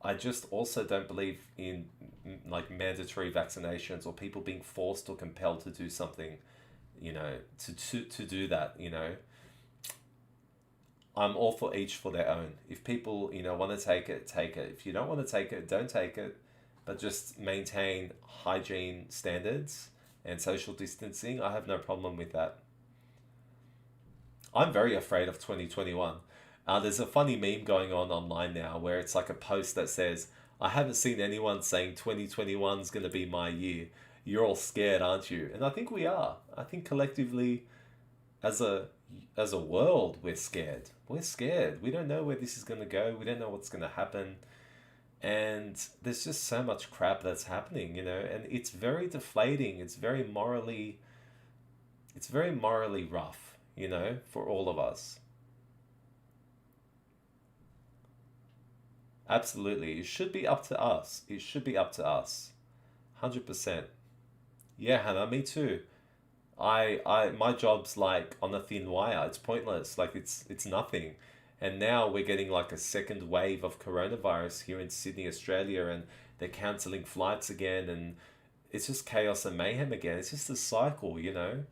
I just also don't believe in like mandatory vaccinations or people being forced or compelled to do something, you know, to do that, you know. I'm all for each for their own. If people, you know, want to take it, take it. If you don't want to take it, don't take it. But just maintain hygiene standards and social distancing. I have no problem with that. I'm very afraid of 2021. There's a funny meme going on online now where it's like a post that says, I haven't seen anyone saying 2021 is going to be my year. You're all scared, aren't you? And I think we are. I think collectively, as a world, we're scared. We're scared. We don't know where this is going to go. We don't know what's going to happen. And there's just so much crap that's happening, you know, and it's very deflating. It's very morally rough, you know, for all of us. Absolutely. It should be up to us. It should be up to us. 100%. Yeah, Hannah, me too. My job's like on a thin wire. It's pointless. Like it's nothing. And now we're getting like a second wave of coronavirus here in Sydney, Australia, and they're cancelling flights again, and it's just chaos and mayhem again. It's just a cycle, you know.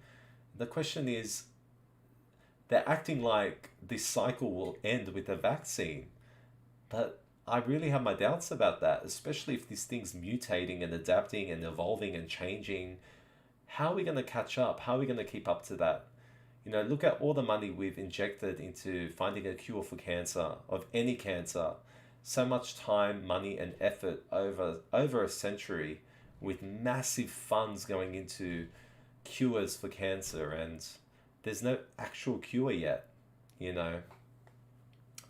The question is, they're acting like this cycle will end with a vaccine, but I really have my doubts about that, especially if this thing's mutating and adapting and evolving and changing. How are we going to catch up? How are we going to keep up to that? You know, look at all the money we've injected into finding a cure for cancer, of any cancer. So much time, money, and effort over a century, with massive funds going into cures for cancer, and there's no actual cure yet, you know.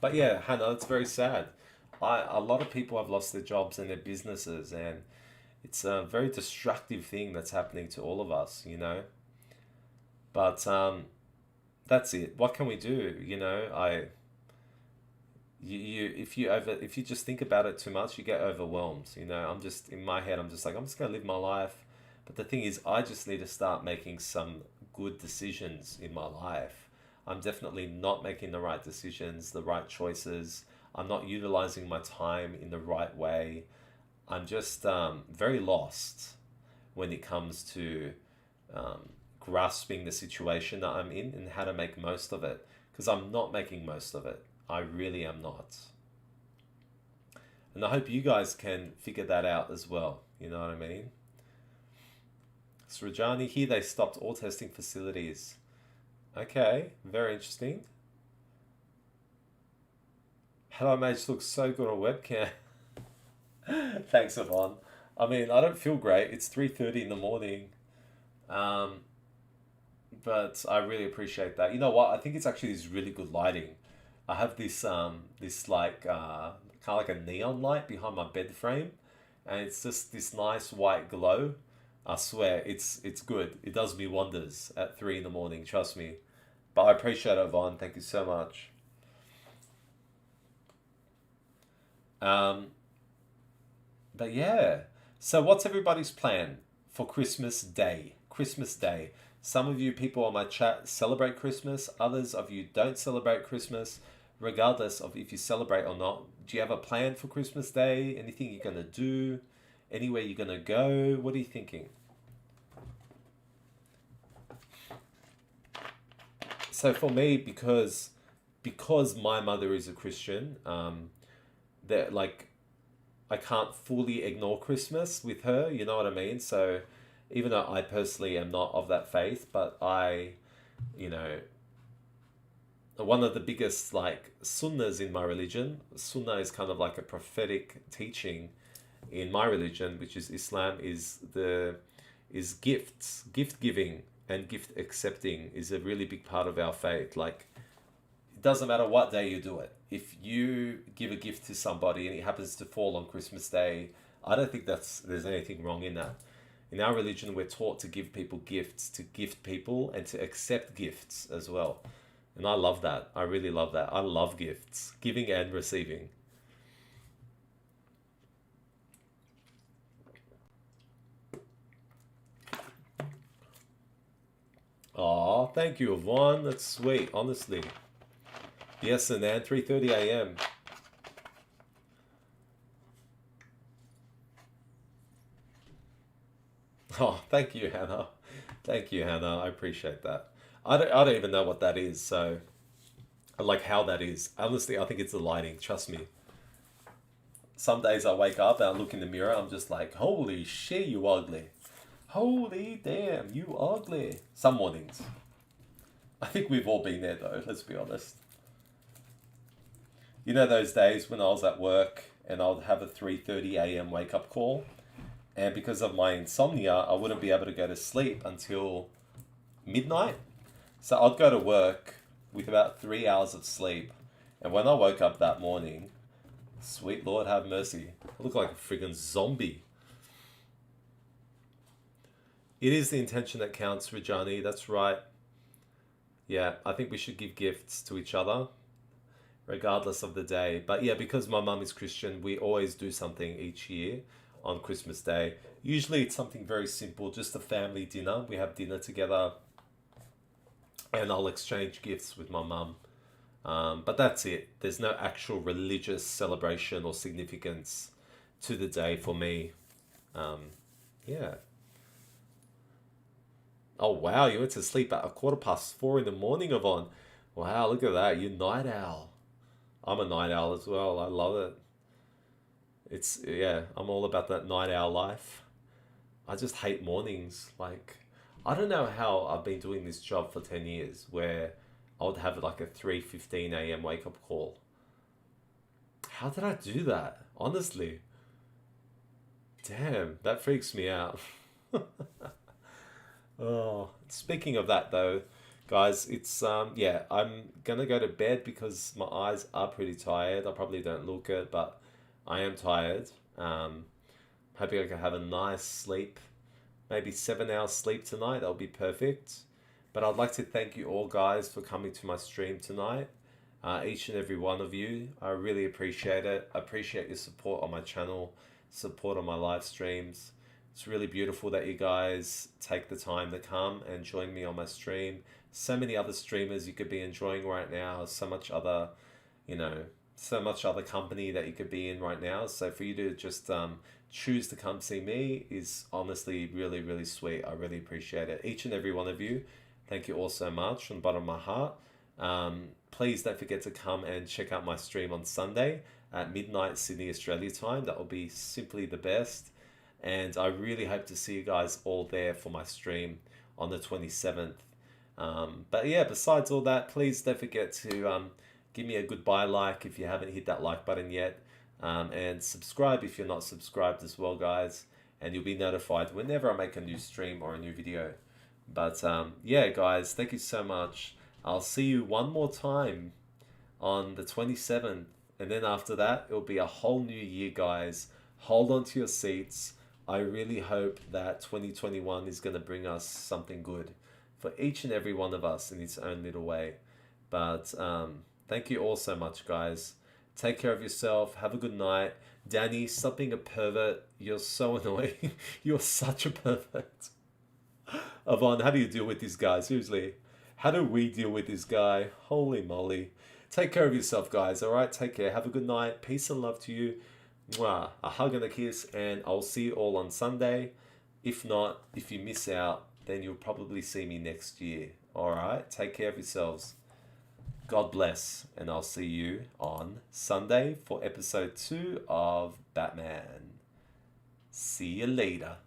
But yeah, Hannah, it's very sad. A lot of people have lost their jobs and their businesses, and it's a very destructive thing that's happening to all of us, you know. But that's it. What can we do? You know, if you just think about it too much, you get overwhelmed. You know, I'm just in my head. I'm just like, I'm just gonna live my life. But the thing is, I just need to start making some good decisions in my life. I'm definitely not making the right decisions, the right choices. I'm not utilizing my time in the right way. I'm just very lost when it comes to grasping the situation that I'm in and how to make most of it, because I'm not making most of it. I really am not. And I hope you guys can figure that out as well. You know what I mean? Srajani, here they stopped all testing facilities. Okay, very interesting. Hello, Mage looks so good on webcam. Thanks, Yvonne. I mean, I don't feel great. It's 3:30 in the morning. But I really appreciate that. You know what? I think it's actually this really good lighting. I have this this like kind of like a neon light behind my bed frame, and it's just this nice white glow. I swear, it's good. It does me wonders at 3 in the morning. Trust me. But I appreciate it, Yvonne. Thank you so much. But yeah. So what's everybody's plan for Christmas Day? Christmas Day. Some of you people on my chat celebrate Christmas. Others of you don't celebrate Christmas. Regardless of if you celebrate or not, do you have a plan for Christmas Day? Anything you're going to do? Anywhere you're going to go? What are you thinking? So for me, because my mother is a Christian, that like I can't fully ignore Christmas with her, you know what I mean? So even though I personally am not of that faith, but I, you know, one of the biggest like sunnahs in my religion, sunnah is kind of like a prophetic teaching in my religion, which is Islam, is gifts, gift giving and gift accepting is a really big part of our faith. Like, it doesn't matter what day you do it. If you give a gift to somebody and it happens to fall on Christmas Day, I don't think there's anything wrong in that. In our religion, we're taught to give people gifts, to gift people, and to accept gifts as well. And I love that. I really love that. I love gifts, giving and receiving. Aw, thank you, Yvonne. That's sweet, honestly. Yes, and then 3:30 a.m. Oh, thank you, Hannah. Thank you, Hannah. I appreciate that. I don't even know what that is, so like how that is. Honestly, I think it's the lighting. Trust me. Some days I wake up and I look in the mirror. I'm just like, holy shit, you ugly. Holy damn, you ugly. Some mornings. I think we've all been there though. Let's be honest. You know those days when I was at work and I would have a 3:30 a.m. wake up call, and because of my insomnia, I wouldn't be able to go to sleep until midnight. So I'd go to work with about 3 hours of sleep, and when I woke up that morning, sweet Lord have mercy, I look like a friggin' zombie. It is the intention that counts, Rajani, that's right. Yeah, I think we should give gifts to each other, regardless of the day. But yeah, because my mum is Christian, we always do something each year on Christmas Day. Usually it's something very simple, just a family dinner. We have dinner together and I'll exchange gifts with my mum. But that's it. There's no actual religious celebration or significance to the day for me. Yeah. Oh wow, you went to sleep at 4:15 in the morning, Yvonne. Wow, look at that. You're night owl. I'm a night owl as well. I love it. Yeah, I'm all about that night owl life. I just hate mornings. Like, I don't know how I've been doing this job for 10 years where I would have like a 3:15 a.m. wake up call. How did I do that? Honestly. Damn, that freaks me out. Oh, speaking of that though, guys, it's yeah, I'm gonna go to bed because my eyes are pretty tired. I probably don't look it, but I am tired. Hoping I can have a nice sleep, maybe 7 hours sleep tonight. That'll be perfect. But I'd like to thank you all, guys, for coming to my stream tonight. Each and every one of you, I really appreciate it. I appreciate your support on my channel, support on my live streams. It's really beautiful that you guys take the time to come and join me on my stream. So many other streamers you could be enjoying right now. So much other, so much other company that you could be in right now. So for you to just choose to come see me is honestly really, really sweet. I really appreciate it. Each and every one of you, thank you all so much from the bottom of my heart. Please don't forget to come and check out my stream on Sunday at midnight Sydney, Australia time. That will be simply the best. And I really hope to see you guys all there for my stream on the 27th. But yeah, besides all that, please don't forget to give me a goodbye like if you haven't hit that like button yet. And subscribe if you're not subscribed as well, guys. And you'll be notified whenever I make a new stream or a new video. But yeah, guys, thank you so much. I'll see you one more time on the 27th. And then after that, it'll be a whole new year, guys. Hold on to your seats. I really hope that 2021 is going to bring us something good for each and every one of us in its own little way. But thank you all so much, guys. Take care of yourself. Have a good night. Danny, stop being a pervert. You're so annoying. You're such a pervert. Yvonne, how do you deal with this guy? Seriously, how do we deal with this guy? Holy moly. Take care of yourself, guys. All right, take care. Have a good night. Peace and love to you. Mwah, a hug and a kiss, and I'll see you all on Sunday. If not, if you miss out, then you'll probably see me next year. Alright, take care of yourselves. God bless, and I'll see you on Sunday for episode 2 of Batman. See you later.